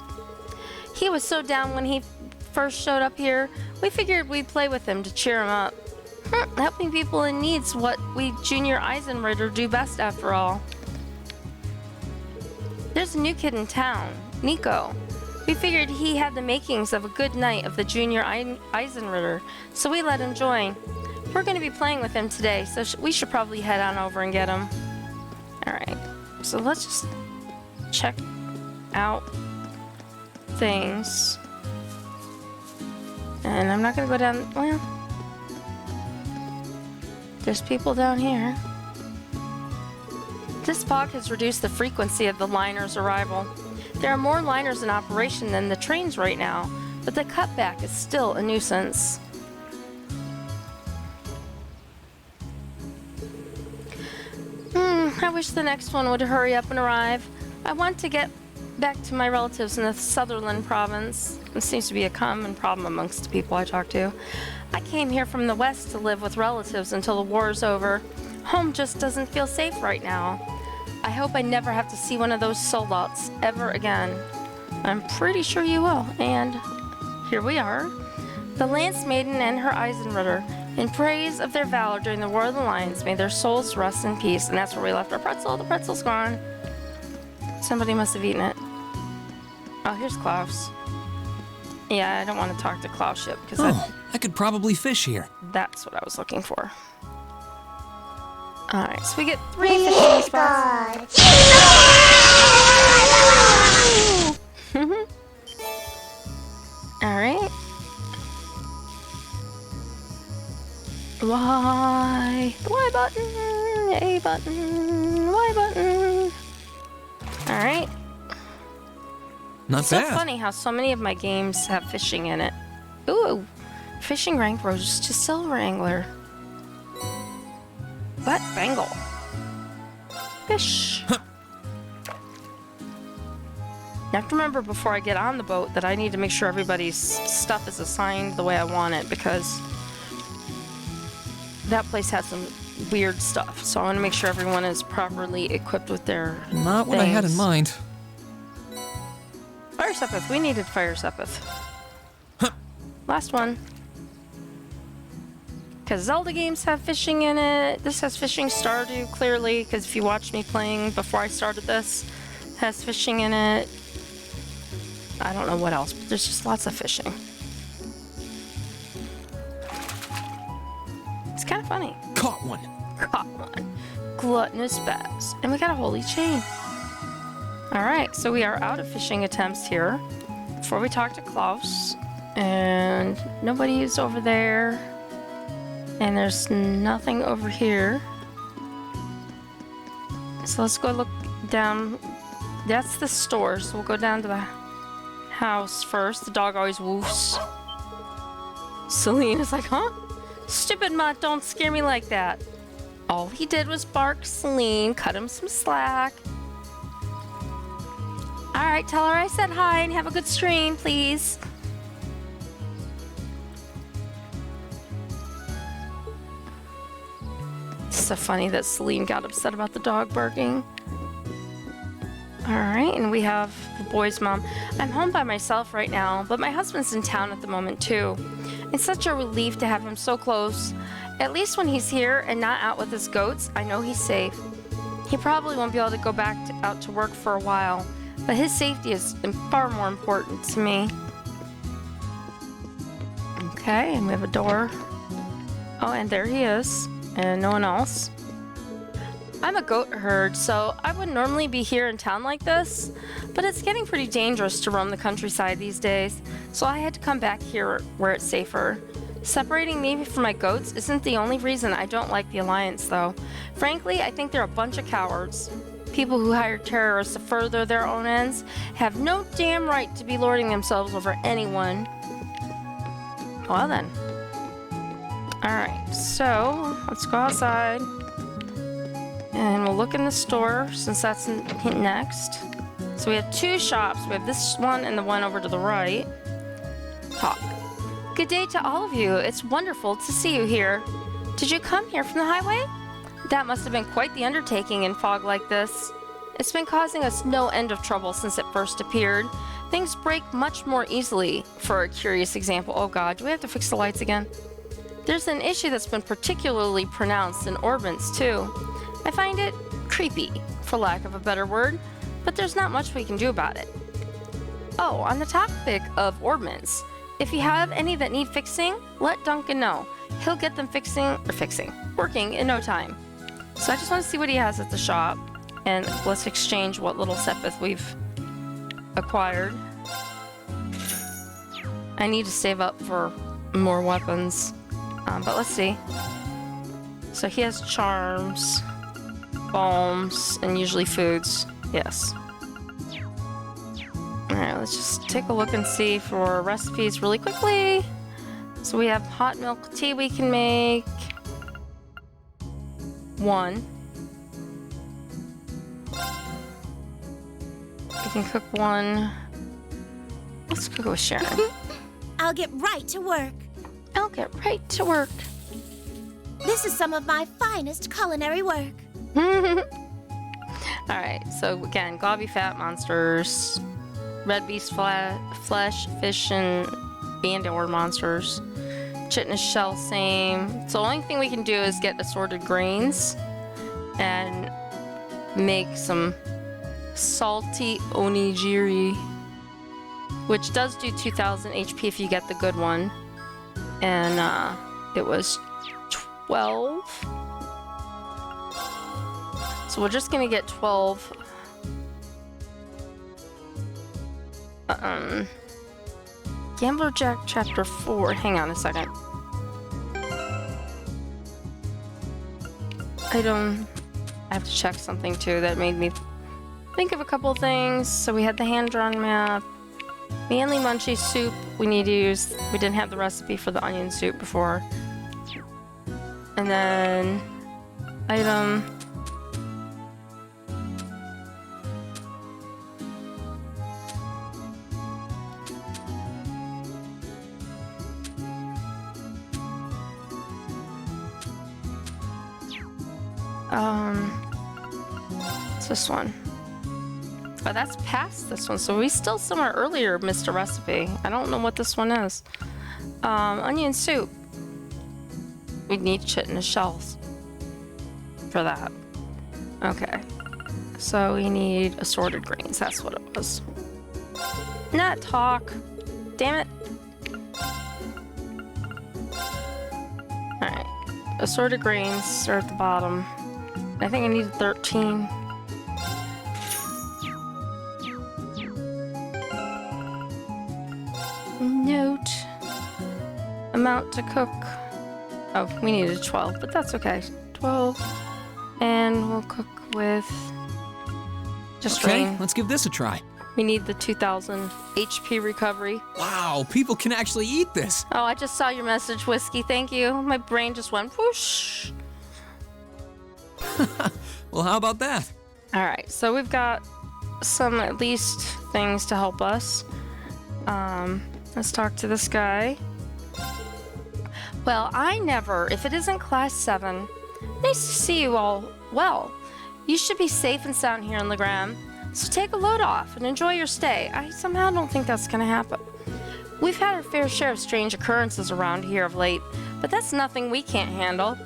He was so down when he first showed up here. We figured we'd play with him to cheer him up. Helping people in need's what we Junior Eisenritter do best after all. There's a new kid in town, Nico. We figured he had the makings of a good knight of the Junior Eisenritter, so we let him join. We're going to be playing with him today, so we should probably head on over and get him. Alright, so let's just check out things. And I'm not going to go down, well, there's people down here. This fog has reduced the frequency of the liner's arrival. There are more liners in operation than the trains right now, but the cutback is still a nuisance. I wish the next one would hurry up and arrive. I want to get back to my relatives in the Sutherland province. It seems to be a common problem amongst the people I talk to. I came here from the west to live with relatives until the war's over. Home just doesn't feel safe right now. I hope I never have to see one of those soldats ever again. I'm pretty sure you will. And here we are. The Lance Maiden and her Eisenritter. In praise of their valor during the War of the Lions, may their souls rest in peace. And that's where we left our pretzel. The pretzel's gone. Somebody must have eaten it. Oh, here's Klaus. Yeah, I don't want to talk to Klaus yet because I could probably fish here. that's what I was looking for. Alright, so we get 3 fishing spots. Alright. Y. The Y button. A button. Y button. Alright. Not It's so bad. funny how so many of my games have fishing in it. Ooh. Fishing rank rose to silver angler. What? Bangle. Fish. You have to remember before I get on the boat that I need to make sure everybody's stuff is assigned the way I want it, because that place has some weird stuff. So I want to make sure everyone is properly equipped with their Not what I had in things. mind. Fire Sepith. We needed Fire Sepith. Last one. Because Zelda games have fishing in it. This has fishing. Stardew, clearly, because if you watched me playing before I started this, has fishing in it. I don't know what else, but there's just lots of fishing. It's kind of funny. Caught one. Caught one. Gluttonous bass. And we got a holy chain. Alright, so we are out of fishing attempts here. Before we talk to Klaus. And nobody is over there. And there's nothing over here. So let's go look down. That's the store, so we'll go down to the house first. The dog always woofs. Celine is like, huh? Stupid mutt, don't scare me like that. All he did was bark, Celine. Cut him some slack. Alright, tell her I said hi and have a good stream, please. It's so funny that Celine got upset about the dog barking. Alright, and we have the boy's mom. I'm home by myself right now, but my husband's in town at the moment too. It's such a relief to have him so close. At least when he's here and not out with his goats, I know he's safe. He probably won't be able to go back out to work for a while, but his safety is far more important to me. Okay, and we have a door. Oh, and there he is, and no one else. I'm a goat herd, so I would normally be here in town like this, but it's getting pretty dangerous to roam the countryside these days, so I had to come back here where it's safer. Separating me from my goats isn't the only reason I don't like the Alliance, though. Frankly, I think they're a bunch of cowards. People who hire terrorists to further their own ends have no damn right to be lording themselves over anyone. Well then. Alright, so let's go outside. And we'll look in the store, since that's next. So we have 2 shops. We have this one and the one over to the right. Talk. Good day to all of you. It's wonderful to see you here. Did you come here from the highway? That must have been quite the undertaking in fog like this. It's been causing us no end of trouble since it first appeared. Things break much more easily. For a curious example, oh god, do we have to fix the lights again? There's an issue that's been particularly pronounced in Orbence too. I find it creepy, for lack of a better word, but there's not much we can do about it. Oh, on the topic of Orbments, if you have any that need fixing, let Duncan know. He'll get them working in no time. So I just want to see what he has at the shop, and let's exchange what little Sepith we've acquired. I need to save up for more weapons, but let's see. So he has charms, balms, and usually foods. Yes. Alright, let's just take a look and see for recipes really quickly. So we have hot milk tea we can make. 1. We can cook 1. Let's cook it with Sharon. I'll get right to work. I'll get right to work. This is some of my finest culinary work. Alright, so again, globby fat monsters, red beast flesh, fish, and bandor monsters. Chitinous shell, same. So the only thing we can do is get assorted grains and make some salty onigiri, which does do 2000 HP if you get the good one. And it was 12. So we're just gonna get 12. Gambler Jack Chapter 4. Hang on a second. I have to check something too that made me think of a couple of things. So we had the hand-drawn map. Manly Munchie soup we need to use. We didn't have the recipe for the onion soup before. And then item. It's this one. Oh, that's past this one, so we still somewhere earlier missed a recipe. I don't know what this one is. Onion soup. We need chitin shells for that. Okay. So we need assorted grains. That's what it was. Not talk. Damn it. Alright. Assorted grains are at the bottom. I think I need 13. Note. Amount to cook. Oh, we needed 12, but that's okay. 12. And we'll cook with just Okay, rain. let's give this a try. We need the 2000 HP recovery. Wow, people can actually eat this. Oh, I just saw your message, Whiskey. Thank you. My brain just went whoosh. Well, how about that? All right, so we've got some at least things to help us. Let's talk to this guy. Well, if it isn't class 7, nice to see you all. Well, you should be safe and sound here in Legram, so take a load off and enjoy your stay. I somehow don't think that's gonna happen. We've had our fair share of strange occurrences around here of late, but that's nothing we can't handle.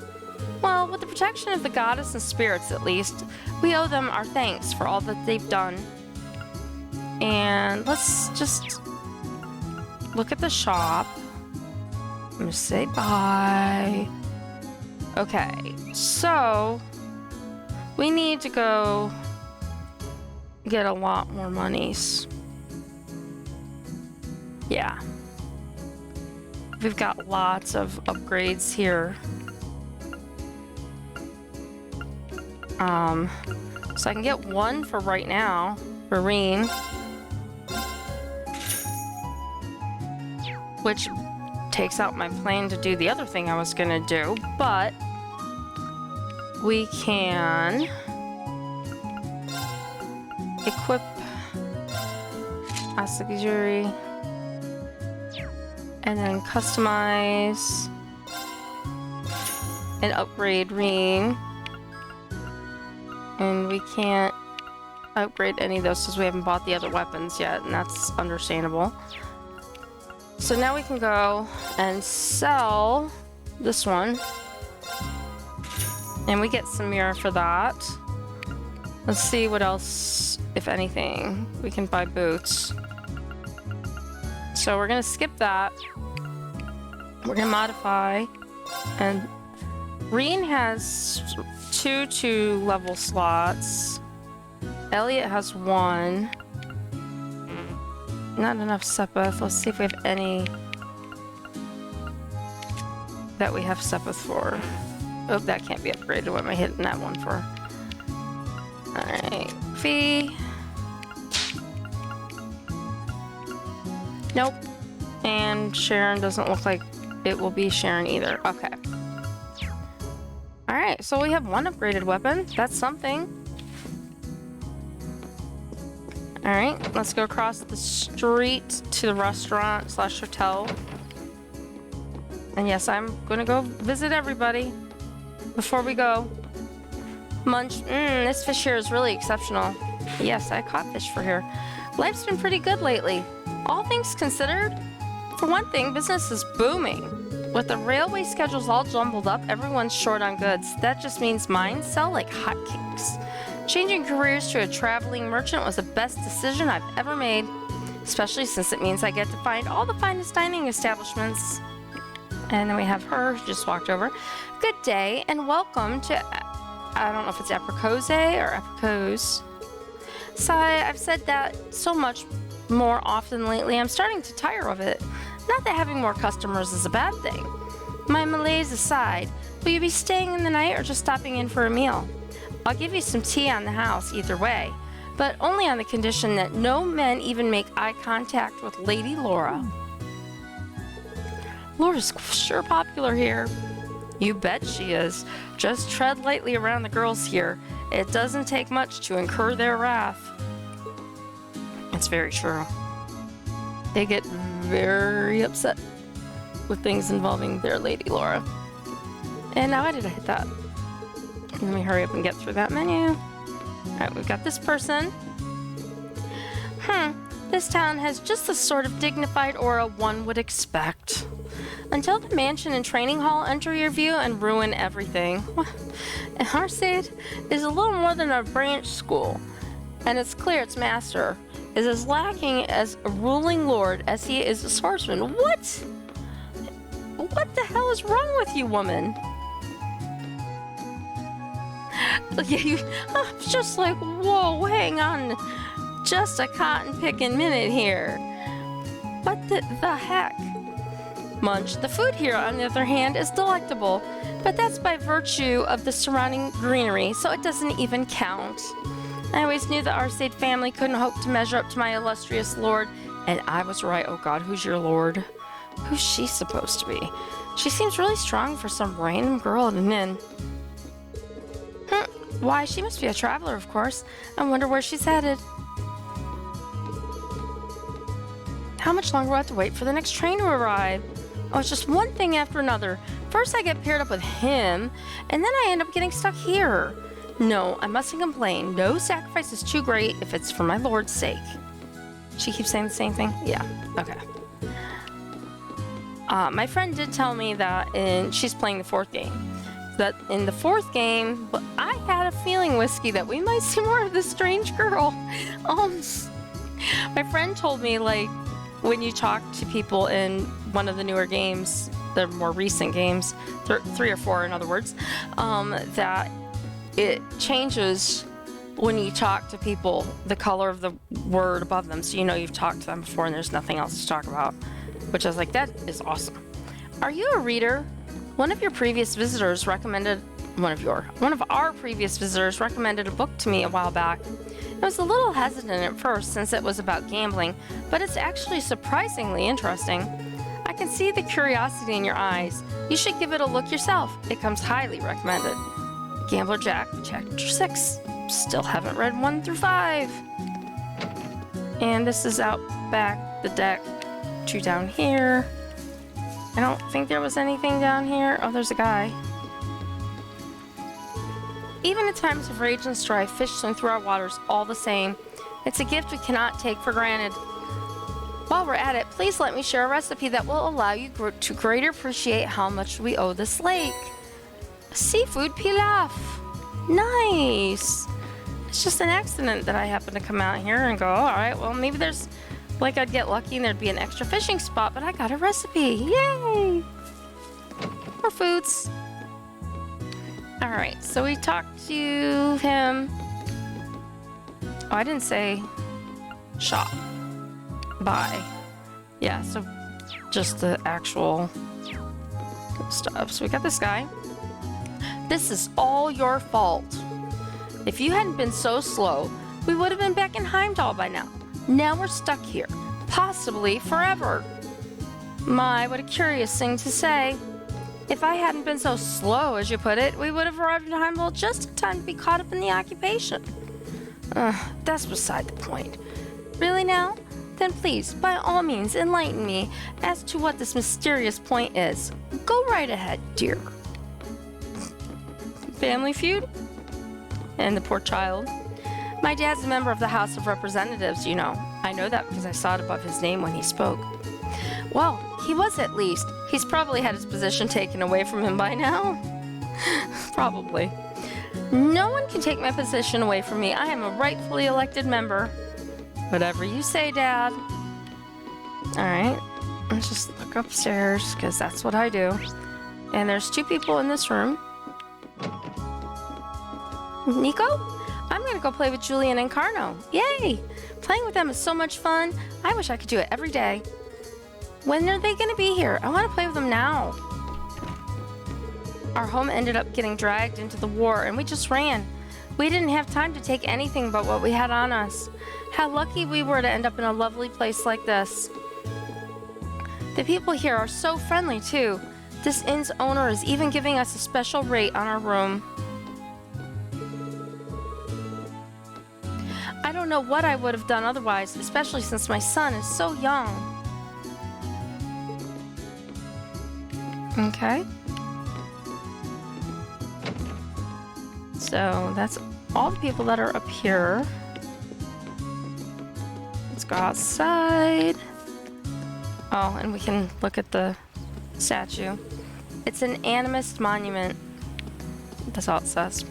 Well, with the protection of the goddess and spirits at least, we owe them our thanks for all that they've done. And let's just look at the shop. I'm gonna say bye. Okay, so we need to go get a lot more monies. Yeah. We've got lots of upgrades here. So I can get one for right now, for Reen. Which takes out my plan to do the other thing I was gonna do, but we can equip Asagiri and then customize and upgrade Reen. And we can't upgrade any of those because we haven't bought the other weapons yet, and that's understandable. So now we can go and sell this one. And we get some mirror for that. Let's see what else, if anything. We can buy boots. So we're gonna skip that. We're gonna modify. And Reen has 2 2-level slots. Elliot has 1. Not enough Sepith. Let's see if we have any that we have Sepith for. Oh, that can't be upgraded. What am I hitting that one for? Alright. Fee. Nope. And Sharon doesn't look like it will be Sharon either. Okay. Alright, so we have 1 upgraded weapon. That's something. Alright, let's go across the street to the restaurant / hotel. And yes, I'm gonna go visit everybody before we go. Munch, this fish here is really exceptional. Yes, I caught fish for here. Life's been pretty good lately. All things considered, for one thing, business is booming. With the railway schedules all jumbled up, everyone's short on goods. That just means mines sell like hotcakes. Changing careers to a traveling merchant was the best decision I've ever made, especially since it means I get to find all the finest dining establishments. And then we have her who just walked over. Good day and welcome to I don't know if it's apricose or apricose. Sigh, I've said that so much more often lately, I'm starting to tire of it. Not that having more customers is a bad thing. My malaise aside, will you be staying in the night or just stopping in for a meal? I'll give you some tea on the house either way, but only on the condition that no men even make eye contact with Lady Laura. Laura's sure popular here. You bet she is. Just tread lightly around the girls here. It doesn't take much to incur their wrath. It's very true. They get very upset with things involving their Lady Laura. And now why did I hit that? Let me hurry up and get through that menu. Alright, we've got this person. This town has just the sort of dignified aura one would expect. Until the mansion and training hall enter your view and ruin everything. Arcade is a little more than a branch school, and it's clear its master is as lacking as a ruling lord as he is a swordsman. What? What the hell is wrong with you, woman? I'm just like, whoa, hang on. Just a cotton-picking minute here. What the heck? Munch. The food here, on the other hand, is delectable, but that's by virtue of the surrounding greenery, so it doesn't even count. I always knew the Arcade family couldn't hope to measure up to my illustrious lord, and I was right. Oh god, who's your lord? Who's she supposed to be? She seems really strong for some random girl at an inn. Why, she must be a traveler, of course. I wonder where she's headed. How much longer will I have to wait for the next train to arrive? Oh, it's just one thing after another. First I get paired up with him, and then I end up getting stuck here. No, I mustn't complain. No sacrifice is too great if it's for my lord's sake. She keeps saying the same thing? Yeah, okay. My friend did tell me that she's playing the fourth game. That in the fourth game, I had a feeling, Whiskey, that we might see more of this strange girl. My friend told me, like, when you talk to people in one of the newer games, the more recent games, 3 or 4 in other words, that it changes when you talk to people, the color of the word above them, so you know you've talked to them before and there's nothing else to talk about, which I was like, that is awesome. Are you a reader? One of our previous visitors recommended a book to me a while back. I was a little hesitant at first since it was about gambling, but it's actually surprisingly interesting. I can see the curiosity in your eyes. You should give it a look yourself. It comes highly recommended. Gambler Jack, Chapter 6. Still haven't read 1 through 5. And this is out back the deck 2 down here. I don't think there was anything down here. Oh, there's a guy. Even in times of rage and strife, fish swim through our waters all the same. It's a gift we cannot take for granted. While we're at it, please let me share a recipe that will allow you to greater appreciate how much we owe this lake. Seafood pilaf. Nice. It's just an accident that I happen to come out here and go, all right, well, maybe there's, like, I'd get lucky and there'd be an extra fishing spot, but I got a recipe. Yay! More foods. All right, so we talked to him. Oh, I didn't say shop. Buy. Yeah, so just the actual stuff. So we got this guy. This is all your fault. If you hadn't been so slow, we would have been back in Heimdall by now. Now we're stuck here, possibly forever. My, what a curious thing to say. If I hadn't been so slow, as you put it, we would have arrived in Heimdall just in time to be caught up in the occupation. That's beside the point. Really now? Then please, by all means, enlighten me as to what this mysterious point is. Go right ahead, dear. Family feud? And the poor child. My dad's a member of the House of Representatives, you know. I know that because I saw it above his name when he spoke. Well, he was at least. He's probably had his position taken away from him by now. Probably. No one can take my position away from me. I am a rightfully elected member. Whatever you say, Dad. Alright. Let's just look upstairs, because that's what I do. And there's 2 people in this room. Nico? I'm gonna go play with Julian and Carno. Yay! Playing with them is so much fun. I wish I could do it every day. When are they gonna be here? I want to play with them now. Our home ended up getting dragged into the war and we just ran. We didn't have time to take anything but what we had on us. How lucky we were to end up in a lovely place like this. The people here are so friendly too. This inn's owner is even giving us a special rate on our room. I don't know what I would have done otherwise, especially since my son is so young. Okay. So that's all the people that are up here. Let's go outside. Oh, and we can look at the statue. It's an animist monument. That's all it says.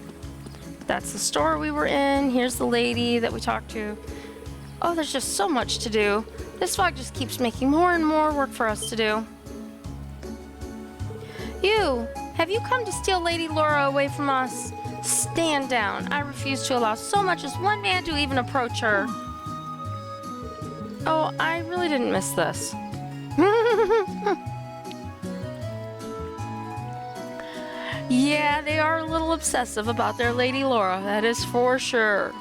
That's the store we were in. Here's the lady that we talked to. Oh, there's just so much to do. This fog just keeps making more and more work for us to do. You! Have you come to steal Lady Laura away from us? Stand down. I refuse to allow so much as one man to even approach her. Oh, I really didn't miss this. Yeah, they are a little obsessive about their Lady Laura, that is for sure.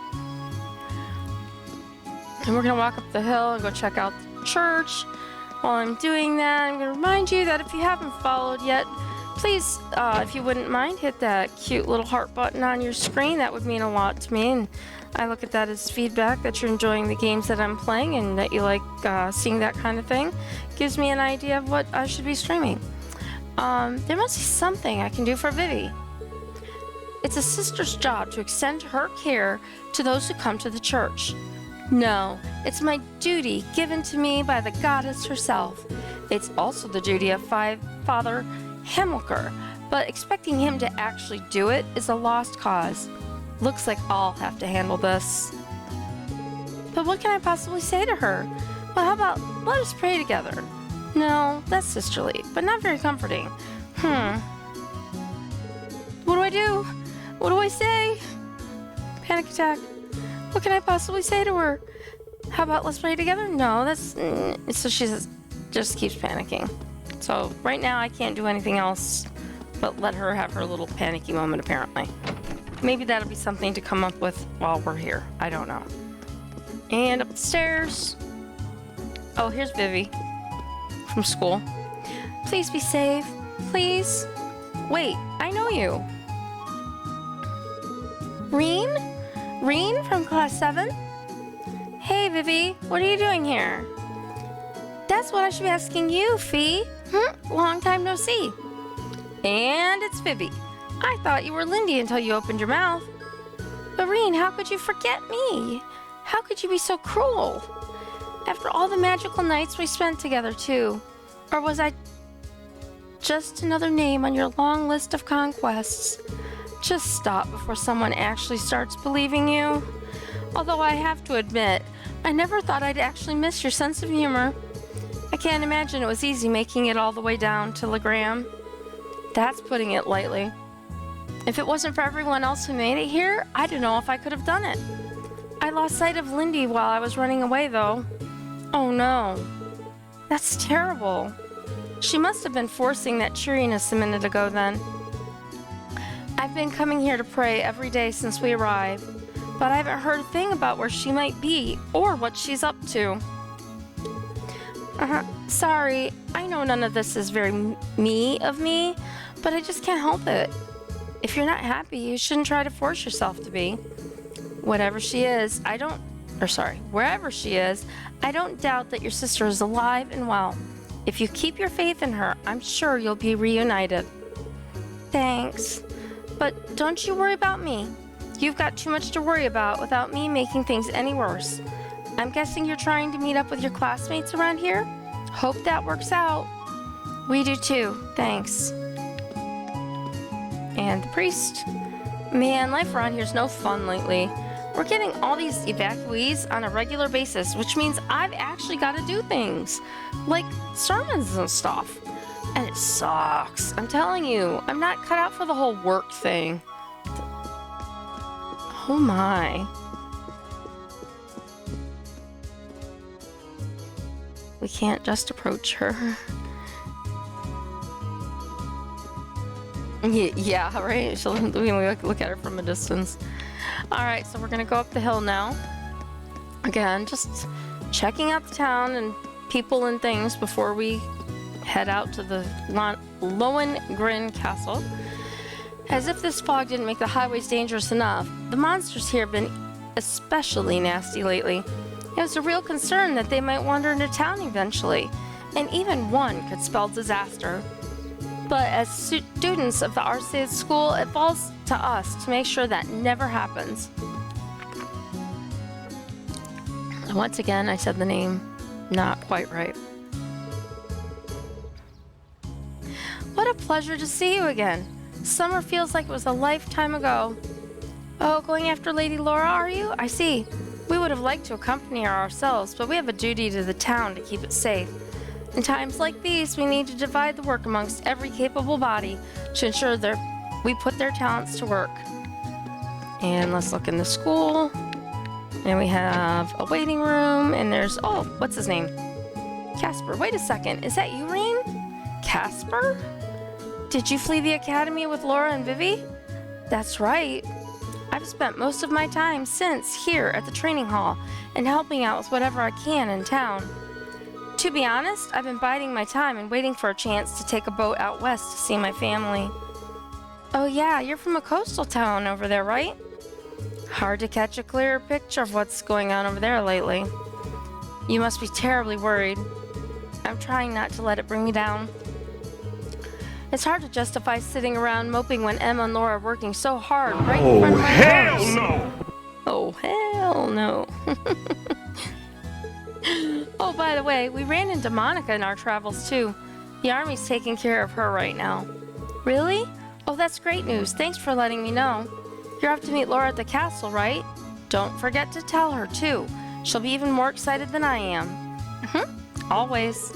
And we're gonna walk up the hill and go check out the church. While I'm doing that, I'm gonna remind you that if you haven't followed yet, please, if you wouldn't mind, hit that cute little heart button on your screen. That would mean a lot to me, and I look at that as feedback that you're enjoying the games that I'm playing and that you like seeing that kind of thing. Gives me an idea of what I should be streaming. There must be something I can do for Vivi. It's a sister's job to extend her care to those who come to the church. No, it's my duty given to me by the goddess herself. It's also the duty of Father Hamilcar, but expecting him to actually do it is a lost cause. Looks like I'll have to handle this. But what can I possibly say to her? Well, how about let us pray together? No, that's sisterly, but not very comforting. What do I do? What do I say? Panic attack. What can I possibly say to her? How about let's play together? No, that's... So she just keeps panicking. So right now I can't do anything else but let her have her little panicky moment, apparently. Maybe that'll be something to come up with while we're here. I don't know. And up the stairs. Oh, here's Vivi from school. Please be safe. Please. Wait, I know you. Reen? Reen from class 7? Hey, Vivi, what are you doing here? That's what I should be asking you, Fee. Long time no see. And it's Vivi. I thought you were Lindy until you opened your mouth. But Reen, how could you forget me? How could you be so cruel? After all the magical nights we spent together, too. Or was I just another name on your long list of conquests? Just stop before someone actually starts believing you. Although I have to admit, I never thought I'd actually miss your sense of humor. I can't imagine it was easy making it all the way down to Legram. That's putting it lightly. If it wasn't for everyone else who made it here, I don't know if I could have done it. I lost sight of Lindy while I was running away, though. Oh no. That's terrible. She must have been forcing that cheeriness a minute ago then. I've been coming here to pray every day since we arrived, but I haven't heard a thing about where she might be or what she's up to. Sorry, I know none of this is very me of me, but I just can't help it. If you're not happy, you shouldn't try to force yourself to be. Wherever she is, I don't doubt that your sister is alive and well. If you keep your faith in her, I'm sure you'll be reunited. Thanks. But don't you worry about me. You've got too much to worry about without me making things any worse. I'm guessing you're trying to meet up with your classmates around here? Hope that works out. We do too. Thanks. And the priest. Man, life around here's no fun lately. We're getting all these evacuees on a regular basis, which means I've actually got to do things. Like sermons and stuff. And it sucks. I'm telling you, I'm not cut out for the whole work thing. Oh my. We can't just approach her. Yeah, right? We can look at her from a distance. Alright, so we're gonna go up the hill now. Again, just checking out the town and people and things before we head out to the Lohengrin Castle. As if this fog didn't make the highways dangerous enough, the monsters here have been especially nasty lately. It was a real concern that they might wander into town eventually, and even one could spell disaster. But as students of the Arcade School, it falls to us to make sure that never happens. Once again, I said the name not quite right. What a pleasure to see you again. Summer feels like it was a lifetime ago. Oh, going after Lady Laura, are you? I see. We would have liked to accompany her ourselves, but we have a duty to the town to keep it safe. In times like these, we need to divide the work amongst every capable body to ensure that we put their talents to work. And let's look in the school. And we have a waiting room, and there's, oh, what's his name? Casper. Wait a second, is that you, Reen? Casper? Did you flee the academy with Laura and Vivi? That's right. I've spent most of my time since here at the training hall and helping out with whatever I can in town. To be honest, I've been biding my time and waiting for a chance to take a boat out west to see my family. Oh yeah, you're from a coastal town over there, right? Hard to catch a clearer picture of what's going on over there lately. You must be terribly worried. I'm trying not to let it bring me down. It's hard to justify sitting around moping when Emma and Laura are working so hard right in front of my nose. no! Oh, hell no. Oh, by the way, we ran into Monica in our travels too. The army's taking care of her right now. Really? Oh, that's great news. Thanks for letting me know. You're off to meet Laura at the castle, right? Don't forget to tell her too. She'll be even more excited than I am. Always.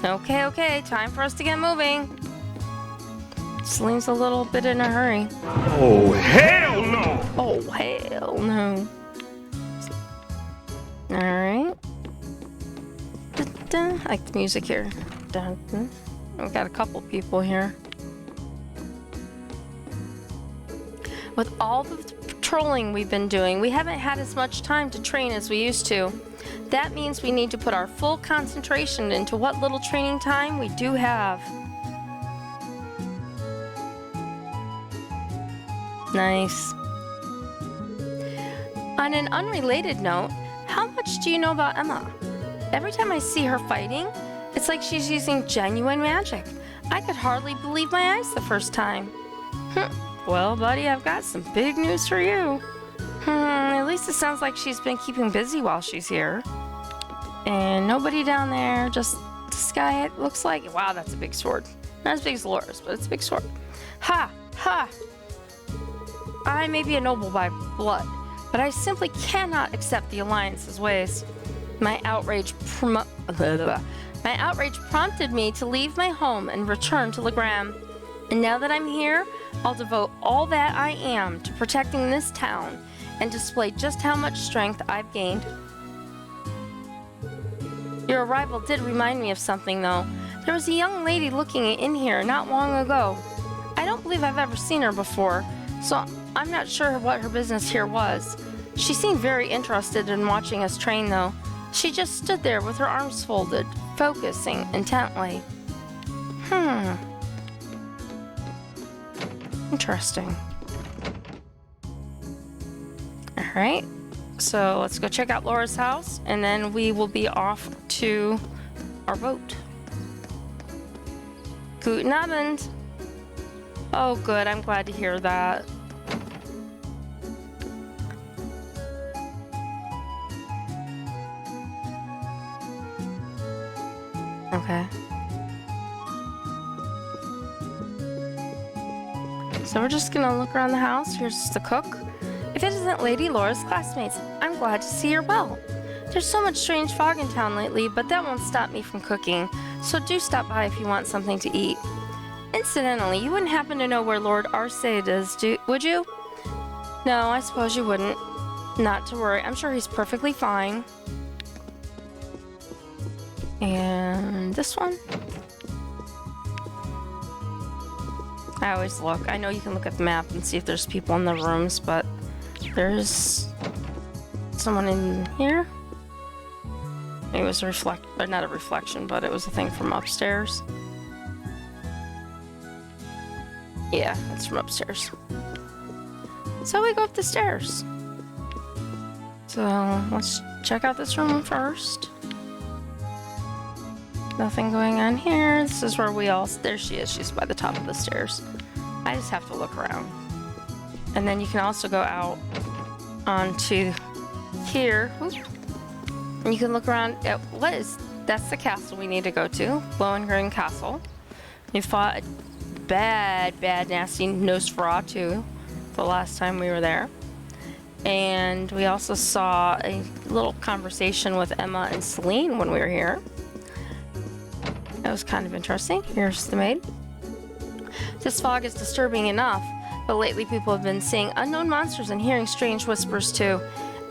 Okay, time for us to get moving. Celine's a little bit in a hurry. Oh, hell no! Oh, hell no. Alright. I like the music here. We've got a couple people here. With all the patrolling we've been doing, we haven't had as much time to train as we used to. That means we need to put our full concentration into what little training time we do have. Nice. On an unrelated note, how much do you know about Emma? Every time I see her fighting, it's like she's using genuine magic. I could hardly believe my eyes the first time. Well, buddy, I've got some big news for you. At least it sounds like she's been keeping busy while she's here. And nobody down there, just this guy, it looks like. Wow, that's a big sword. Not as big as Laura's, but it's a big sword. Ha! Ha! I may be a noble by blood, but I simply cannot accept the Alliance's ways. My outrage prompted me to leave my home and return to Legram. And now that I'm here, I'll devote all that I am to protecting this town and display just how much strength I've gained. Your arrival did remind me of something, though. There was a young lady looking in here not long ago. I don't believe I've ever seen her before, so I'm not sure what her business here was. She seemed very interested in watching us train, though. She just stood there with her arms folded, focusing intently. Interesting. Alright, so let's go check out Laura's house, and then we will be off to our boat. Guten Abend. Oh good, I'm glad to hear that. Okay. So we're just gonna look around the house. Here's the cook. If it isn't Lady Laura's classmates, I'm glad to see you're well. There's so much strange fog in town lately, but that won't stop me from cooking, so do stop by if you want something to eat. Incidentally, you wouldn't happen to know where Lord Arcade is, would you? No, I suppose you wouldn't. Not to worry. I'm sure he's perfectly fine. And this one. I always look. I know you can look at the map and see if there's people in the rooms, but there's someone in here. It was a or not a reflection, but it was a thing from upstairs. Yeah, it's from upstairs. So we go up the stairs. So let's check out this room first. Nothing going on here. This is where we all... There she is. She's by the top of the stairs. I just have to look around. And then you can also go out onto here. Oop. And you can look around at what is... That's the castle we need to go to. Lohengrin Castle. We fought a bad, nasty Nosferatu the last time we were there. And we also saw a little conversation with Emma and Celine when we were here. That was kind of interesting. Here's the maid. This fog is disturbing enough, but lately people have been seeing unknown monsters and hearing strange whispers too.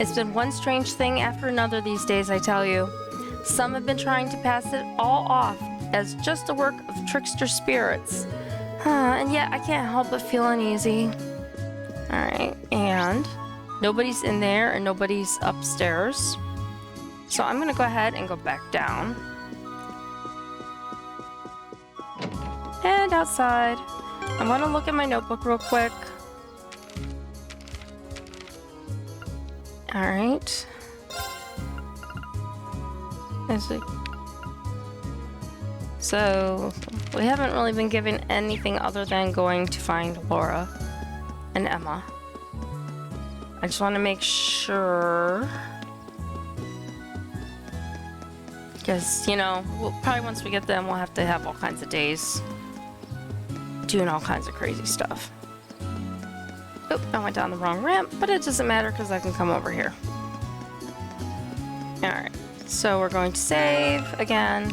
It's been one strange thing after another these days, I tell you. Some have been trying to pass it all off as just a work of trickster spirits. And yet I can't help but feel uneasy. Alright, and nobody's in there and nobody's upstairs. So I'm gonna go ahead and go back down. And outside. I want to look at my notebook real quick. Alright. So, we haven't really been given anything other than going to find Laura and Emma. I just want to make sure. Because, you know, probably once we get them, we'll have to have all kinds of days doing all kinds of crazy stuff. Oop, I went down the wrong ramp, but it doesn't matter because I can come over here. Alright, so we're going to save again.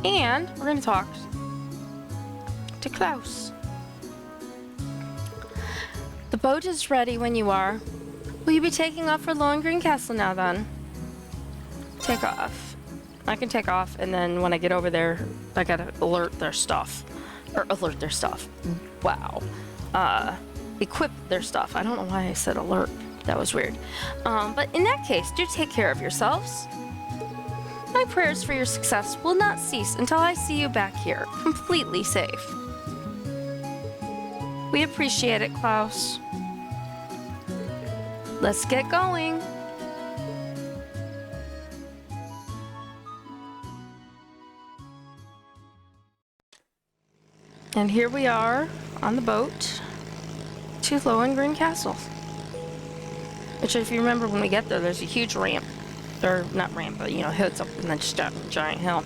And we're going to talk to Klaus. The boat is ready when you are. Will you be taking off for Lohengrin Castle now then? Take off. I can take off, and then when I get over there, I gotta alert their stuff. Or alert their stuff. Wow. Equip their stuff. I don't know why I said alert. That was weird. But in that case, do take care of yourselves. My prayers for your success will not cease until I see you back here, completely safe. We appreciate it, Klaus. Let's get going. And here we are on the boat to Lohengrin Castle. Which, if you remember, when we get there, there's a huge ramp. Or not ramp, but, you know, it's up and then just down a giant hill.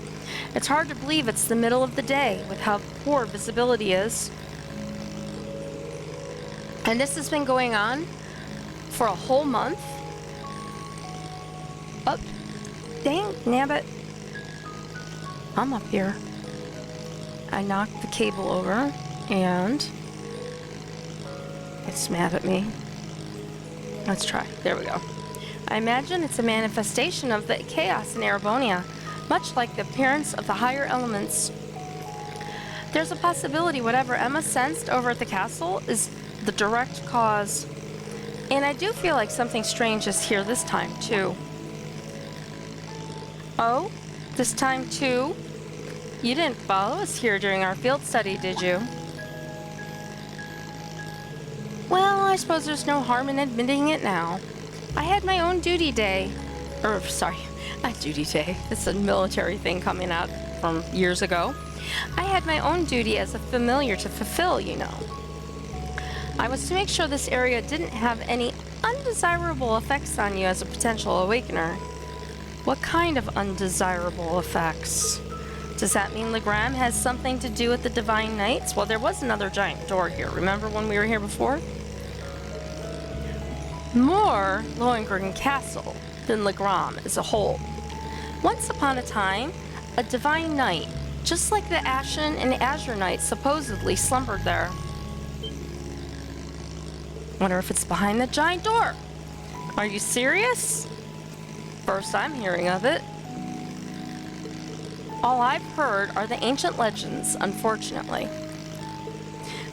It's hard to believe it's the middle of the day with how poor visibility is. And this has been going on for a whole month. Oh, dang, nabbit. I'm up here. I knocked the cable over, and it's mad at me. Let's try. There we go. I imagine it's a manifestation of the chaos in Erebonia, much like the appearance of the higher elements. There's a possibility whatever Emma sensed over at the castle is the direct cause. And I do feel like something strange is here this time, too. Oh? This time, too? You didn't follow us here during our field study, did you? Well, I suppose there's no harm in admitting it now. I had my own duty day. Not duty day. It's a military thing coming out from years ago. I had my own duty as a familiar to fulfill, you know. I was to make sure this area didn't have any undesirable effects on you as a potential awakener. What kind of undesirable effects? Does that mean Legram has something to do with the Divine Knights? Well, there was another giant door here. Remember when we were here before? More Lohengrin Castle than Legram as a whole. Once upon a time, a Divine Knight just like the Ashen and Azure Knights supposedly slumbered there. Wonder if it's behind the giant door. Are you serious? First I'm hearing of it. All I've heard are the ancient legends, unfortunately.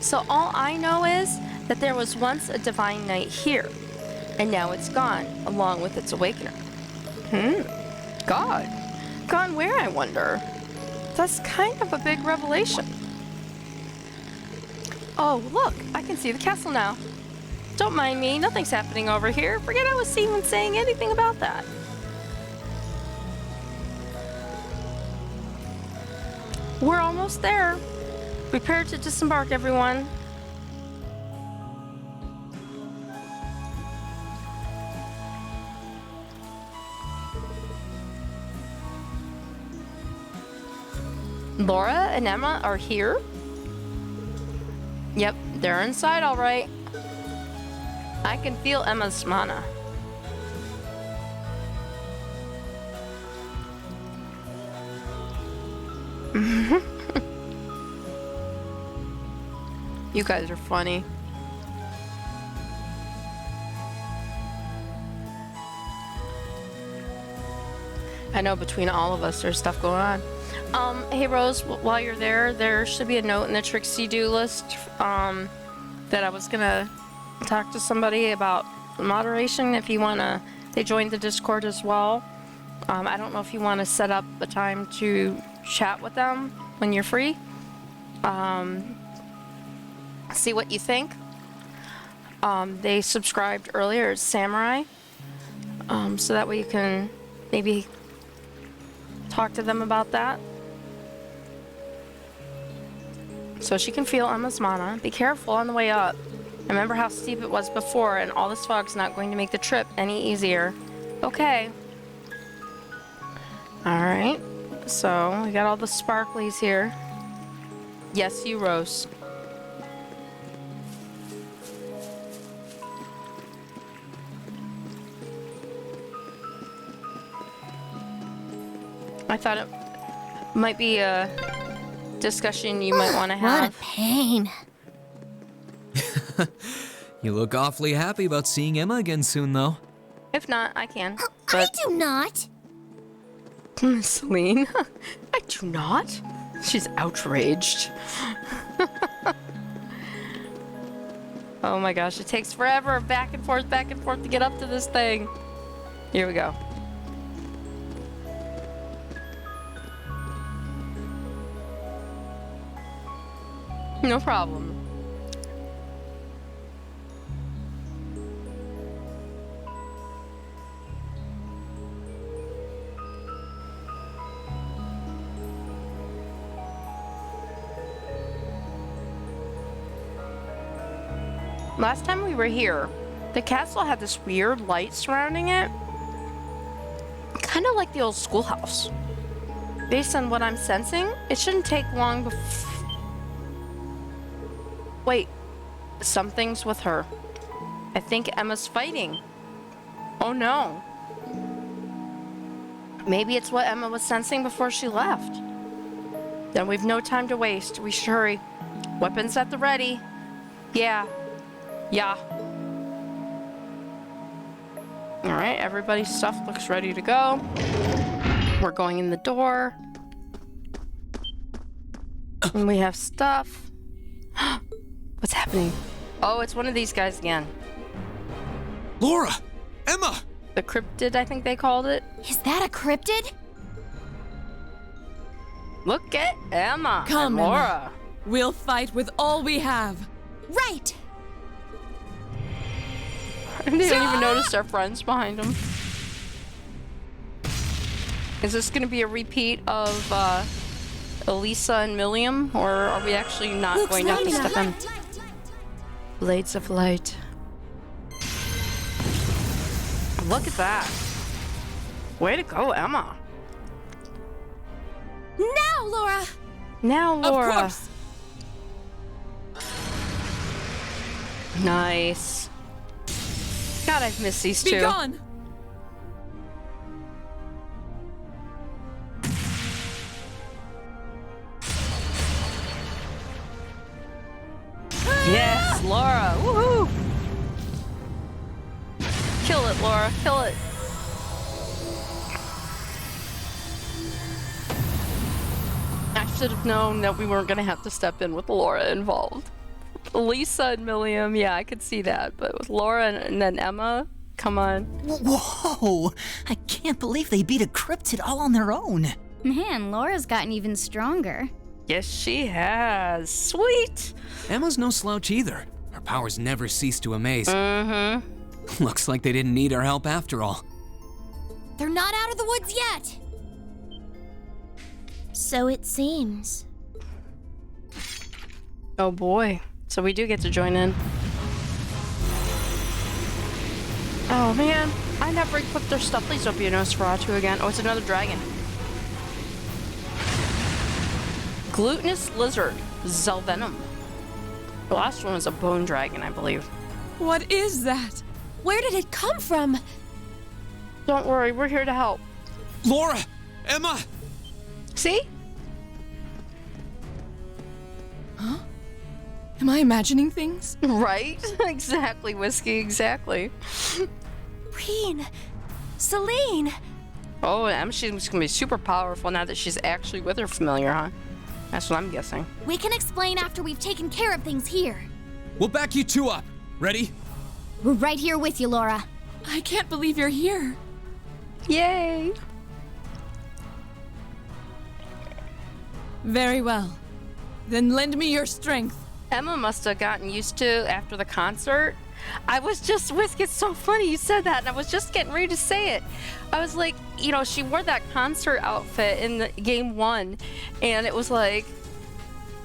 So all I know is that there was once a divine knight here, and now it's gone, along with its awakener. God. Gone where, I wonder? That's kind of a big revelation. Oh, look, I can see the castle now. Don't mind me, nothing's happening over here. Forget I was even saying anything about that. We're almost there. Prepare to disembark, everyone. Laura and Emma are here? Yep, they're inside all right. I can feel Emma's mana. You guys are funny. I know between all of us there's stuff going on. Hey Rose, while you're there should be a note in the Trixie do list that I was gonna talk to somebody about moderation if you wanna. They joined the Discord as well. I don't know if you want to set up a time to chat with them when you're free. See what you think. They subscribed earlier as Samurai, so that way you can maybe talk to them about that. So she can feel Emma's mana. Be careful on the way up. Remember how steep it was before, and all this fog's not going to make the trip any easier. Okay. Alright. So, we got all the sparklies here. Yes, you, Rose. I thought it might be a discussion you might want to What a have. pain. You look awfully happy about seeing Emma again soon, though. If not, I can. I But do not. Celine, I do not. She's outraged. Oh my gosh, it takes forever, back and forth to get up to this thing. Here we go. No problem. Last time we were here, the castle had this weird light surrounding it. Kind of like the old schoolhouse. Based on what I'm sensing, it shouldn't take long before... Wait, something's with her. I think Emma's fighting. Oh no. Maybe it's what Emma was sensing before she left. Then we've no time to waste. We should hurry. Weapons at the ready. Yeah. Alright, everybody's stuff looks ready to go. We're going in the door. And we have stuff. What's happening? Oh, it's one of these guys again. Laura! Emma! The cryptid, I think they called it. Is that a cryptid? Look at Emma Come, and Laura. We'll fight with all we have. Right. They didn't even notice their friends behind them. Is this going to be a repeat of Elisa and Milliam, or are we actually not going to have to step in? Blades of Light. Look at that. Way to go, Emma. Now, Laura. Now, Laura. Of course. Nice. God, I've missed these Be two. gone. Yes, Laura. Woohoo! Kill it, Laura. Kill it. I should have known that we weren't going to have to step in with Laura involved. Lisa and Milliam, yeah, I could see that. But with Laura and then Emma, come on. Whoa! I can't believe they beat a cryptid all on their own. Man, Laura's gotten even stronger. Yes, she has. Sweet. Emma's no slouch either. Her powers never cease to amaze. Mm-hmm. Looks like they didn't need our help after all. They're not out of the woods yet. So it seems. Oh boy. So we do get to join in. Oh man, I never equipped their stuff. Please don't be a Nosferatu again. Oh, it's another dragon. Glutinous lizard, Zelvenom. The last one was a bone dragon, I believe. What is that? Where did it come from? Don't worry, we're here to help. Laura! Emma! See? Am I imagining things? Right? Exactly, Whiskey, exactly. Reen! Celine! Oh, she's gonna be super powerful now that she's actually with her familiar, huh? That's what I'm guessing. We can explain after we've taken care of things here. We'll back you two up. Ready? We're right here with you, Laura. I can't believe you're here. Yay! Very well. Then lend me your strength. Emma must have gotten used to after the concert. I was just, Whisk, it's so funny you said that, and I was just getting ready to say it. I was like, you know, she wore that concert outfit in the game 1, and it was like,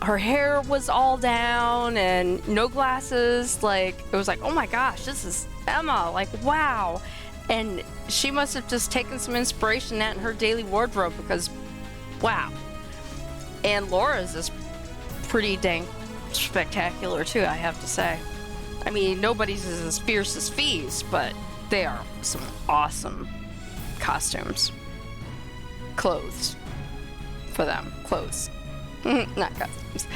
her hair was all down and no glasses. Like, it was like, oh my gosh, this is Emma. Like, wow. And she must have just taken some inspiration in her daily wardrobe because, wow. And Laura's is pretty dang spectacular too, I have to say. I mean, nobody's as fierce as Fee's, but they are some awesome costumes. Clothes. For them. Clothes. Not costumes.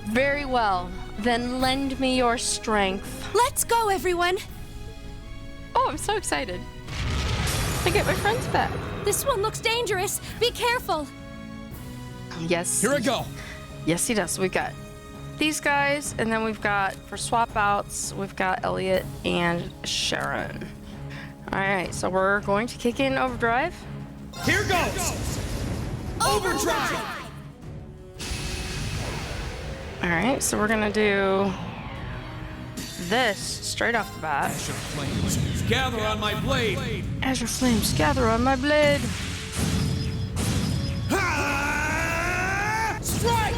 Very well. Then lend me your strength. Let's go, everyone! Oh, I'm so excited. I get my friends back. This one looks dangerous. Be careful. Yes. Here I go. Yes, he does. We got these guys, and then we've got, for swap outs, we've got Elliot and Sharon. Alright, so we're going to kick in overdrive. Here goes! Overdrive! Alright, so we're gonna do this straight off the bat. Azure flames, gather on my blade! Azure flames gather on my blade. Ah! Strike!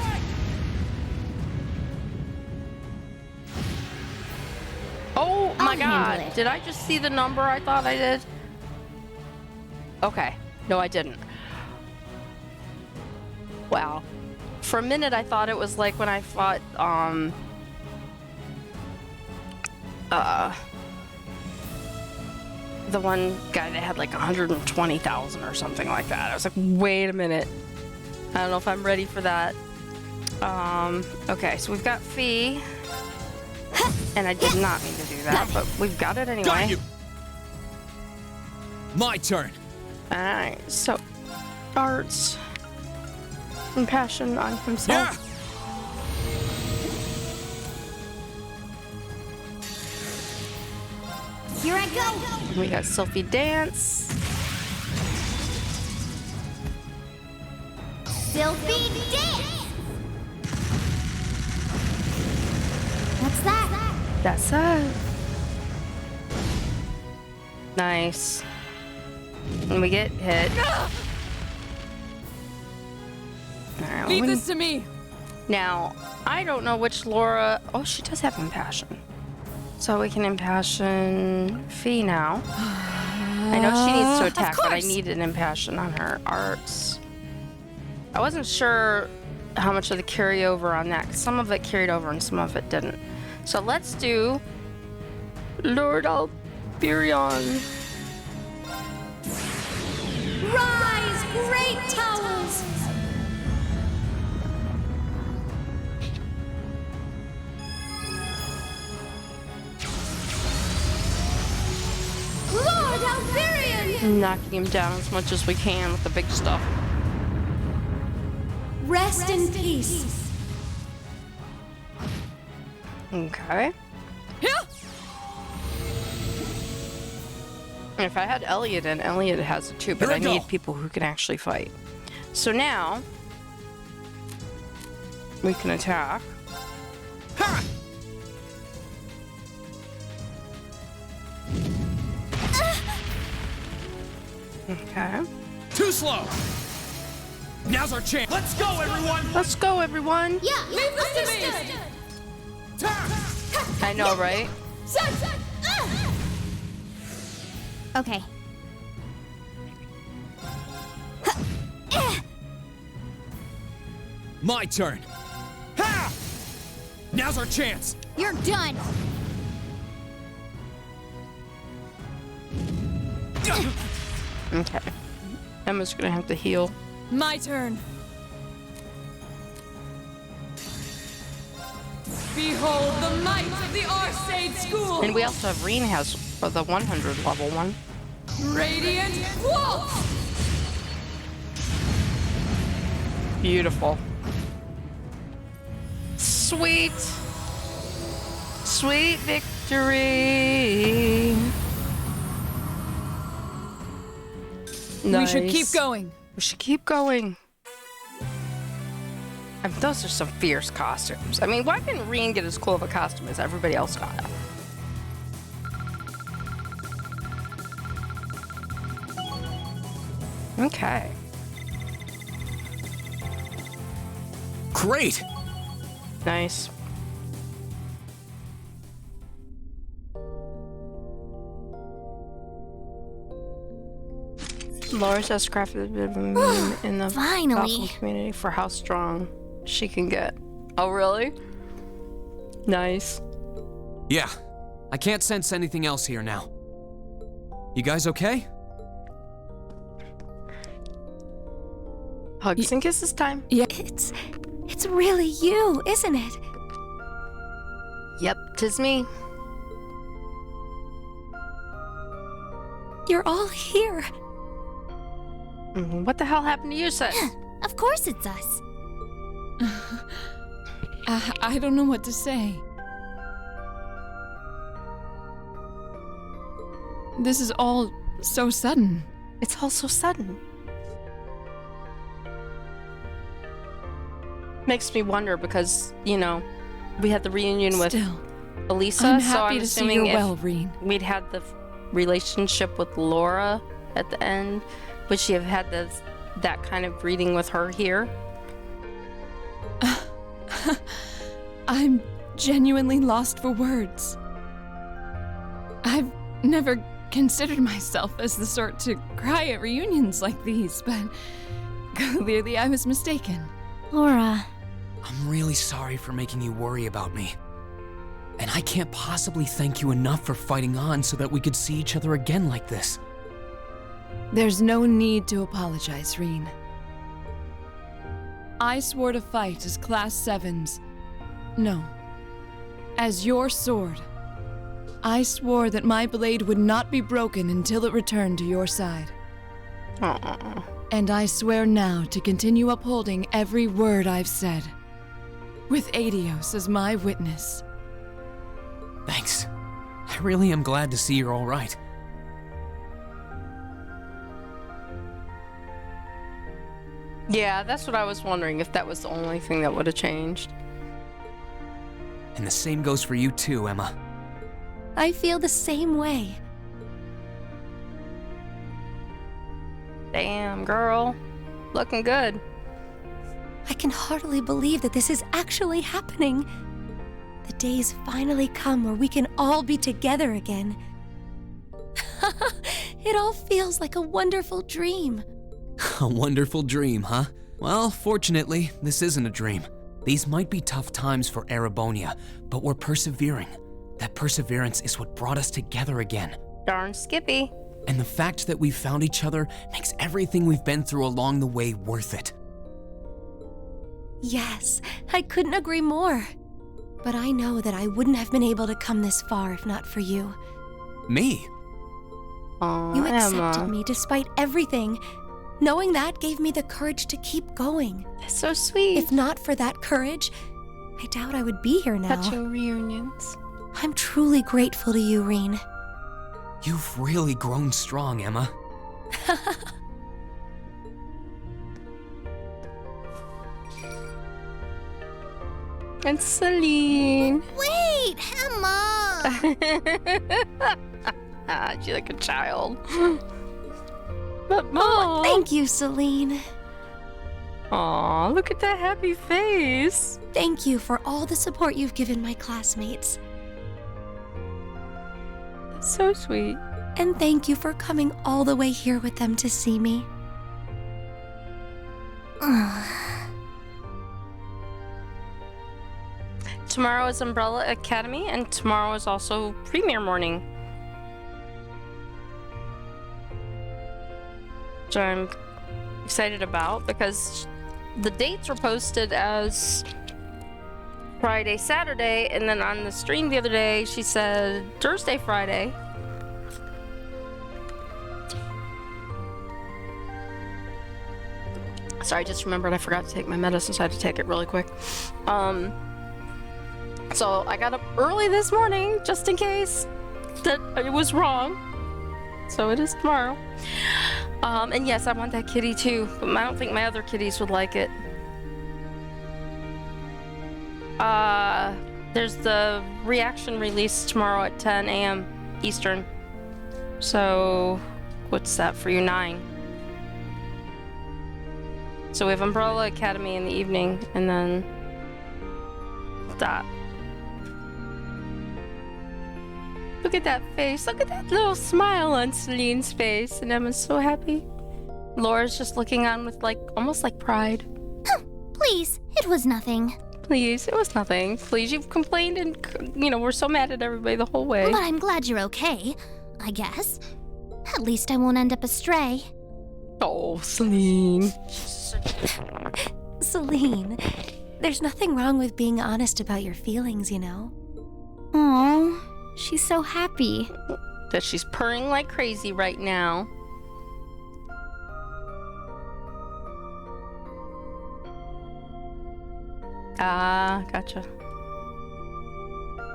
Oh my I'll god, handle it. did I just see the number I thought I did? Okay, no I didn't. Wow. For a minute I thought it was like when I fought, the one guy that had like 120,000 or something like that. I was like, wait a minute. I don't know if I'm ready for that. Okay, so we've got Fee. And I did not mean to do that, but we've got it anyway. Got you! My turn. Alright, so Arts compassion on himself. Yeah! Here I go. We got Sylphie Dance. Sylphie dance. What's that? That's it. Nice. And we get hit. Alright, Leave we- this to me. Now, I don't know which Laura... Oh, she does have Impassion. So we can Impassion Fee now. I know she needs to attack, but I course. need an Impassion on her Arts. I wasn't sure how much of the carryover on that, 'cause some of it carried over and some of it didn't. So let's do Lord Alberion. Rise, great towers! knocking him down as much as we can with the big stuff. Rest in peace. Okay. And if I had Elliot in, Elliot has it too, but Here I I go. need people who can actually fight. So now we can attack. Ha! Okay. Too slow. Now's our chance. Let's go, everyone. Let's go, everyone. Yeah, Leave this to me. understood. I know, right? Okay. My turn. Ha! Now's our chance. You're done. Okay. Emma's gonna have to heal. My turn. Behold the might of the Arcade School! And we also have Reen has the 100 level one. Radiant Waltz! Beautiful. Sweet. Sweet victory. We should keep going. We should keep going. I mean, those are some fierce costumes. I mean, why didn't Reen get as cool of a costume as everybody else got? Okay. Great. Nice. Laura's has crafted a bit of a meme in the Finally. Gotham community for how strong she can get. Oh, really? Nice. Yeah, I can't sense anything else here now. You guys okay? Hugs and kisses time. It's really you, isn't it? Yep, 'tis me. You're all here. What the hell happened to you, sis? Of course it's us. I don't know what to say. This is all so sudden. It's all so sudden. Makes me wonder because, you know, we had the reunion with Still, Elisa, I'm so happy I'm to see assuming you're if well, Reen. we'd had the relationship with Laura at the end, would she have had that kind of greeting with her here? I'm genuinely lost for words. I've never considered myself as the sort to cry at reunions like these, but clearly I was mistaken. Laura, I'm really sorry for making you worry about me. And I can't possibly thank you enough for fighting on so that we could see each other again like this. There's no need to apologize, Reen. I swore to fight as Class 7's. No. As your sword. I swore that my blade would not be broken until it returned to your side. Aww. And I swear now to continue upholding every word I've said. With Adios as my witness. Thanks. I really am glad to see you're all right. Yeah, that's what I was wondering, if that was the only thing that would have changed. And the same goes for you too, Emma. I feel the same way. Damn, girl. Looking good. I can hardly believe that this is actually happening. The day's finally come where we can all be together again. It all feels like a wonderful dream. A wonderful dream, huh? Well, fortunately, this isn't a dream. These might be tough times for Erebonia, but we're persevering. That perseverance is what brought us together again. Darn Skippy. And the fact that we found each other makes everything we've been through along the way worth it. Yes, I couldn't agree more. But I know that I wouldn't have been able to come this far if not for you. Me? Aw, You accepted Emma. me despite everything. Knowing that gave me the courage to keep going. That's so sweet. If not for that courage, I doubt I would be here now. Touching reunions. I'm truly grateful to you, Reen. You've really grown strong, Emma. And Celine. Wait, Emma! She's like a child. But Mom. Thank you, Celine. Aw, look at that happy face. Thank you for all the support you've given my classmates. That's so sweet. And thank you for coming all the way here with them to see me. Tomorrow is Umbrella Academy, and tomorrow is also premiere morning. Which I'm excited about because the dates were posted as Friday, Saturday, and then on the stream the other day she said Thursday, Friday. Sorry, I just remembered I forgot to take my medicine, so I had to take it really quick. So I got up early this morning just in case that it was wrong. So it is tomorrow. And yes, I want that kitty too, but I don't think my other kitties would like it. There's the reaction release tomorrow at 10 a.m. Eastern. So what's that for you? 9. So we have Umbrella Academy in the evening, and then that. Look at that face. Look at that little smile on Celine's face. And Emma's so happy. Laura's just looking on with almost like pride. Please, it was nothing. Please, it was nothing. Please, you've complained and, we're so mad at everybody the whole way. But I'm glad you're okay, I guess. At least I won't end up astray. Oh, Celine. Celine, there's nothing wrong with being honest about your feelings, you know? Oh, she's so happy. That she's purring like crazy right now. Ah, gotcha.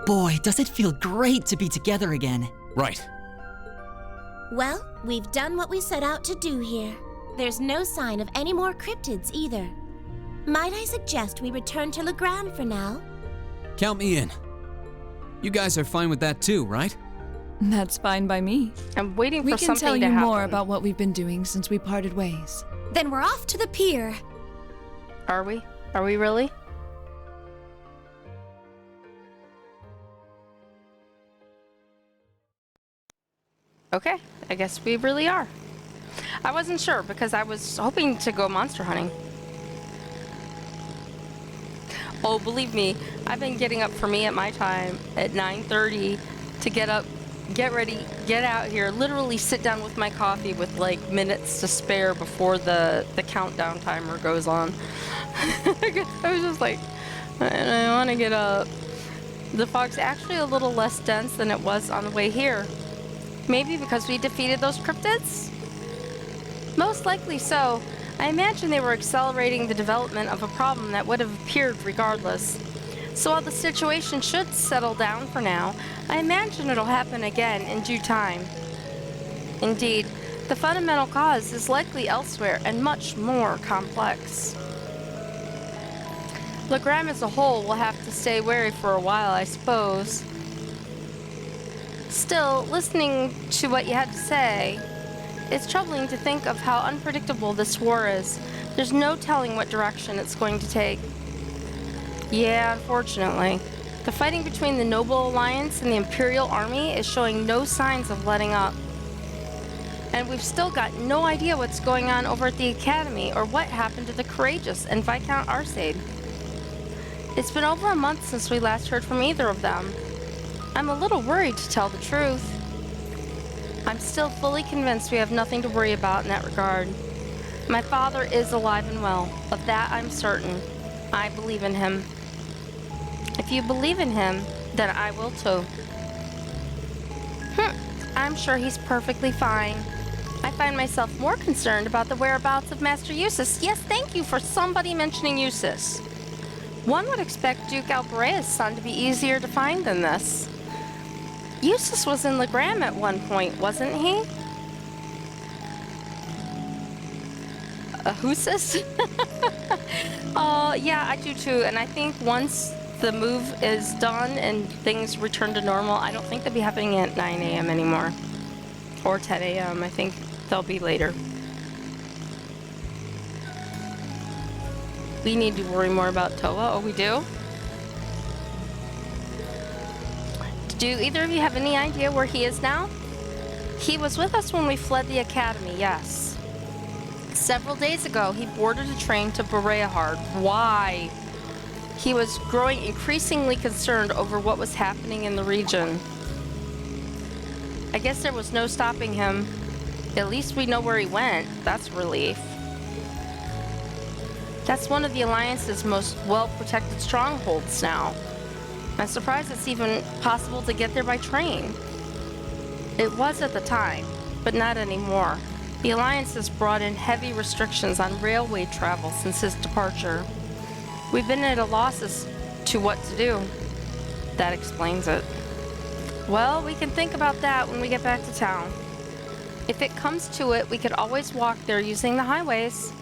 Boy, does it feel great to be together again. Right. Well, we've done what we set out to do here. There's no sign of any more cryptids either. Might I suggest we return to Legrand for now? Count me in. You guys are fine with that too, right? That's fine by me. I'm waiting for We can something tell to you happen. more about what we've been doing since we parted ways. Then we're off to the pier. Are we? Are we really? Okay, I guess we really are. I wasn't sure because I was hoping to go monster hunting. Oh, believe me, I've been getting up for me at my time at 9:30 to get up, get ready, get out here, literally sit down with my coffee with minutes to spare before the countdown timer goes on. I was just like, I want to get up. The fog's actually a little less dense than it was on the way here. Maybe because we defeated those cryptids? Most likely so. I imagine they were accelerating the development of a problem that would have appeared regardless. So while the situation should settle down for now, I imagine it'll happen again in due time. Indeed, the fundamental cause is likely elsewhere and much more complex. Legrand as a whole will have to stay wary for a while, I suppose. Still, listening to what you had to say, it's troubling to think of how unpredictable this war is. There's no telling what direction it's going to take. Yeah, unfortunately. The fighting between the Noble Alliance and the Imperial Army is showing no signs of letting up. And we've still got no idea what's going on over at the Academy or what happened to the Courageous and Viscount Arcade. It's been over a month since we last heard from either of them. I'm a little worried, to tell the truth. I'm still fully convinced we have nothing to worry about in that regard. My father is alive and well. Of that I'm certain. I believe in him. If you believe in him, then I will too. I'm sure he's perfectly fine. I find myself more concerned about the whereabouts of Master Eustace. Yes, thank you for somebody mentioning Eustace. One would expect Duke Alberea's son to be easier to find than this. Eustace was in Legram at one point, wasn't he? Who's this? Yeah, I do too. And I think once the move is done and things return to normal, I don't think they'll be happening at 9 a.m. anymore. Or 10 a.m. I think they'll be later. We need to worry more about Toa. Oh, we do? Do either of you have any idea where he is now? He was with us when we fled the academy, yes. Several days ago, he boarded a train to Boreahard. Why? He was growing increasingly concerned over what was happening in the region. I guess there was no stopping him. At least we know where he went. That's a relief. That's one of the Alliance's most well-protected strongholds now. I'm surprised it's even possible to get there by train. It was at the time, but not anymore. The Alliance has brought in heavy restrictions on railway travel since his departure. We've been at a loss as to what to do. That explains it. Well, we can think about that when we get back to town. If it comes to it, we could always walk there using the highways.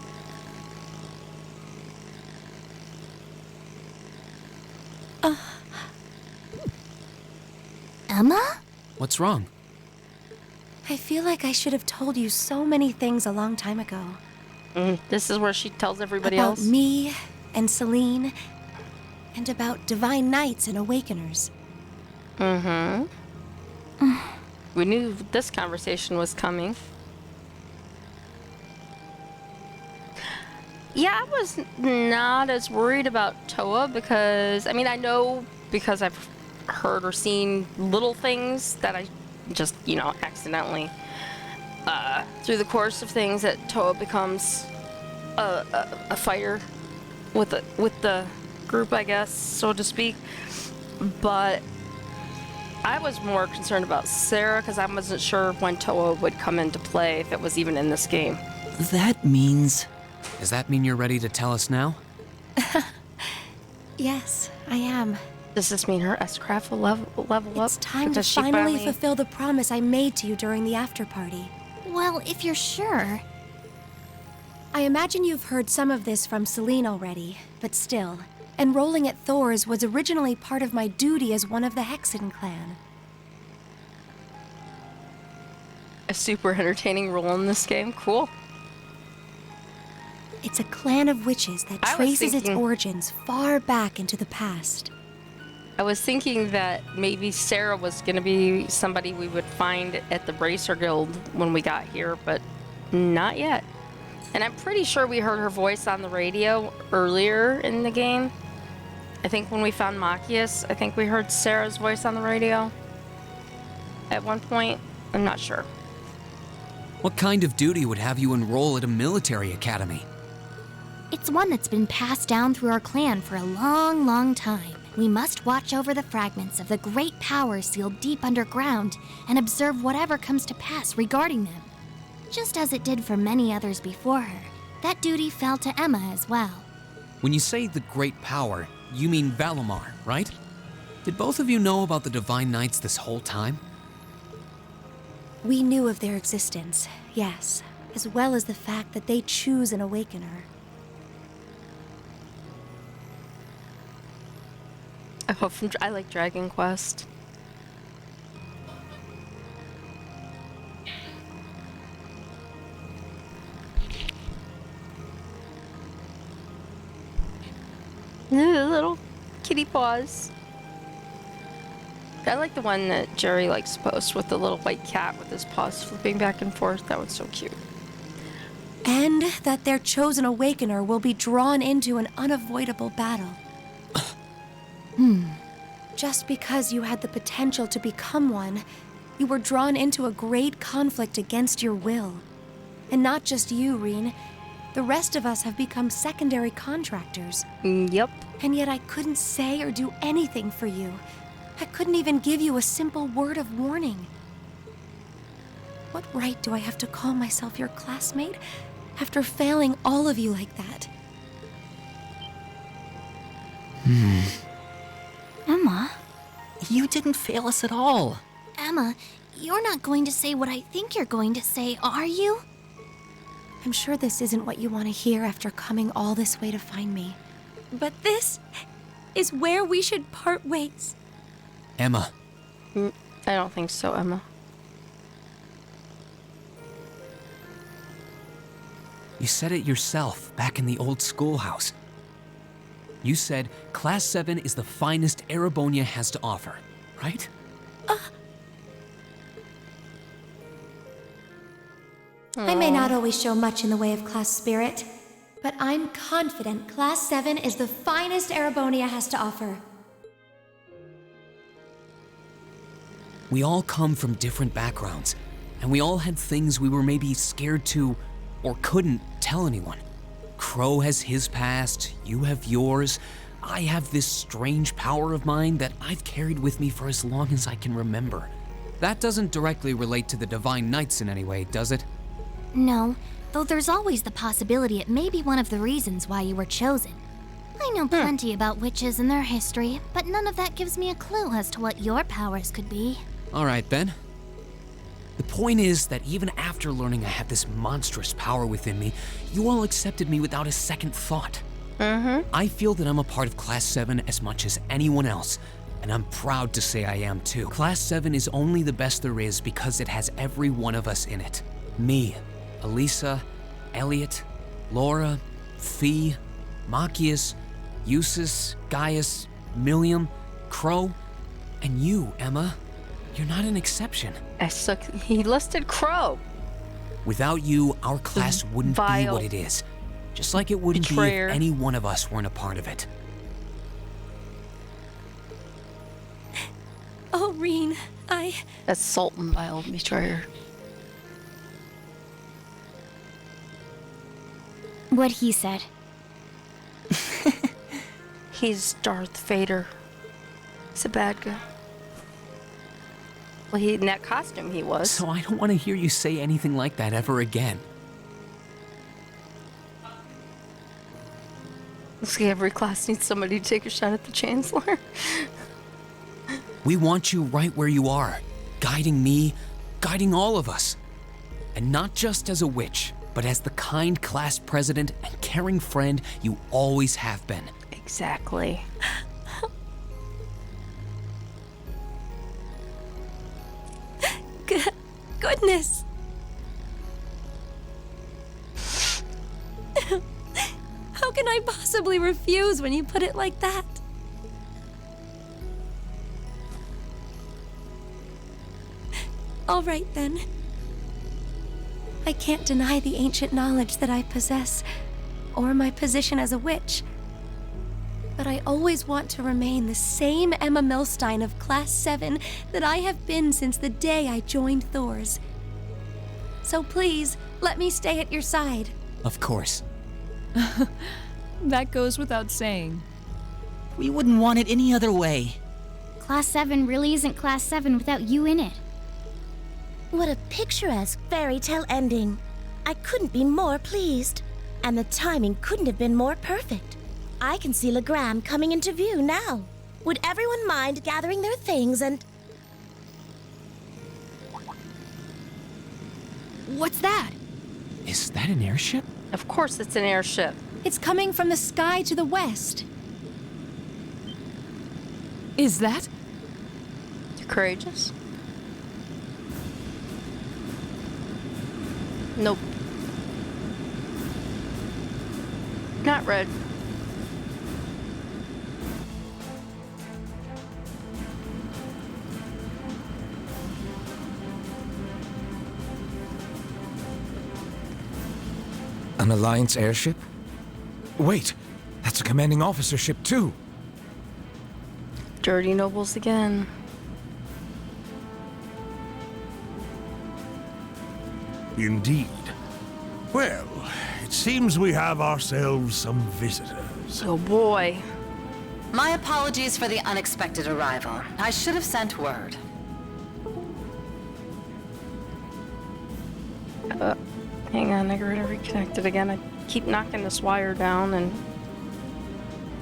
Emma? What's wrong? I feel like I should have told you so many things a long time ago. This is where she tells everybody about else. me and Celine, and about Divine Knights and Awakeners. We knew this conversation was coming. Yeah, I was not as worried about Toa because, I mean, I know because I've heard or seen little things that I just, accidentally, through the course of things, that Toa becomes a fighter with the group, I guess, so to speak. But I was more concerned about Sarah because I wasn't sure when Toa would come into play, if it was even in this game. That means... Does that mean you're ready to tell us now? Yes, I am. Does this mean her S-Craft will level up? It's time to Does she finally fulfill the promise I made to you during the after party. Well, if you're sure. I imagine you've heard some of this from Celine already, but still, enrolling at Thor's was originally part of my duty as one of the Hexen clan. A super entertaining role in this game? Cool. It's a clan of witches that I was traces its thinking- origins far back into the past. I was thinking that maybe Sarah was going to be somebody we would find at the Bracer Guild when we got here, but not yet. And I'm pretty sure we heard her voice on the radio earlier in the game. I think when we found Machias, I think we heard Sarah's voice on the radio at one point. I'm not sure. What kind of duty would have you enroll at a military academy? It's one that's been passed down through our clan for a long, long time. We must watch over the fragments of the great power sealed deep underground and observe whatever comes to pass regarding them. Just as it did for many others before her, that duty fell to Emma as well. When you say the great power, you mean Valimar, right? Did both of you know about the Divine Knights this whole time? We knew of their existence, yes, as well as the fact that they choose an Awakener. I like Dragon Quest. Little kitty paws. I like the one that Jerry likes to post with the little white cat with his paws flipping back and forth. That one's so cute. And that their chosen Awakener will be drawn into an unavoidable battle. Just because you had the potential to become one, you were drawn into a great conflict against your will. And not just you, Reen. The rest of us have become secondary contractors. Yep. And yet I couldn't say or do anything for you. I couldn't even give you a simple word of warning. What right do I have to call myself your classmate after failing all of you like that? Emma? You didn't fail us at all. Emma, you're not going to say what I think you're going to say, are you? I'm sure this isn't what you want to hear after coming all this way to find me. But this is where we should part ways. Emma, I don't think so, Emma. you said it yourself back in the old schoolhouse. You said Class 7 is the finest Erebonia has to offer, right? I may not always show much in the way of class spirit, but I'm confident Class 7 is the finest Erebonia has to offer. We all come from different backgrounds, and we all had things we were maybe scared to or couldn't tell anyone. Crow has his past, you have yours. I have this strange power of mine that I've carried with me for as long as I can remember. That doesn't directly relate to the Divine Knights in any way, does it? No, though there's always the possibility it may be one of the reasons why you were chosen. I know plenty about witches and their history, but none of that gives me a clue as to what your powers could be. All right, Ben. The point is that even after learning I had this monstrous power within me, you all accepted me without a second thought. I feel that I'm a part of Class 7 as much as anyone else, and I'm proud to say I am too. Class 7 is only the best there is because it has every one of us in it. Me, Elisa, Elliot, Laura, Fee, Machias, Eustace, Gaius, Milliam, Crow, and you, Emma. You're not an exception. He listed Crow. Without you, our class wouldn't be vile what it is. Just like it wouldn't betrayer. be if any one of us weren't a part of it. Oh, Reen, That's Sultan Vile Betrayer. What he said. He's Darth Vader. He's a bad guy. Well, in that costume he was. So I don't want to hear you say anything like that ever again. Looks like every class needs somebody to take a shot at the Chancellor. We want you right where you are, guiding me, guiding all of us. And not just as a witch, but as the kind class president and caring friend you always have been. Exactly. Goodness! How can I possibly refuse when you put it like that? All right, then. I can't deny the ancient knowledge that I possess, or my position as a witch. But I always want to remain the same Emma Milstein of Class 7 that I have been since the day I joined Thor's. So please, let me stay at your side. Of course. That goes without saying. We wouldn't want it any other way. Class 7 really isn't Class 7 without you in it. What a picturesque fairy tale ending. I couldn't be more pleased. And the timing couldn't have been more perfect. I can see Legram coming into view now. Would everyone mind gathering their things and... What's that? Is that an airship? Of course it's an airship. It's coming from the sky to the west. Is that? Courageous? Nope. Not red. An Alliance airship? Wait, that's a commanding officer ship too. Dirty nobles again. Indeed. Well, it seems we have ourselves some visitors. Oh boy. My apologies for the unexpected arrival. I should have sent word. Hang on, I gotta reconnect it again. I keep knocking this wire down and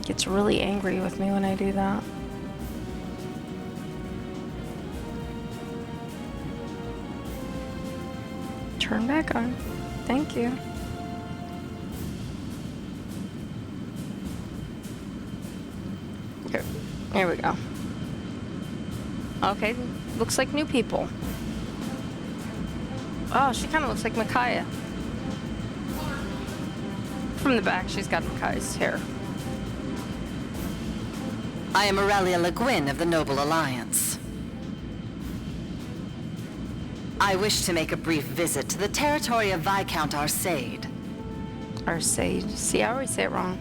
it gets really angry with me when I do that. Turn back on. Thank you. Okay, there we go. Okay, looks like new people. Oh, she kind of looks like Micaiah. From the back, she's got Micaiah's hair. I am Aurelia Le Guin of the Noble Alliance. I wish to make a brief visit to the territory of Viscount Arsaid. Arsaid. See, I always say it wrong.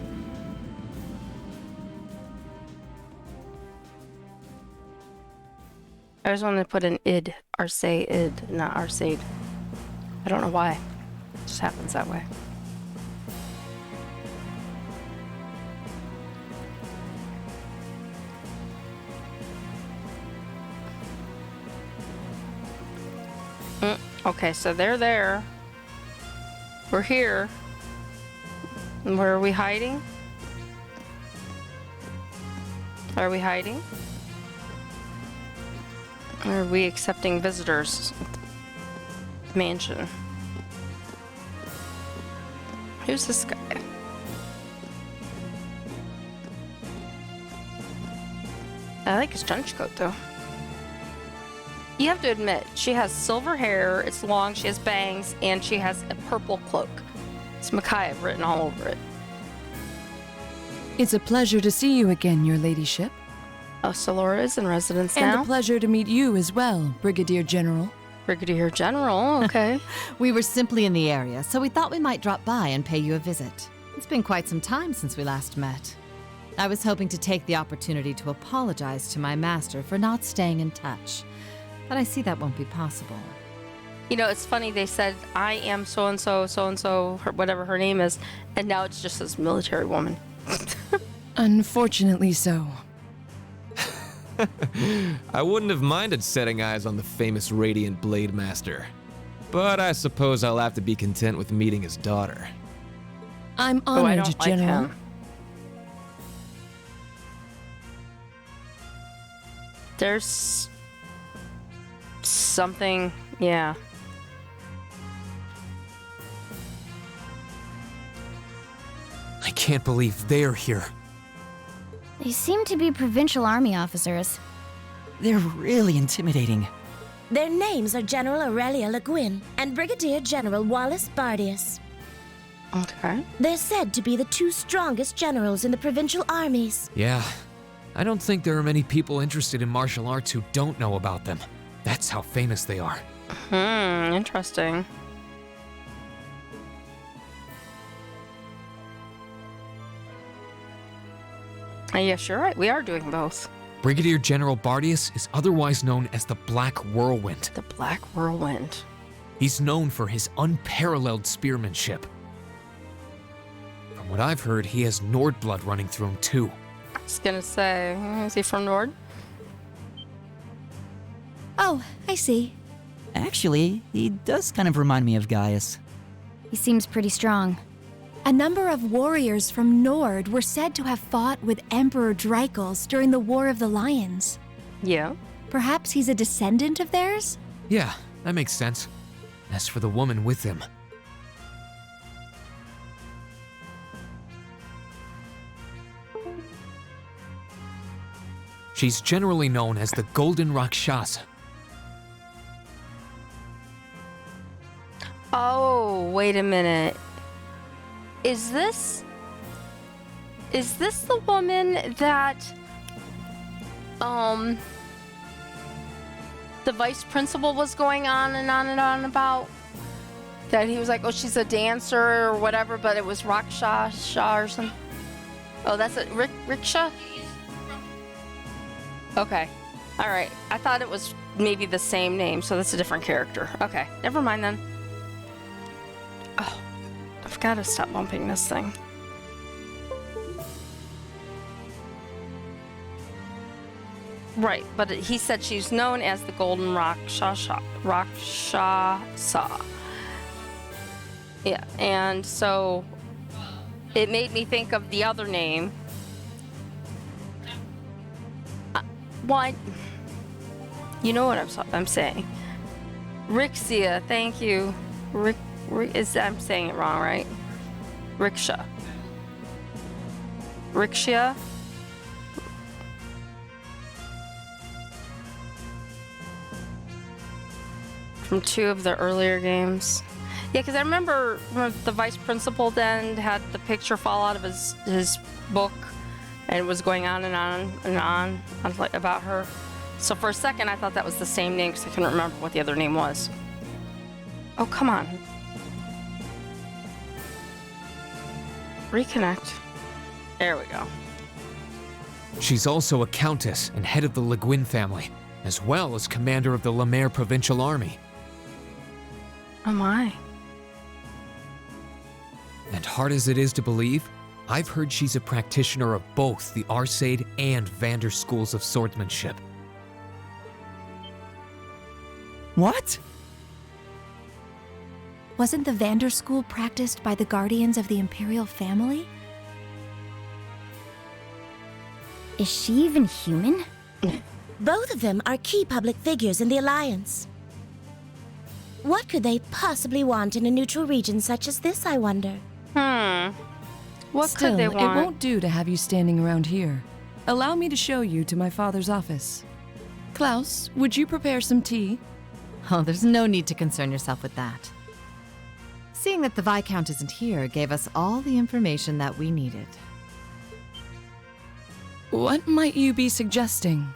I always wanted to put an id. Arsaid, not Arsaid. I don't know why. It just happens that way. Okay, so they're there. We're here. And where are we hiding? Are we hiding? Or are we accepting visitors at the mansion? Who's this guy? I like his trench coat though. You have to admit, she has silver hair, it's long, she has bangs, and she has a purple cloak. It's Micaiah written all over it. It's a pleasure to see you again, your ladyship. Oh, so Laura is in residence And now? a pleasure to meet you as well, Brigadier General. Brigadier General, okay. We were simply in the area, so we thought we might drop by and pay you a visit. It's been quite some time since we last met. I was hoping to take the opportunity to apologize to my master for not staying in touch, but I see that won't be possible. You know, it's funny, they said, I am so-and-so, so-and-so, whatever her name is, and now it's just this military woman. Unfortunately so. I wouldn't have minded setting eyes on the famous Radiant Blade Master, but I suppose I'll have to be content with meeting his daughter. I'm Oh, I honored, don't like General. him. There's something, yeah. I can't believe they're here. They seem to be provincial army officers. They're really intimidating. Their names are General Aurelia Le Guin and Brigadier General Wallace Bardius. Okay. They're said to be the two strongest generals in the provincial armies. Yeah, I don't think there are many people interested in martial arts who don't know about them. That's how famous they are. Interesting. Yes, you're right. We are doing both. Brigadier General Bardius is otherwise known as the Black Whirlwind. The Black Whirlwind. He's known for his unparalleled spearmanship. From what I've heard, he has Nord blood running through him too. I was gonna say, is he from Nord? Oh, I see. Actually, he does kind of remind me of Gaius. He seems pretty strong. A number of warriors from Nord were said to have fought with Emperor Dreichels during the War of the Lions. Yeah. Perhaps he's a descendant of theirs? Yeah, that makes sense. As for the woman with him, she's generally known as the Golden Rakshasa. Oh, wait a minute. Is this the woman that the vice principal was going on and on and on about? That he was like, oh, she's a dancer or whatever, but it was Rakshasa or something. Oh, that's it. Riksha? Okay. All right. I thought it was maybe the same name, so that's a different character. Okay. Never mind then. Oh, I've got to stop bumping this thing. Right, but he said she's known as the Golden Rakshasa. Yeah, and so it made me think of the other name. Why? You know what I'm saying. Rixia, thank you. I'm saying it wrong, right? Riksha. Rixia? From 2 of the earlier games. Yeah, because I remember when the vice principal then had the picture fall out of his book and it was going on and on and on like, about her. So for a second, I thought that was the same name because I couldn't remember what the other name was. Oh, come on. Reconnect. There we go. She's also a countess and head of the Le Guin family, as well as commander of the La Mer Provincial Army. Oh my. And hard as it is to believe, I've heard she's a practitioner of both the Arcade and Vander schools of swordsmanship. What? Wasn't the Vander School practiced by the guardians of the Imperial family? Is she even human? Both of them are key public figures in the Alliance. What could they possibly want in a neutral region such as this, I wonder? What Still, could they want? it won't do to have you standing around here. Allow me to show you to my father's office. Klaus, would you prepare some tea? Oh, there's no need to concern yourself with that. Seeing that the Viscount isn't here gave us all the information that we needed. What might you be suggesting?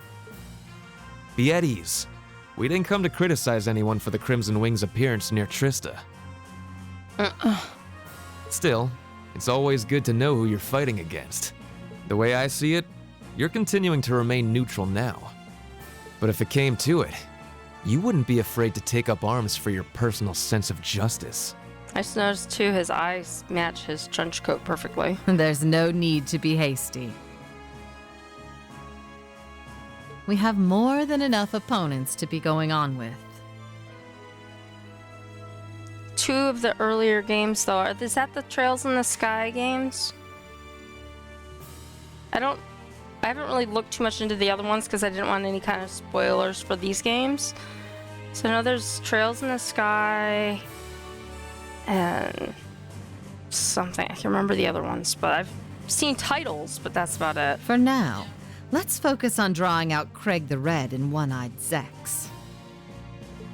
Be at ease. We didn't come to criticize anyone for the Crimson Wing's appearance near Trista. Still, it's always good to know who you're fighting against. The way I see it, you're continuing to remain neutral now. But if it came to it, you wouldn't be afraid to take up arms for your personal sense of justice. I just noticed too his eyes match his trench coat perfectly. There's no need to be hasty. We have more than enough opponents to be going on with. 2 of the earlier games though, is that the Trails in the Sky games? I haven't really looked too much into the other ones because I didn't want any kind of spoilers for these games. So I know there's Trails in the Sky and something. I can't remember the other ones, but I've seen titles, but that's about it. For now, let's focus on drawing out Craig the Red and One-Eyed Zex.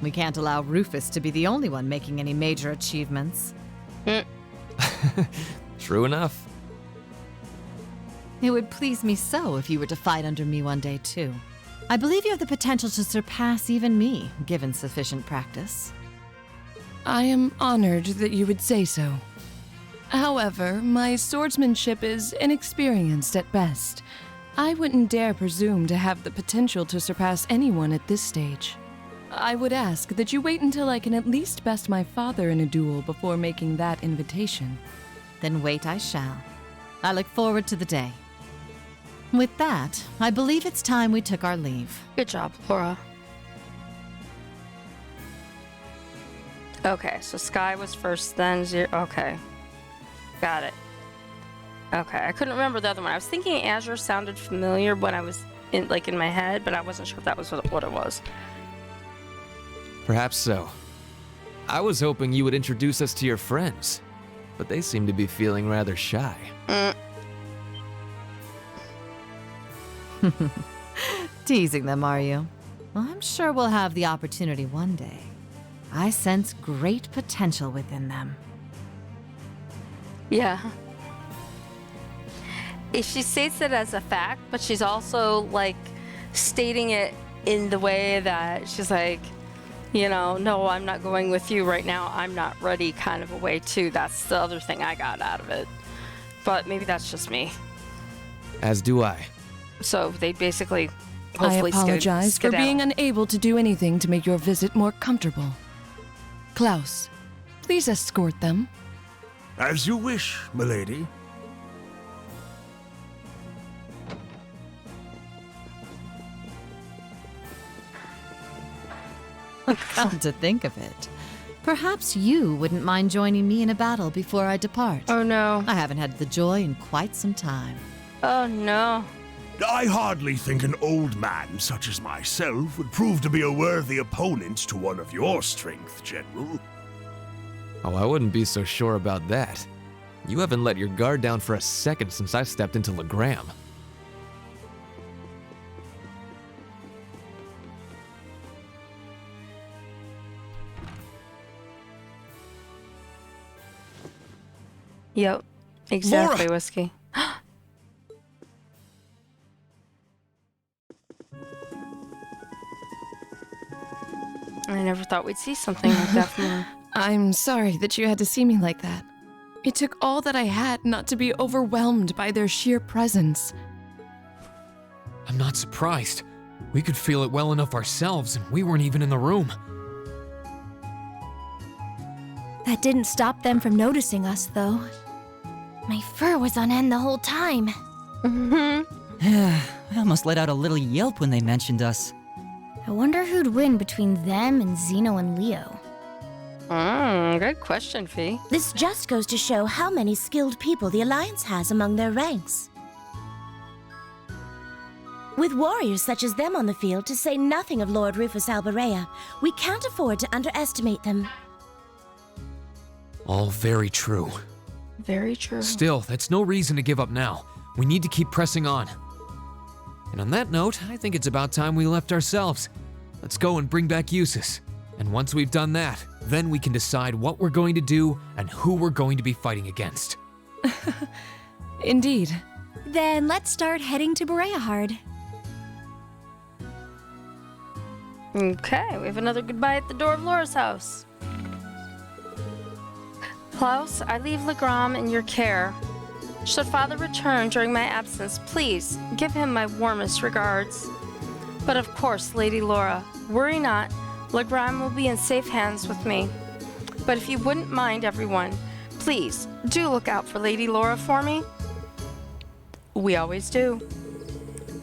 We can't allow Rufus to be the only one making any major achievements. True enough. It would please me so if you were to fight under me one day, too. I believe you have the potential to surpass even me, given sufficient practice. I am honored that you would say so. However, my swordsmanship is inexperienced at best. I wouldn't dare presume to have the potential to surpass anyone at this stage. I would ask that you wait until I can at least best my father in a duel before making that invitation. Then wait I shall. I look forward to the day. With that, I believe it's time we took our leave. Good job, Laura. Okay, so Sky was first, then 0. Okay. Got it. Okay, I couldn't remember the other one. I was thinking Azure sounded familiar when I was in my head, but I wasn't sure if that was what it was. Perhaps so. I was hoping you would introduce us to your friends, but they seem to be feeling rather shy. Teasing them, are you? Well, I'm sure we'll have the opportunity one day. I sense great potential within them. Yeah. She states it as a fact, but she's also stating it in the way that she's like, no, I'm not going with you right now. I'm not ready kind of a way too. That's the other thing I got out of it. But maybe that's just me. As do I. So they basically I hopefully apologize for skedaddle. being unable to do anything to make your visit more comfortable. Klaus, please escort them. As you wish, milady. Come to think of it, Perhaps you wouldn't mind joining me in a battle before I depart. Oh no. I haven't had the joy in quite some time. Oh no. I hardly think an old man such as myself would prove to be a worthy opponent to one of your strength, General. Oh, I wouldn't be so sure about that. You haven't let your guard down for a second since I stepped into Legram. Yep. Exactly, Laura! Whiskey. I never thought we'd see something like that from her. I'm sorry that you had to see me like that. It took all that I had not to be overwhelmed by their sheer presence. I'm not surprised. We could feel it well enough ourselves, and we weren't even in the room. That didn't stop them from noticing us, though. My fur was on end the whole time. I almost let out a little yelp when they mentioned us. I wonder who'd win between them and Xeno and Leo. Good question, Fee. This just goes to show how many skilled people the Alliance has among their ranks. With warriors such as them on the field, to say nothing of Lord Rufus Alberea, we can't afford to underestimate them. All very true. Very true. Still, that's no reason to give up now. We need to keep pressing on. And on that note, I think it's about time we left ourselves. Let's go and bring back Eustace. And once we've done that, then we can decide what we're going to do and who we're going to be fighting against. Indeed. Then let's start heading to Bereahard. Okay, we have another goodbye at the door of Laura's house. Klaus, I leave Legram in your care. Should Father return during my absence, please give him my warmest regards. But of course, Lady Laura, worry not. Legram will be in safe hands with me. But if you wouldn't mind, everyone, please do look out for Lady Laura for me. We always do.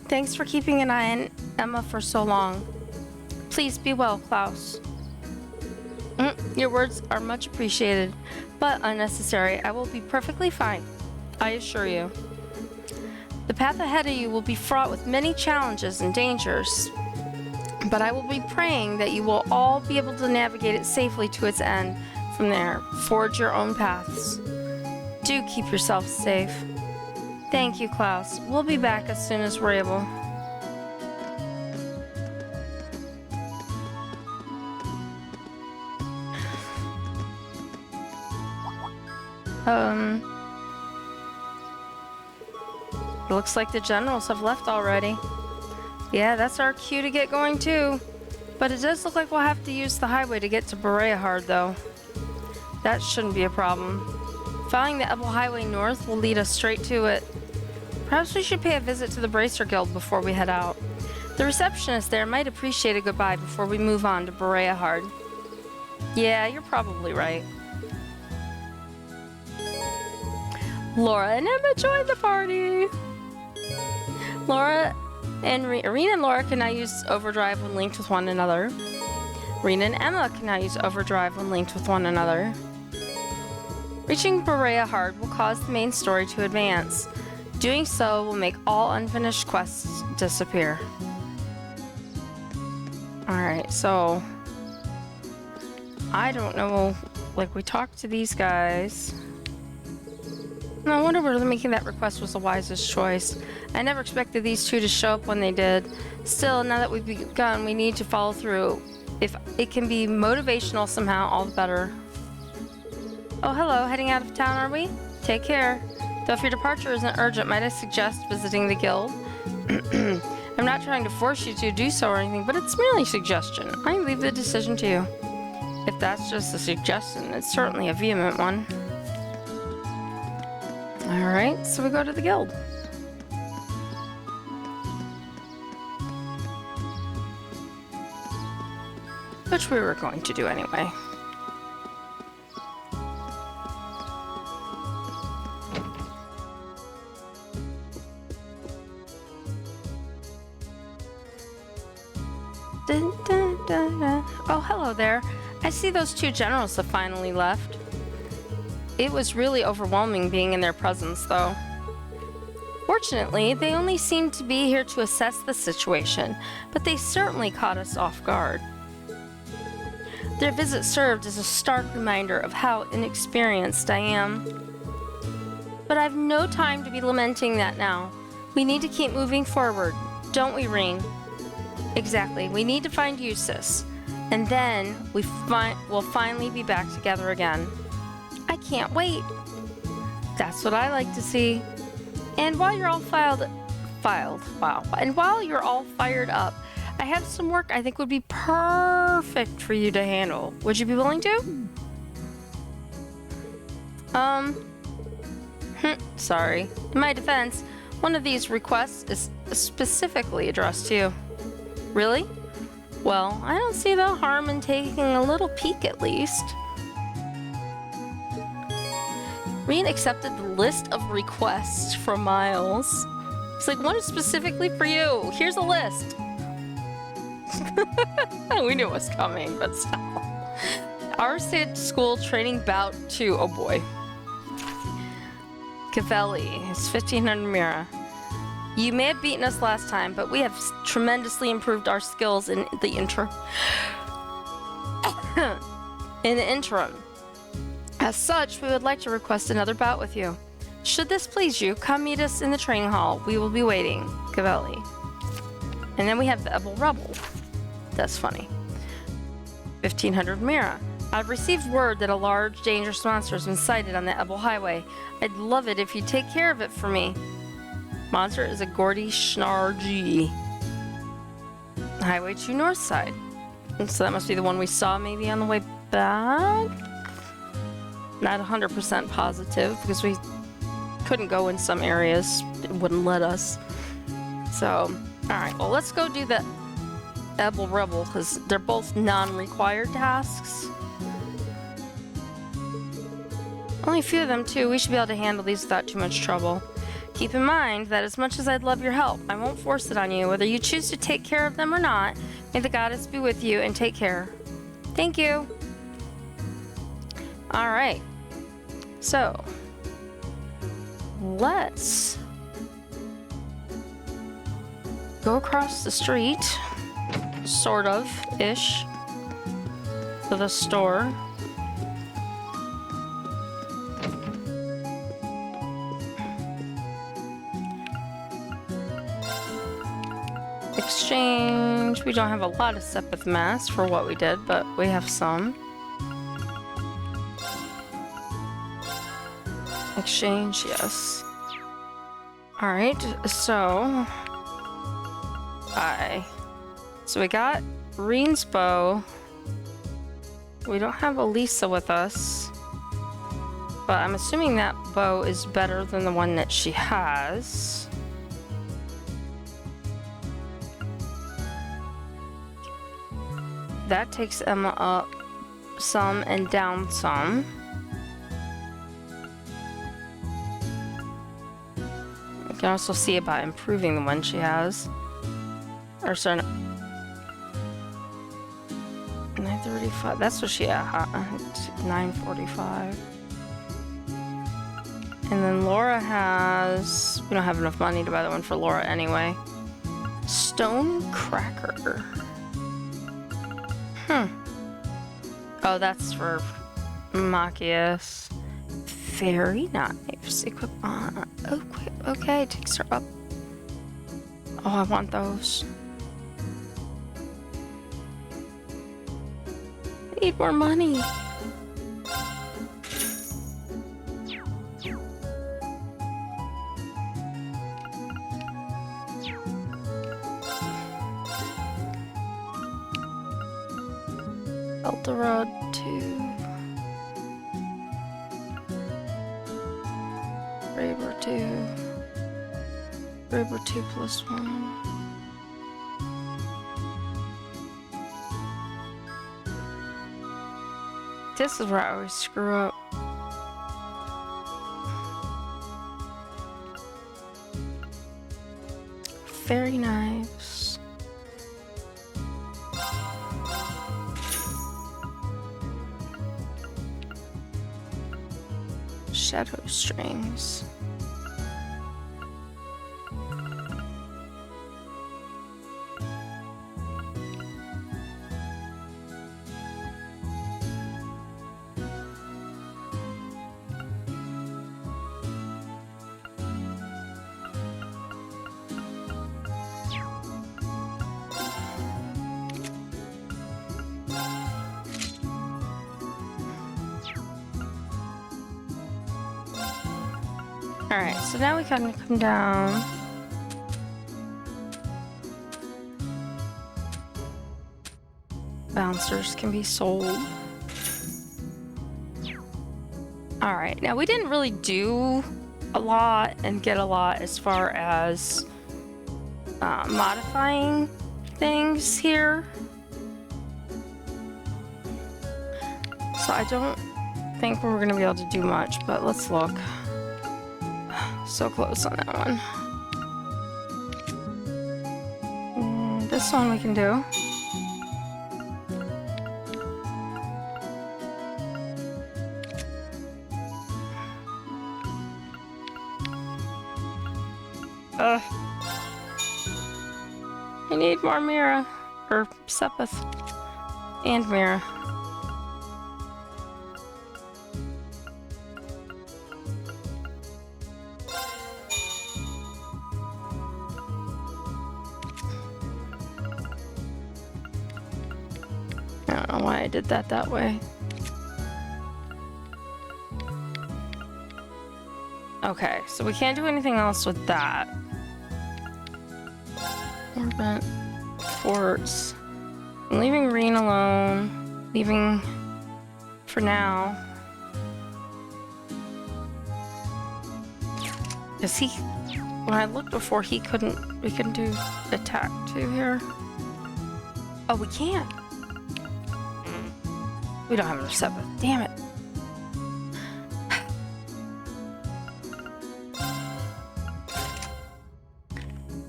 Thanks for keeping an eye on Emma for so long. Please be well, Klaus. Your words are much appreciated, but unnecessary. I will be perfectly fine, I assure you. The path ahead of you will be fraught with many challenges and dangers, but I will be praying that you will all be able to navigate it safely to its end. From there, forge your own paths. Do keep yourself safe. Thank you, Klaus. We'll be back as soon as we're able. Looks like the generals have left already. Yeah, that's our cue to get going too. But it does look like we'll have to use the highway to get to Bereahard, though. That shouldn't be a problem. Following the Ebel Highway north will lead us straight to it. Perhaps we should pay a visit to the Bracer Guild before we head out. The receptionist there might appreciate a goodbye before we move on to Bereahard. Yeah, you're probably right. Laura and Emma join the party! Laura and Rena and Laura can now use Overdrive when linked with one another. Rena and Emma can now use Overdrive when linked with one another. Reaching Bereahard will cause the main story to advance. Doing so will make all unfinished quests disappear. Alright, so I don't know, like, we talked to these guys. I wonder whether making that request was the wisest choice. I never expected these two to show up when they did. Still, now that we've begun, we need to follow through. If it can be motivational somehow, all the better. Oh, hello. Heading out of town, are we? Take care. Though if your departure isn't urgent, might I suggest visiting the guild? I'm not trying to force you to do so or anything, but it's merely a suggestion. I leave the decision to you. If that's just a suggestion, it's certainly a vehement one. Alright, so we go to the guild. Which we were going to do anyway. Dun, dun, dun, dun. Oh, hello there. I see those two generals have finally left. It was really overwhelming being in their presence, though. Fortunately, they only seemed to be here to assess the situation, but they certainly caught us off guard. Their visit served as a stark reminder of how inexperienced I am. But I've no time to be lamenting that now. We need to keep moving forward, don't we, Rean? Exactly, we need to find Eustace, and then we'll finally be back together again. I can't wait. That's what I like to see. And while you're all and while you're all fired up, I have some work I think would be perfect for you to handle. Would you be willing to? Sorry. In my defense, one of these requests is specifically addressed to you. Really? Well, I don't see the harm in taking a little peek at least. Rean accepted the list of requests from Miles. It's like, one is specifically for you. Here's a list. We knew it was coming, but still. Our state school training bout 2. Oh boy. Cavelli. It's 1500 Mira. You may have beaten us last time, but we have tremendously improved our skills in the interim. As such, we would like to request another bout with you. Should this please you, come meet us in the training hall. We will be waiting. Cavelli. And then we have the Ebel Rebel. That's funny. 1500 Mira. I've received word that a large, dangerous monster has been sighted on the Ebel Highway. I'd love it if you'd take care of it for me. Monster is a Gordy Schnargy. Highway 2 north side. And so that must be the one we saw maybe on the way back? Not 100% positive because we couldn't go in some areas. It wouldn't let us. So, alright, well, let's go do the Ebel Rebel because they're both non-required tasks. Only a few of them, too. We should be able to handle these without too much trouble. Keep in mind that as much as I'd love your help, I won't force it on you. Whether you choose to take care of them or not, may the goddess be with you and take care. Thank you. Alright. So, let's go across the street, sort of, ish, to the store. Exchange. We don't have a lot of Sepith Mass for what we did, but we have some. Exchange, yes. Alright, so we got Rean's bow. We don't have Elisa with us, but I'm assuming that bow is better than the one that she has. That takes Emma up some and down some. You can also see about improving the one she has. Or sorry, 935. That's what she had. 945. And then Laura has. We don't have enough money to buy the one for Laura anyway. Stone Cracker. Oh, that's for Machias. Very nice. Equip on. Oh, okay. Takes her up. Oh, I want those. I need more money. Eldorad 2. Raber 2. Raber 2 plus 1. This is where I always screw up. Very nice. shadow strings. Alright, so now we can come down. Bouncers can be sold. Alright, now we didn't really do a lot and get a lot as far as modifying things here. So I don't think we're going to be able to do much, but let's look. So close on that one. This one we can do. I need more Mira, or Sepith, and Mira. I don't know why I did that way. Okay, so we can't do anything else with that. Orbit, forts. I'm leaving Reen alone. Leaving for now. Cause he, when I looked before, we couldn't do attack 2 here. Oh, we can. We don't have enough Sepith. Damn it.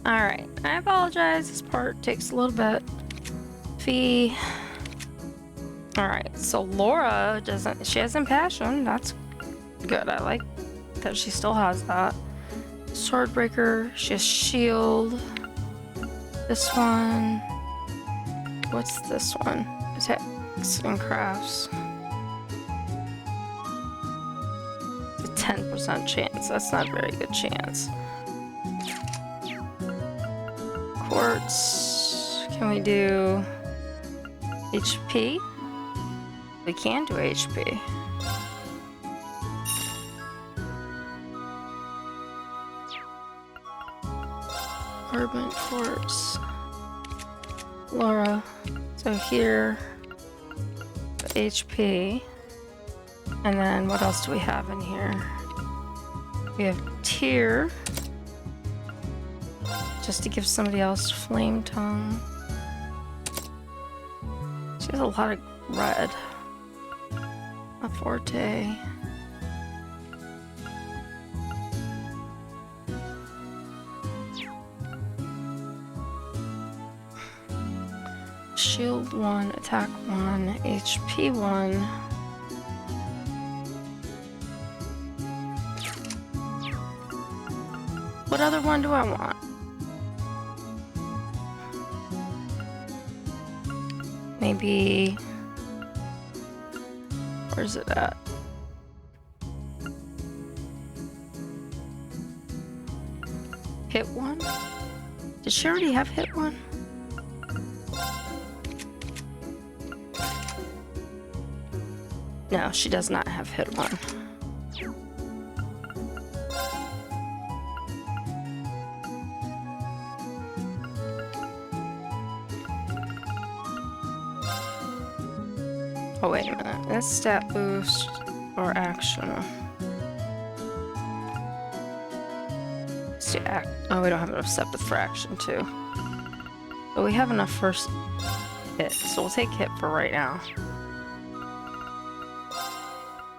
Alright, I apologize. This part takes a little bit. Fee. Alright, so Laura she has Impassion. That's good. I like that she still has that. Swordbreaker. She has Shield. This one. What's this one? Attacks and crafts. It's a 10% chance. That's not a very good chance. Quartz. Can we do HP? We can do HP. Urban Quartz. Laura. So here, HP. And then what else do we have in here? We have Tear. Just to give somebody else Flame Tongue. She has a lot of red. A Forte. Shield 1, attack 1, HP 1. What other one do I want? Maybe, where's it at? Hit 1? Did she already have hit 1? No, she does not have hit 1. Oh, wait a minute. That's stat boost or action. Oh, we don't have enough Sepith for action, too. But we have enough for hit, so we'll take hit for right now.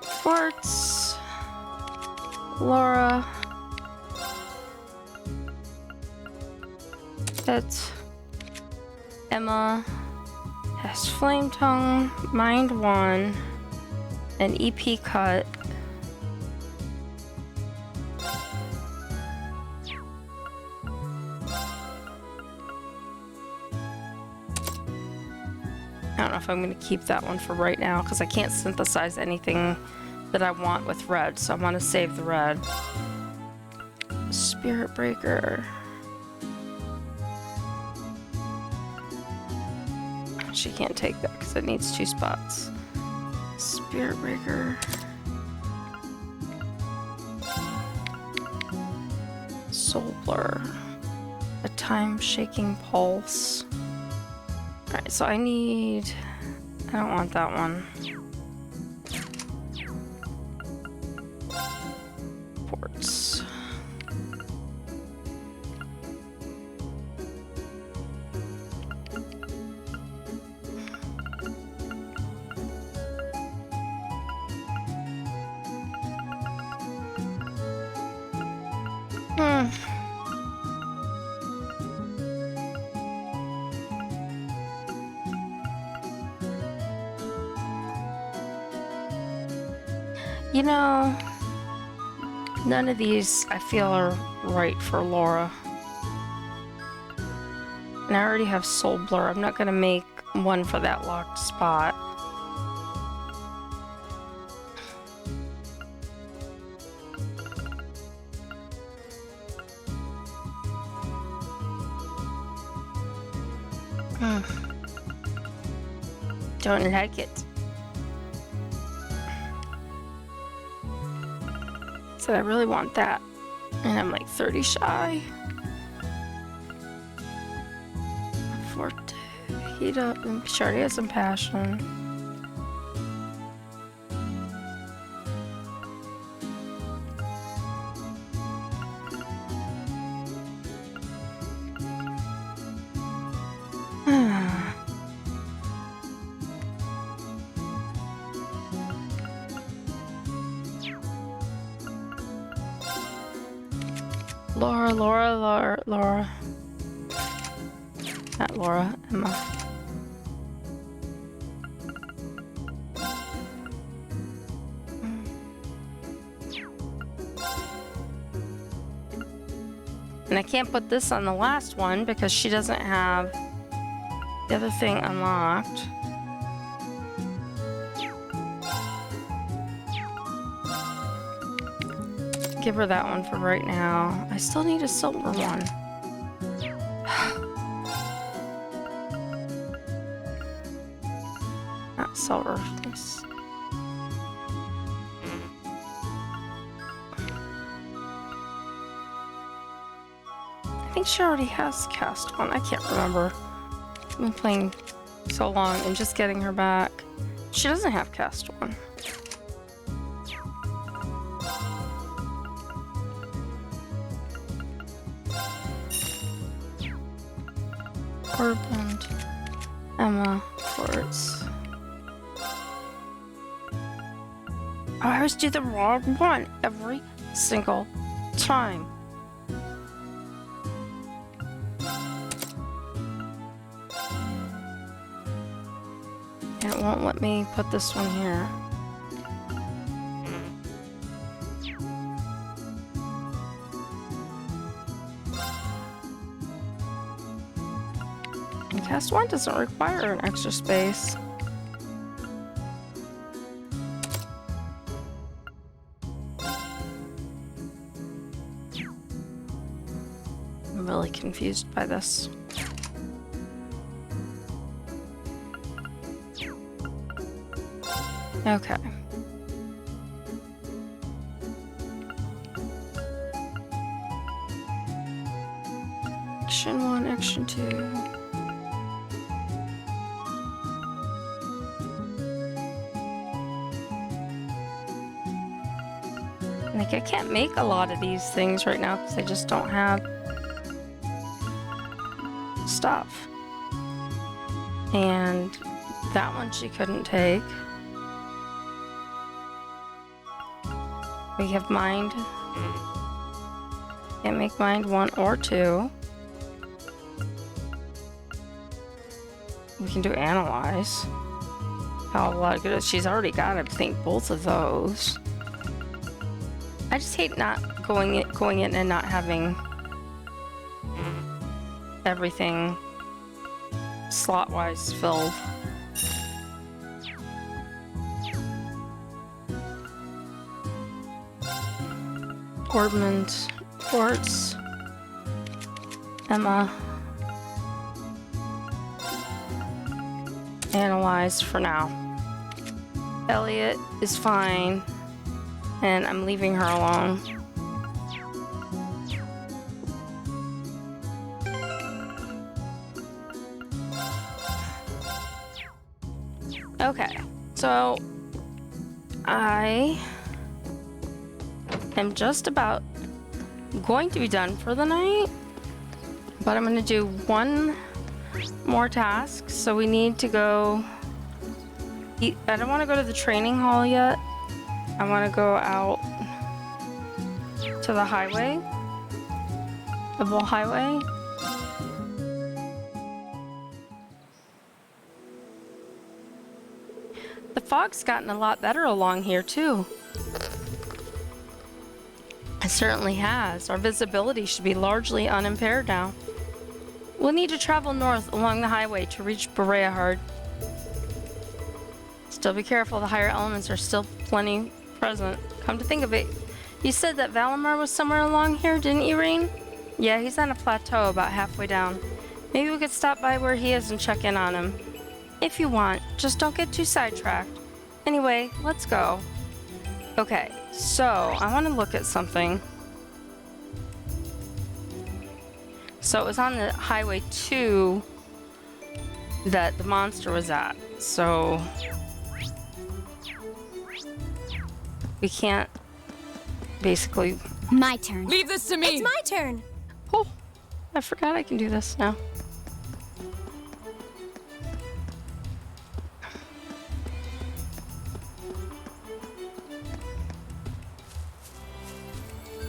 Quartz. Laura. Hit. Emma. Has Flame Tongue, Mind 1, an EP cut. don't know if I'm going to keep that one for right now because I can't synthesize anything that I want with red, so I'm going to save the red. Spirit Breaker. She can't take that because it needs 2 spots. Spirit Breaker. Soul Blur. A Time-Shaking Pulse. Alright, so I don't want that one. Ports. You know, none of these I feel are right for Laura. And I already have Soul Blur. I'm not gonna make one for that locked spot. Don't like it. So I really want that. And I'm like 30 shy. Forte. Heat up. And she already has some passion. Laura. Not Laura, Emma. And I can't put this on the last one because she doesn't have the other thing unlocked. Give her that one for right now. I still need a silver one. Not silver. Yes. I think she already has cast one. I can't remember. I've been playing so long and just getting her back. She doesn't have cast one. Corbin, Emma, Forts. Oh, I always do the wrong one every single time. And it won't let me put this one here. Cast one doesn't require an extra space. I'm really confused by this. Okay. Action 1, Action 2. Like, I can't make a lot of these things right now because I just don't have stuff. And that one she couldn't take. We have mind. Can't make mind 1 or 2. We can do analyze. How a lot of good. She's already got, I think, both of those. I just hate not going in and not having everything slot-wise filled. Boardman Quartz. Emma. Analyze for now. Elliot is fine, and I'm leaving her alone. Okay, so I am just about going to be done for the night, but I'm going to do one more task. So we need to go. I don't want to go to the training hall yet. I want to go out to the highway, the Bull Highway. The fog's gotten a lot better along here too. It certainly has. Our visibility should be largely unimpaired now. We'll need to travel north along the highway to reach Bereahard. Still be careful, the higher elements are still plenty present. Come to think of it, you said that Valimar was somewhere along here, didn't you, Rean? Yeah, he's on a plateau about halfway down. Maybe we could stop by where he is and check in on him. If you want, just don't get too sidetracked. Anyway, let's go. Okay, so I want to look at something. So it was on the highway 2 that the monster was at. So we can't basically. My turn. Leave this to me. It's my turn. Oh, I forgot I can do this now.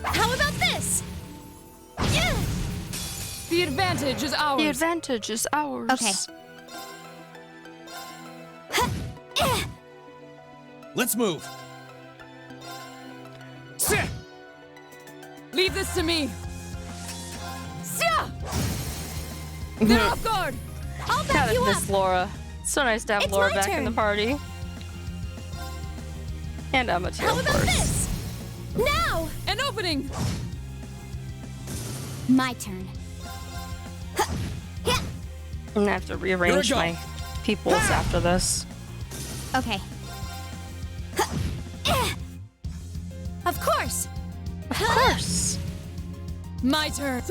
How about this? Yeah. The advantage is ours. The advantage is ours. Okay. Let's move. Sit. Leave this to me. They're off guard. I'll back Gotta you miss up. Laura. So nice to have It's Laura my back in turn. the party. And Emma too, How of about course. this? Now. An opening. My turn. I'm gonna have to rearrange go. my peoples after this. Okay. Of course. Of course. My turn.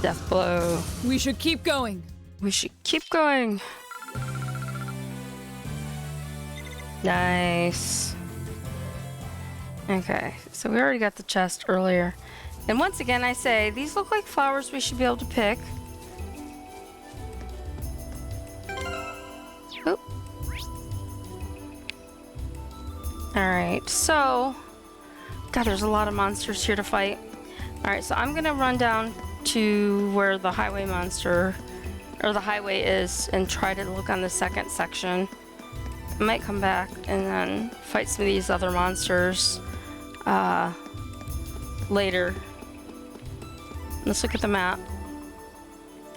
Death blow. We should keep going. We should keep going. Nice. Okay, so we already got the chest earlier. And once again, I say, these look like flowers we should be able to pick. Oop. Alright, so... God, there's a lot of monsters here to fight. Alright, so I'm gonna run down to where the highway monster, or the highway is, and try to look on the second section. I might come back and then fight some of these other monsters later. Let's look at the map.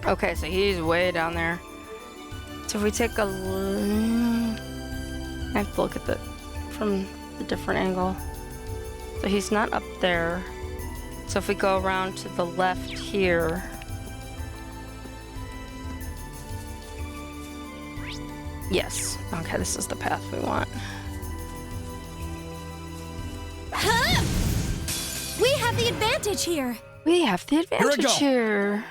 Okay, so he's way down there. So if we take a I have to look at from a different angle. So he's not up there. So if we go around to the left here. Yes. Okay, this is the path we want. Huh? We have the advantage here. We have the advantage go. here.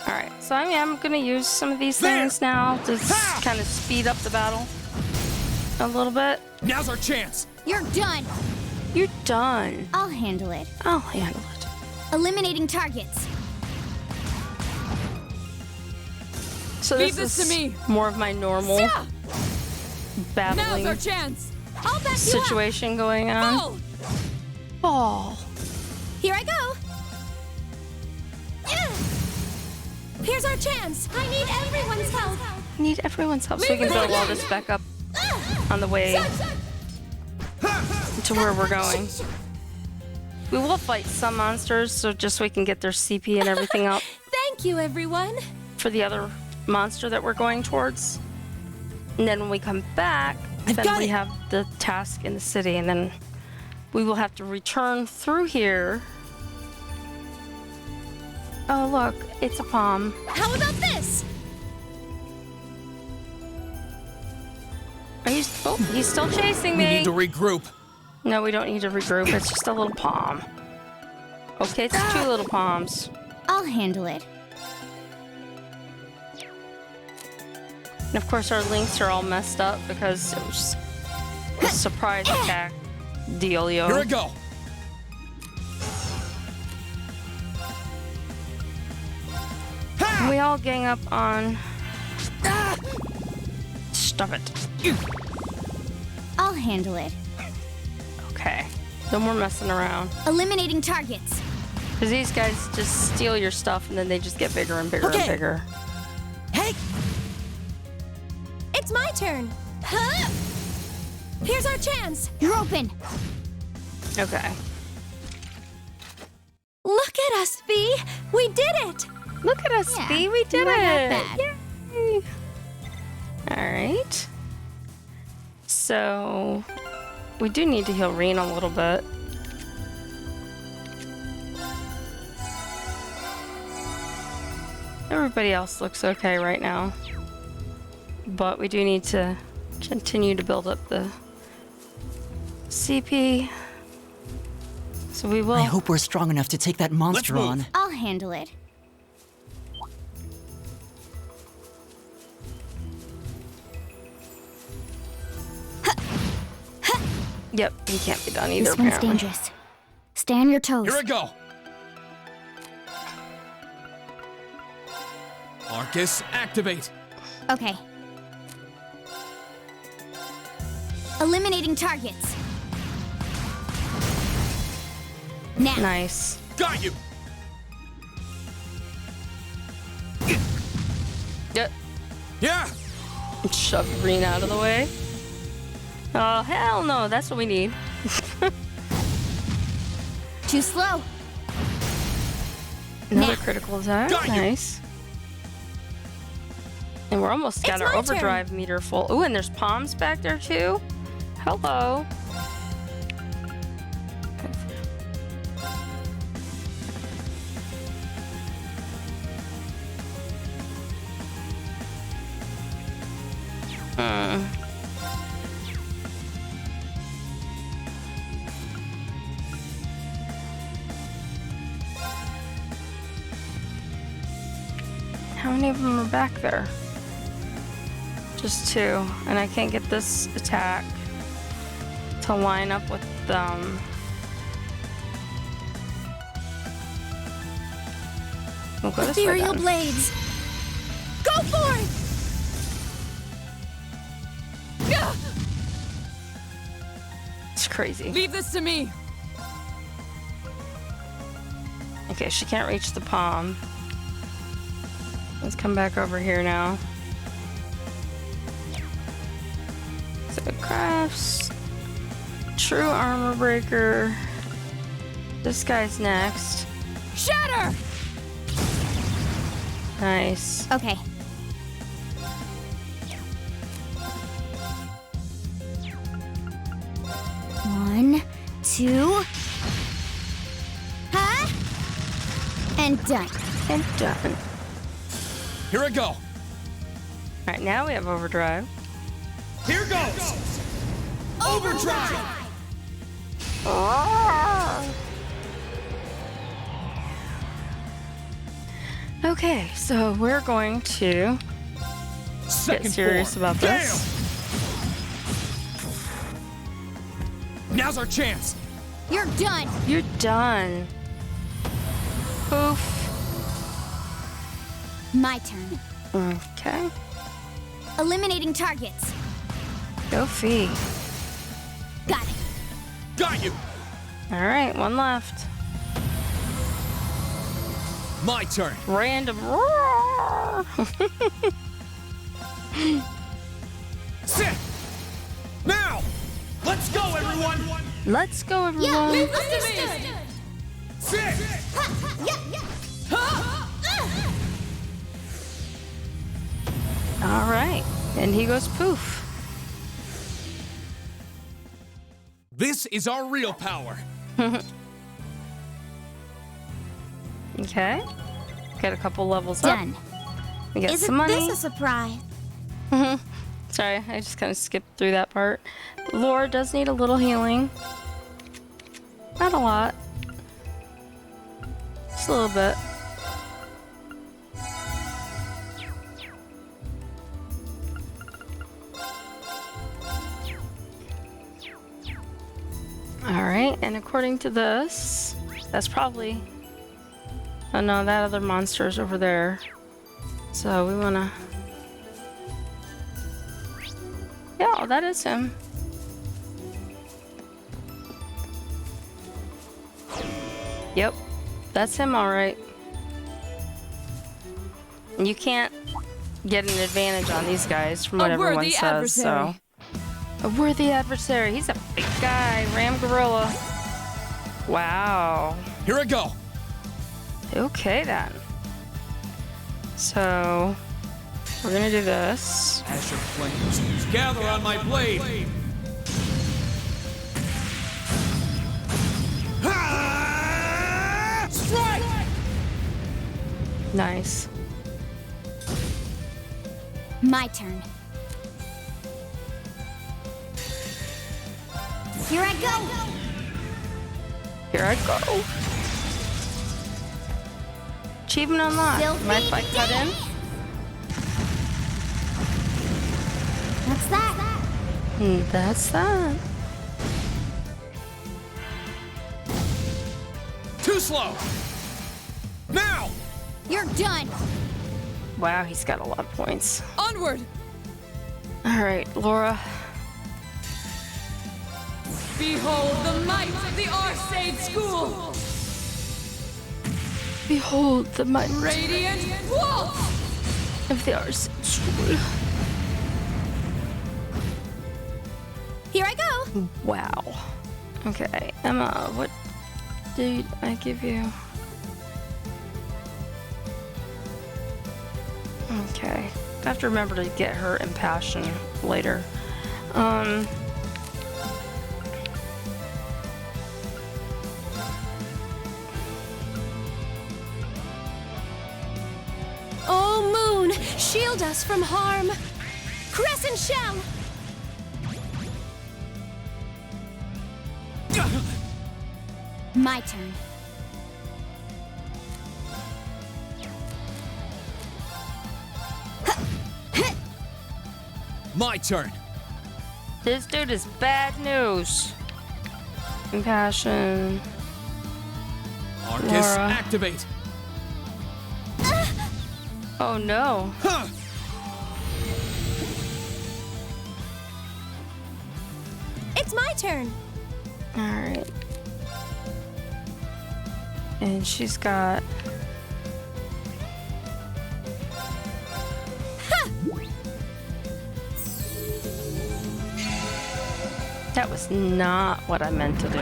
Alright, so I'm gonna use some of these things now to kind of speed up the battle a little bit. Now's our chance. You're done. You're done. I'll handle it. I'll handle it. Eliminating targets. So Leave this this is to me. more of my normal Now's battling our chance. I'll back you situation going on. Ball. Ball. up. Here I go. Yeah. Here's our chance. I need everyone's help. Need everyone's help so we can build all this back up on the way to where we're going. We will fight some monsters, so just so we can get their CP and everything up Thank you, everyone. for the other monster that we're going towards. And then when we come back, I've then got we it. have the task in the city, and then we will have to return through here. Oh, look, it's a palm. How about this? Are you? Oh, he's still chasing me. We need to regroup. No, we don't need to regroup. It's just a little palm. Okay, it's 2 little palms. I'll handle it. And of course, our links are all messed up because it was a surprise attack dealio. Here we go. Can we all gang up on? Stop it. I'll handle it. Okay. No more messing around. Eliminating targets. Because these guys just steal your stuff and then they just get bigger and bigger and bigger. Hey! It's my turn. Huh? Here's our chance. You're open. Okay. Look at us, Fee. We did it. Look at us, Fee. We did you weren't it. that bad. Yay. All right. So we do need to heal Reen a little bit. Everybody else looks okay right now. But we do need to continue to build up the CP. So we will. I hope we're strong enough to take that monster on. I'll handle it. Yep, he can't be done either. This one's apparently. dangerous. Stay on your toes. Here we go. Arcus, activate. Okay. Eliminating targets. Now. Nice. Got you. Yep. Yeah. Shove Reen out of the way. Oh, hell no. That's what we need. Too slow. Another Now. critical attack. Got you. Nice. And we're almost got It's our my overdrive meter full. Ooh, and there's palms back there too. Hello. How many of them are back there? Just 2, and I can't get this attack to line up with them. We'll go this way Ethereal then. blades. Go for it! It's crazy. Leave this to me. Okay, she can't reach the palm. Let's come back over here now. So crafts, true armor breaker. This guy's next. Shatter! Okay. Nice. One, two. Huh? And done. And done. Here we go. All right, now we have overdrive. Here goes! Overdrive! Okay, so we're going to get serious about this. Now's our chance. You're done. You're done. Poof. My turn. Okay. Eliminating targets. Go Fee. Got it. Got you. All right, one left. My turn. Random roar. Sit! Now! Let's go, everyone! Let's go, everyone. Understood! Sit! All right, and he goes poof. The This is our real power. Okay. Got a couple levels up. Done. We got Isn't some money. this a surprise? Sorry, I just kind of skipped through that part. Laura does need a little healing. Not a lot. Just a little bit. Alright, and according to this, that's probably... Oh no, that other monster's over there. So we wanna... Yeah, that is him. Yep, that's him alright. You can't get an advantage on these guys from what everyone says, so... A worthy adversary. He's a big guy. Ram Gorilla. Wow. Here I go. Okay, then. So, we're gonna do this. As your flames gather on my blade. Strike! Nice. My turn. Here I go! Here I go. Achievement unlocked. Mind if I cut in? What's that? That's that. Too slow. Now! You're done! Wow, he's got a lot of points. Onward! Alright, Laura. Behold the might of the Arseid School! Behold the might Radiant Waltz! of the Arseid School. Here I go! Wow. Okay, Emma, what did I give you? Okay. I have to remember to get her impassion later. Oh, Moon, shield us from harm. Crescent Shell! My turn. My turn. This dude is bad news. Impassion. Arcus, Laura. activate. Oh no. Huh. It's my turn. Alright. And she's got... That was not what I meant to do.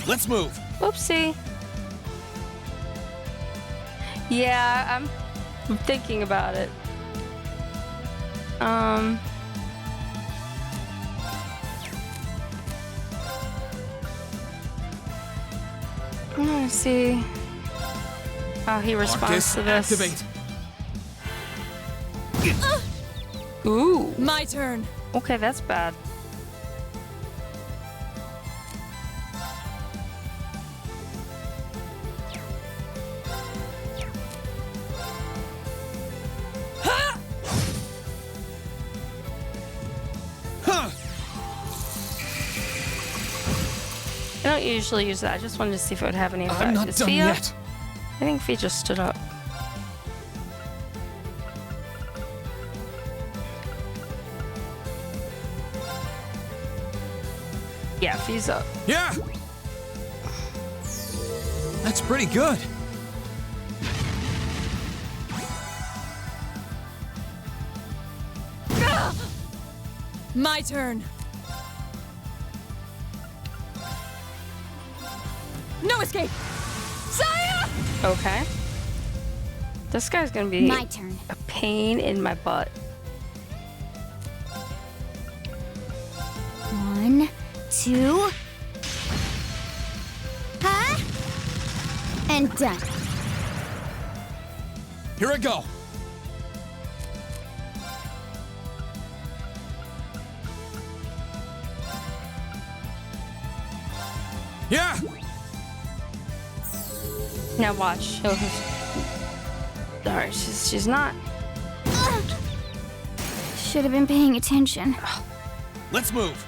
Let's move. Whoopsie. Yeah, I'm thinking about it. I'm gonna see how he responds Arcus, to this. activate. Ooh. My turn. Okay, that's bad. I don't usually use that. I just wanted to see if it would have any effect. I'm not Is done Fia? yet. I think Fia just stood up. Yeah, Fia's up. Yeah. That's pretty good. My turn. No escape! Saya! Okay. This guy's gonna be My turn. a pain in my butt. 1, 2, And done. Here I go. Yeah. Now watch. Alright, she's not. Should have been paying attention. Let's move.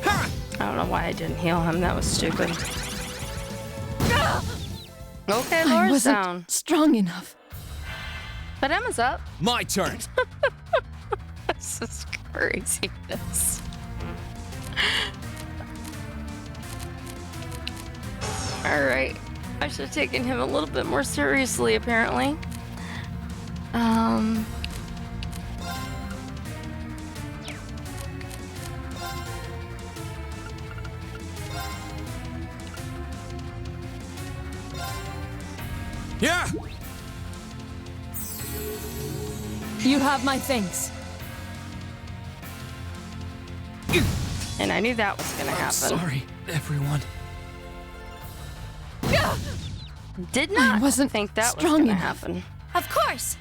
I don't know why I didn't heal him. That was stupid. Okay, I Laura's wasn't down. strong enough. But Emma's up. My turn. This is craziness. Alright. I should have taken him a little bit more seriously, apparently. Yeah. You have my thanks. And I knew that was gonna happen. Sorry, everyone. Did not wasn't think that was strong gonna enough. happen. Of course!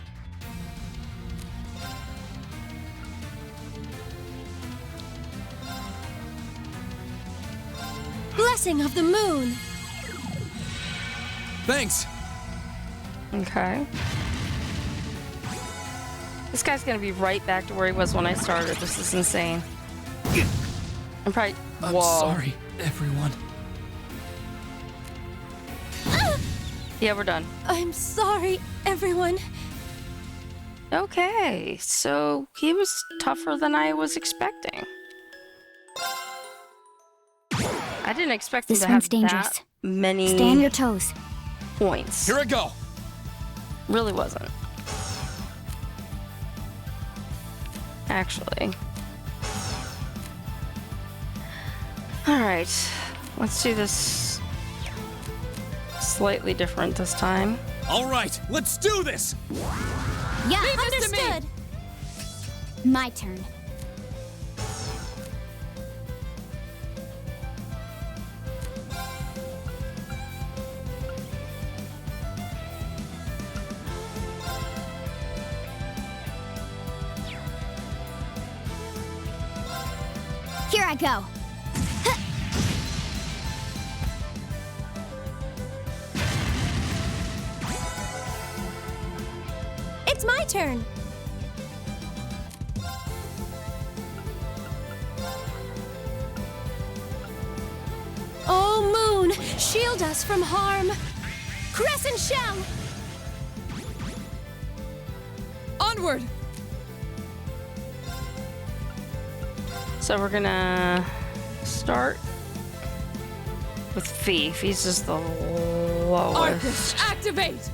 Blessing of the moon! Thanks. Okay. This guy's gonna be right back to where he was when I started. This is insane. I'm probably. I'm Whoa. sorry, everyone. Yeah, we're done. I'm sorry, everyone. Okay, so he was tougher than I was expecting. I didn't expect him This to one's have dangerous. that many Stay on your toes. points. Here I go. Really wasn't. Actually. Alright, let's do this slightly different this time. All right, let's do this. Yeah, Leave this to me. understood. My turn. Here I go. It's my turn! Oh, moon, shield us from harm! Crescent shell! Onward! So we're gonna start with Fee. Fee's is the lowest. Arcus, activate!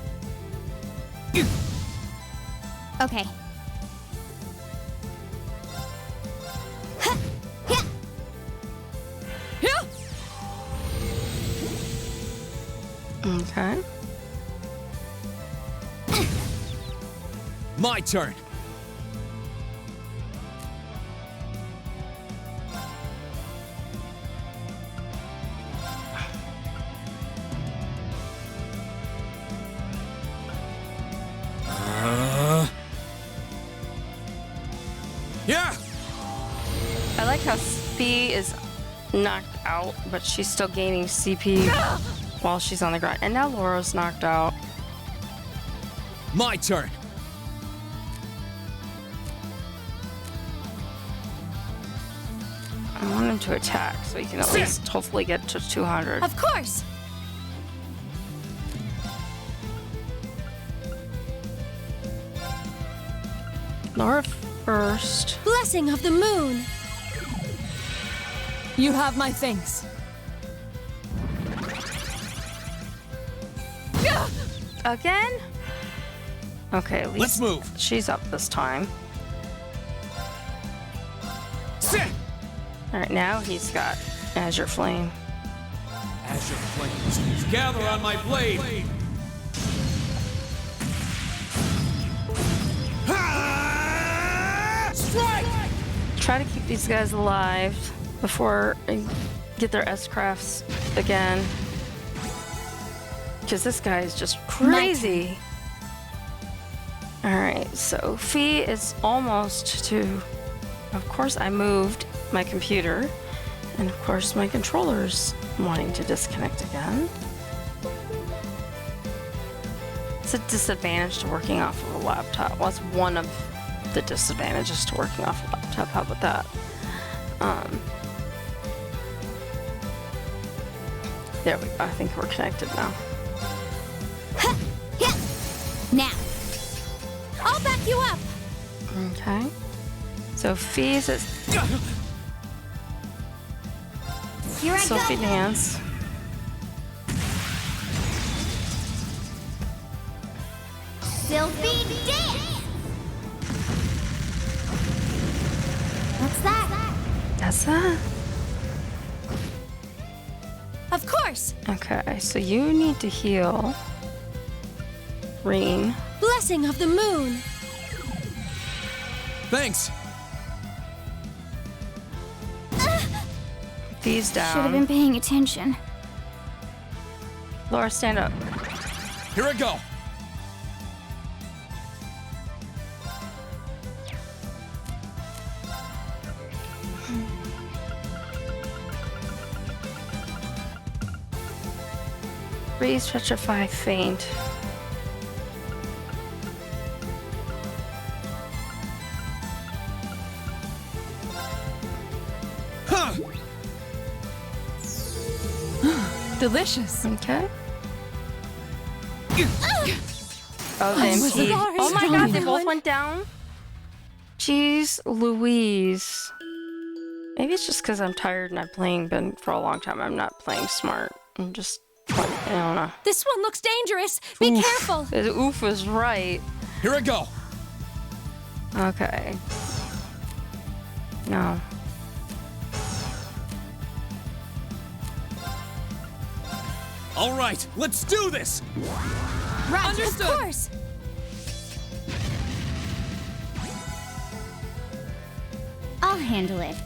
Okay. Yeah. Okay. My turn. Yeah. I like how Fee is knocked out, but she's still gaining CP while she's on the ground. And now Laura's knocked out. My turn. I want him to attack so he can at least hopefully get to 200. Of course! Laura first. Blessing of the moon! You have my thanks. Again? Okay, at least Let's move. she's up this time. Alright, now he's got Azure Flame. Azure flames, gather on my blade. try to keep these guys alive before I get their S-crafts again. Because this guy is just crazy. Alright, so Fee is almost to... Of course, I moved my computer. And of course, my controller's wanting to disconnect again. It's a disadvantage to working off of a laptop. Well, it's one of the disadvantages to working off a laptop. How about that? There we go. I think we're connected now. Now, I'll back you up. Okay. So Fee's is Here I Sophie go. Dance. Sylphie dance. What's that? That's that. Of course. Okay, so you need to heal Reen. Blessing of the moon. Thanks. Fee's down. Should have been paying attention. Laura, stand up. Here I go. Freeze, Petrify, Faint. Delicious. Okay. Oh, I'm they sorry. Oh my god, they both went down? Jeez Louise. Maybe it's just because I'm tired and I've been for a long time. I'm not playing smart. I'm just playing, I don't know. This one looks dangerous. Be careful. The oof was right. Here I go. Okay. No. All right, let's do this. Right, Understood. of course. I'll handle it.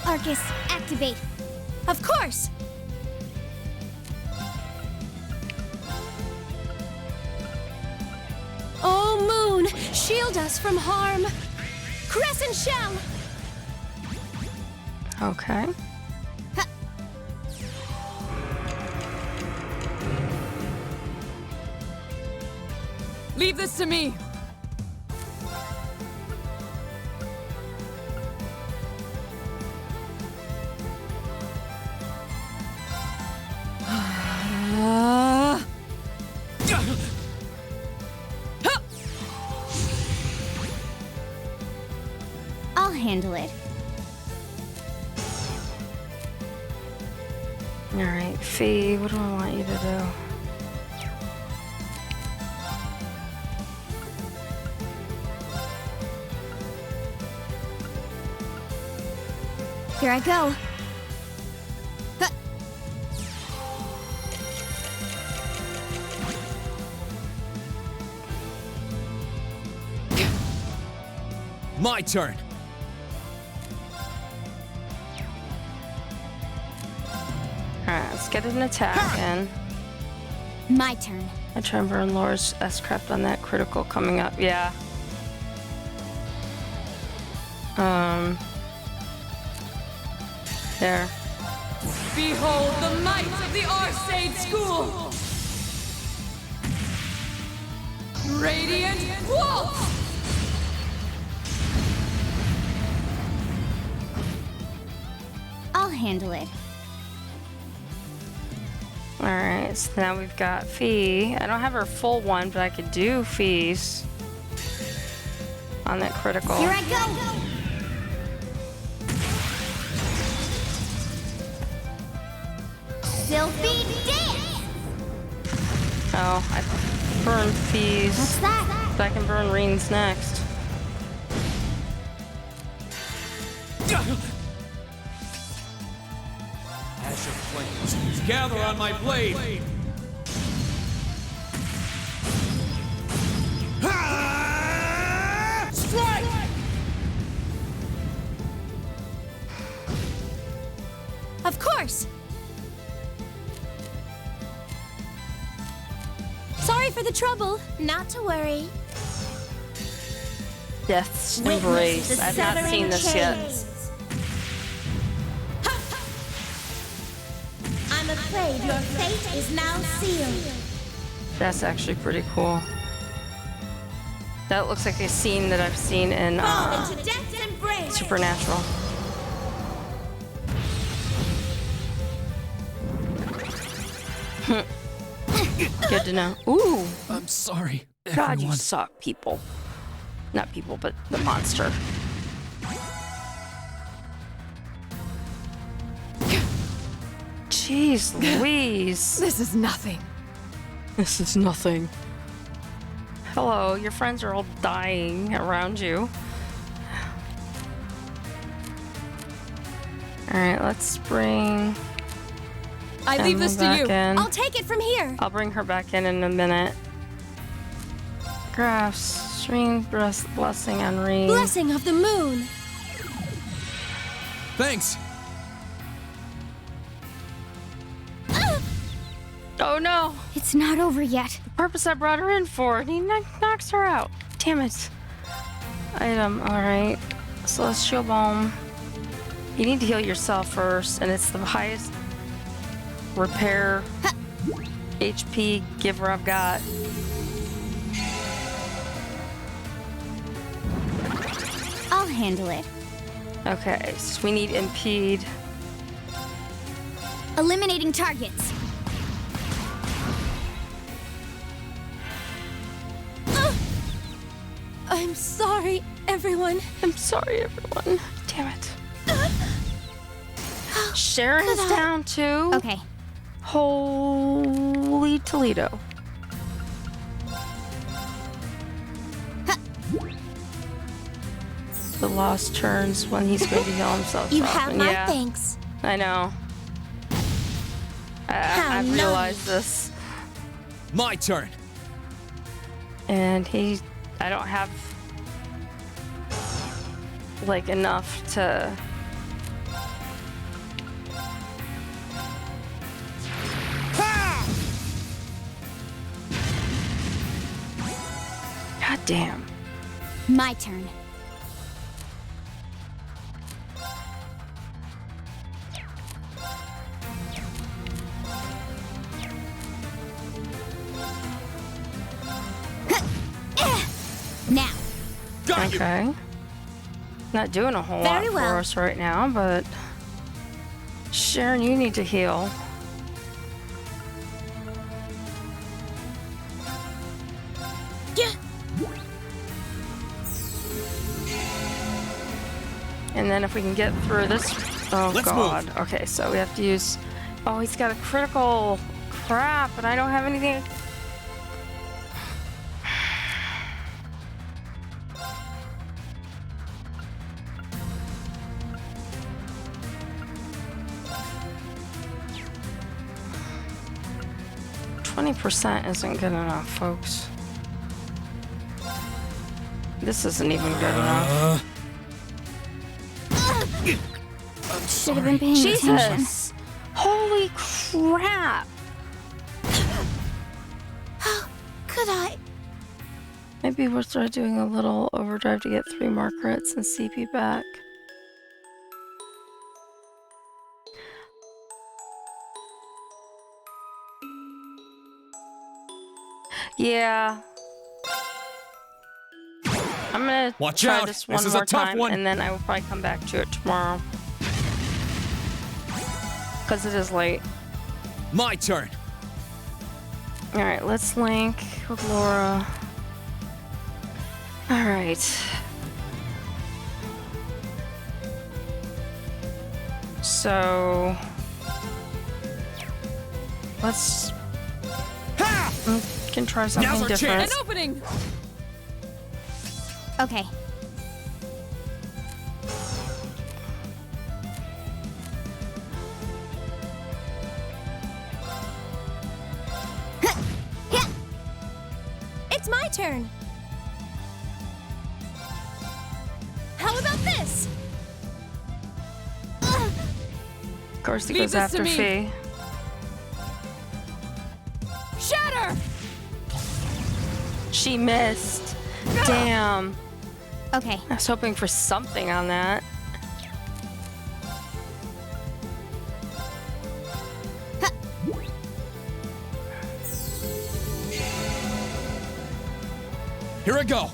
Arcus, activate. Of course. Oh, moon, shield us from harm. Crescent shell. Okay. Leave this to me. I'll handle it. Alright, Fee, what do I want you to do? Here I go. My turn. Alright, let's get an attack in. My turn. I try and burn Laura's S-craft on that critical coming up. Yeah. There. Behold the might of the Arcade School! Radiant Waltz! I'll handle it. Alright, so now we've got Fee. I don't have her full one, but I could do Fee's on that critical. Here I go! Sylphie dance! Oh, I burned Fee's. What's that? But I can burn Reen's next. Ash of flames, gather on my blade. Sorry for the trouble. Not to worry. Death's Witness Embrace. the I've not severing seen this yet. chains. I'm afraid your fate is now sealed. That's actually pretty cool. That looks like a scene that I've seen in Fall into death's embrace. Supernatural. Good to know. Ooh. I'm sorry, God, everyone. you suck, people. Not people, but the monster. Jeez Louise. This is nothing. This is nothing. Hello, your friends are all dying around you. Alright, let's bring... I leave this to Emma you. back in. I'll take it from here. I'll bring her back in a minute. Graphs, string blessing on Reed. Blessing of the moon. Thanks. Oh no! It's not over yet. The purpose I brought her in for, and he knocks her out. Damn it. Item, alright. Celestial Balm. You need to heal yourself first, and it's the highest repair HP giver I've got. I'll handle it. Okay, so we need impede. Eliminating targets. I'm sorry, everyone. I'm sorry, everyone. Damn it. Sharon's down too. Okay. Holy Toledo. The lost turns when he's going to heal himself. You often. have my Yeah, thanks. I know. How I've realized nice. this. My turn. And I don't have like enough to God damn. My turn. Now. Okay. Not doing a whole Very lot well. for us right now, but Sharon, you need to heal. Yeah. And then if we can get through this, oh Let's god. move. Okay, so we have to use. Oh, he's got a critical. Crap, and I don't have anything. %20 isn't good enough, folks. This isn't even good enough. Should have been paying attention. Jesus! Holy crap! How could I? Maybe we'll start doing a little overdrive to get 3 more crits and CP back. Yeah. I'm gonna Watch try out, this this one is a more tough time, one. and then I will probably come back to it tomorrow. Because it is late. My turn. Alright, let's link with Laura. Alright. So... let's... we can try something Now's our different. chance. An opening! Okay. It's my turn. How about this? Of course, he Leave goes this to after me. Fee. Shatter! She missed. Damn. Okay. I was hoping for something on that. Here I go.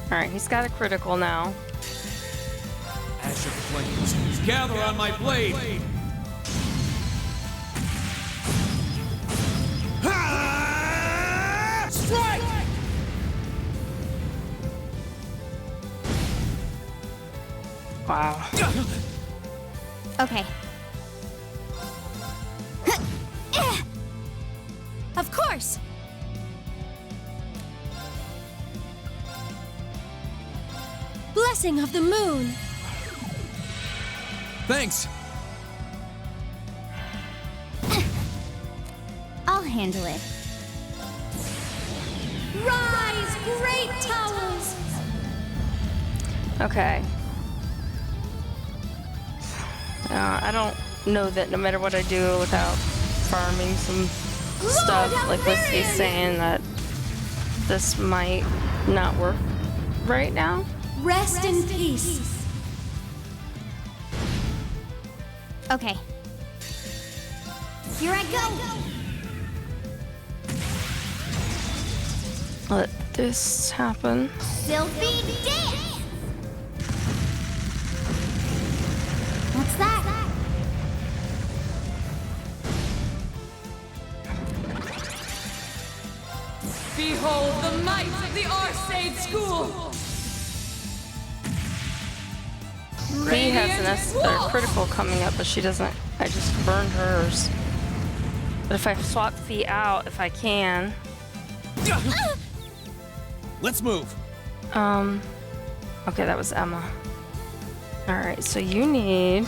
Alright, he's got a critical now. Ash of Flames, gather on my blade! Strike! Wow. Okay. Of course! Blessing of the moon! Thanks. I'll handle it. Rise, great towers! Okay. I don't know that no matter what I do without farming some stuff, like Whiskey's saying, that this might not work right now. Rest in peace. Okay. Here I go! Let this happen. Sylphie dance! What's that? Behold the might of the Arseid School! Fee has a critical coming up, but she doesn't. I just burned hers. But if I swap Fee out, if I can. Let's move. Okay, that was Emma. Alright, so you need...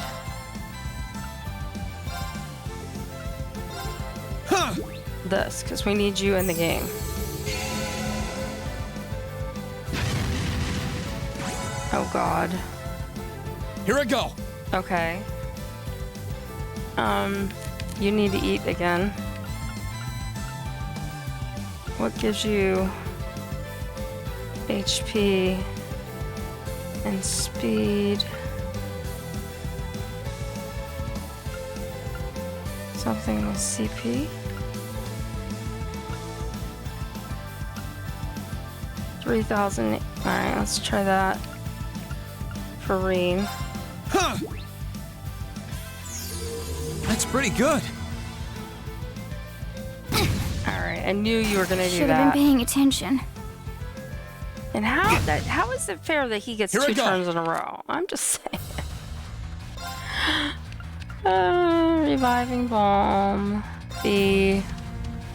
this, because we need you in the game. Oh god. Here I go. Okay. You need to eat again. What gives you HP and speed? Something with CP? 3,000. Alright, let's try that for Rean. Huh. That's pretty good. Alright, I knew you were gonna do Should that. have been paying attention. And how is it fair that he gets Here 2 I go. turns in a row? I'm just saying. Reviving Balm. The...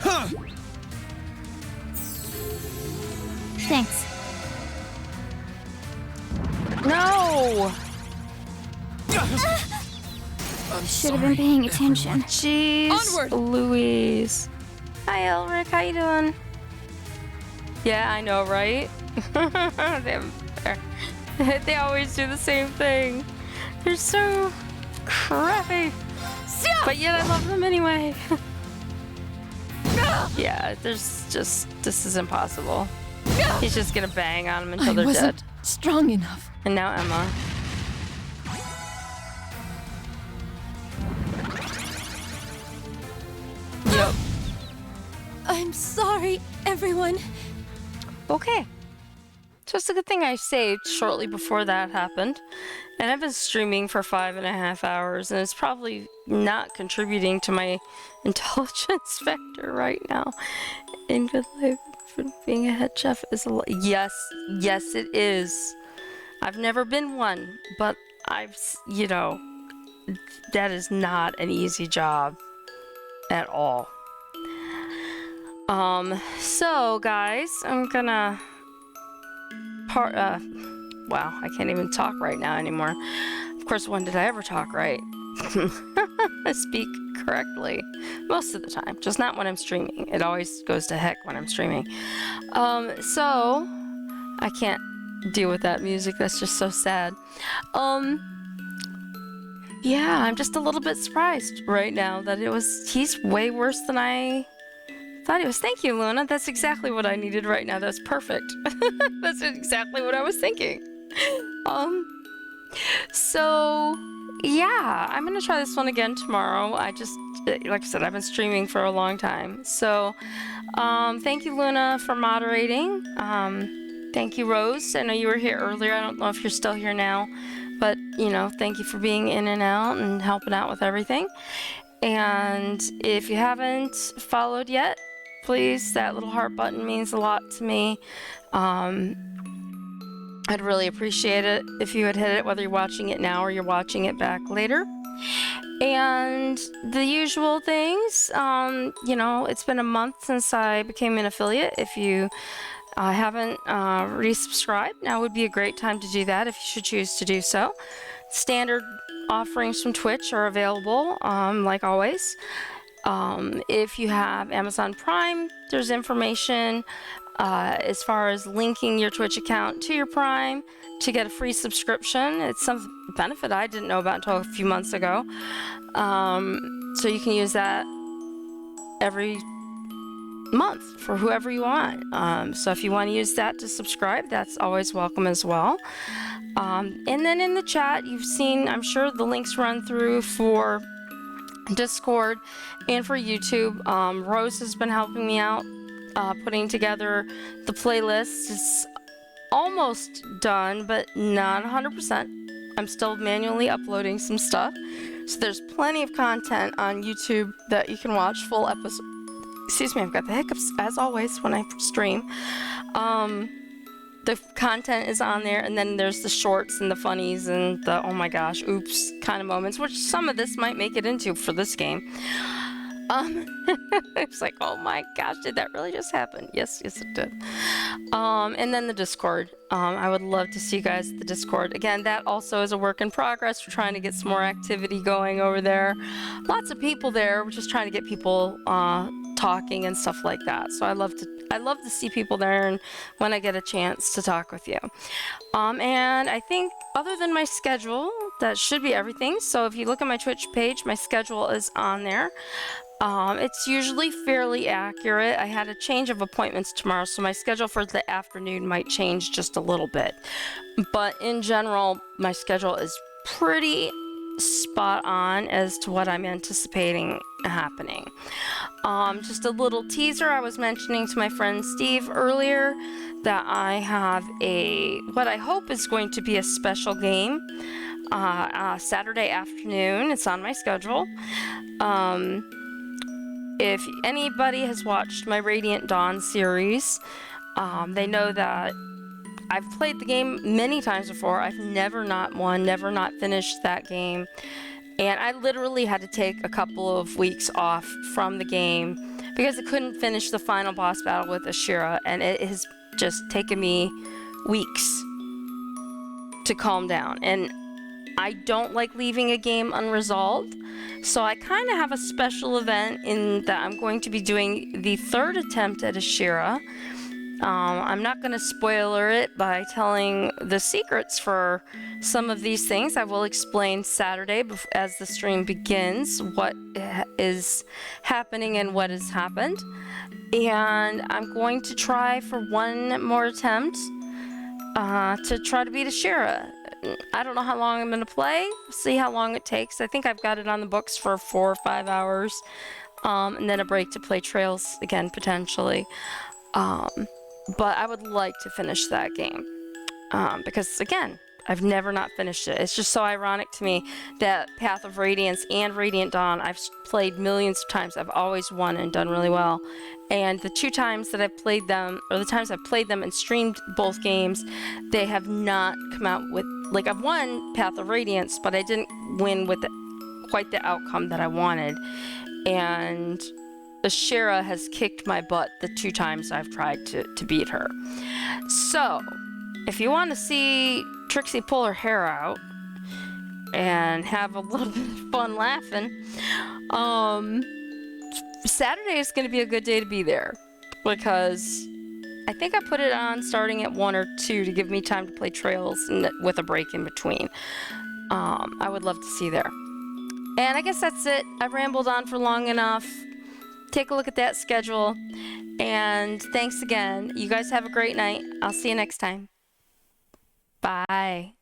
Huh. Thanks. No! Should have been paying attention. Jeez, Onward! Louise. Hi, Elric. How you doing? Yeah, I know, right? They always do the same thing. They're so crappy. But yet I love them anyway. Yeah, this is impossible. He's just gonna bang on them until I they're wasn't dead. strong enough. And now Emma. Yep. I'm sorry, everyone. Okay. So it's a good thing I saved shortly before that happened. And I've been streaming for 5.5 hours, and it's probably not contributing to my intelligence vector right now. In good life, being a head chef is a lot. Yes, it is. I've never been one, but that is not an easy job at all. So guys, I'm gonna wow, I can't even talk right now anymore. Of course, when did I ever talk right? I speak correctly most of the time, just not when I'm streaming. It always goes to heck when I'm streaming. So I can't deal with that music. That's just so sad. Yeah, I'm just a little bit surprised right now that he's way worse than I thought audios. Thank you, Luna. That's exactly what I needed right now. That's perfect. That's exactly what I was thinking. So yeah, I'm gonna try this one again tomorrow. Like I said, I've been streaming for a long time. So thank you, Luna, for moderating. Thank you, Rose. I know you were here earlier. I don't know if you're still here now, but you know, thank you for being in and out and helping out with everything. And if you haven't followed yet, please, that little heart button means a lot to me. I'd really appreciate it if you had hit it, whether you're watching it now or you're watching it back later. And the usual things, you know, it's been a month since I became an affiliate. If you haven't resubscribed, now would be a great time to do that if you should choose to do so. Standard offerings from Twitch are available, like always. If you have Amazon Prime, there's information as far as linking your Twitch account to your Prime to get a free subscription. It's some benefit I didn't know about until a few months ago. So you can use that every month for whoever you want. So if you want to use that to subscribe, that's always welcome as well. And then in the chat, you've seen, I'm sure, the links run through for Discord and for YouTube. Rose has been helping me out putting together the playlist. It's almost done, but not 100%. I'm still manually uploading some stuff. So there's plenty of content on YouTube that you can watch full episodes. Excuse me, I've got the hiccups as always when I stream. The content is on there, and then there's the shorts and the funnies and the oh my gosh, oops kind of moments, which some of this might make it into for this game. It's like, oh my gosh, did that really just happen? Yes, it did. And then the Discord. I would love to see you guys at the Discord. Again, that also is a work in progress. We're trying to get some more activity going over there. Lots of people there. We're just trying to get people talking and stuff like that. So I love to see people there, and when I get a chance to talk with you. And I think other than my schedule, that should be everything. So if you look at my Twitch page, my schedule is on there. It's usually fairly accurate. I had a change of appointments tomorrow, so my schedule for the afternoon might change just a little bit. But in general, my schedule is pretty spot on as to what I'm anticipating happening. Just a little teaser, I was mentioning to my friend Steve earlier that I have what I hope is going to be a special game Saturday afternoon. It's on my schedule. If anybody has watched my Radiant Dawn series, they know that I've played the game many times before. I've never not won, never not finished that game. And I literally had to take a couple of weeks off from the game because I couldn't finish the final boss battle with Ashira, and it has just taken me weeks to calm down. And I don't like leaving a game unresolved, so I kind of have a special event in that I'm going to be doing the third attempt at Ashira. I'm not going to spoiler it by telling the secrets for some of these things. I will explain Saturday as the stream begins what is happening and what has happened. And I'm going to try for one more attempt to try to beat Ashira. I don't know how long I'm going to play. See how long it takes. I think I've got it on the books for 4 or 5 hours. And then a break to play Trails again, potentially. But I would like to finish that game. Because, again, I've never not finished it. It's just so ironic to me that Path of Radiance and Radiant Dawn, I've played millions of times. I've always won and done really well. And the 2 times that I've played them, or the times I've played them and streamed both games, they have not come out with, like, I've won Path of Radiance, but I didn't win with quite the outcome that I wanted. And Ashira has kicked my butt the 2 times I've tried to beat her. So, if you want to see Trixie pull her hair out and have a little bit of fun laughing, Saturday is going to be a good day to be there, because I think I put it on starting at 1 or 2 to give me time to play Trails and with a break in between. I would love to see there. And I guess that's it. I rambled on for long enough. take a look at that schedule. And thanks again. You guys have a great night. I'll see you next time. Bye.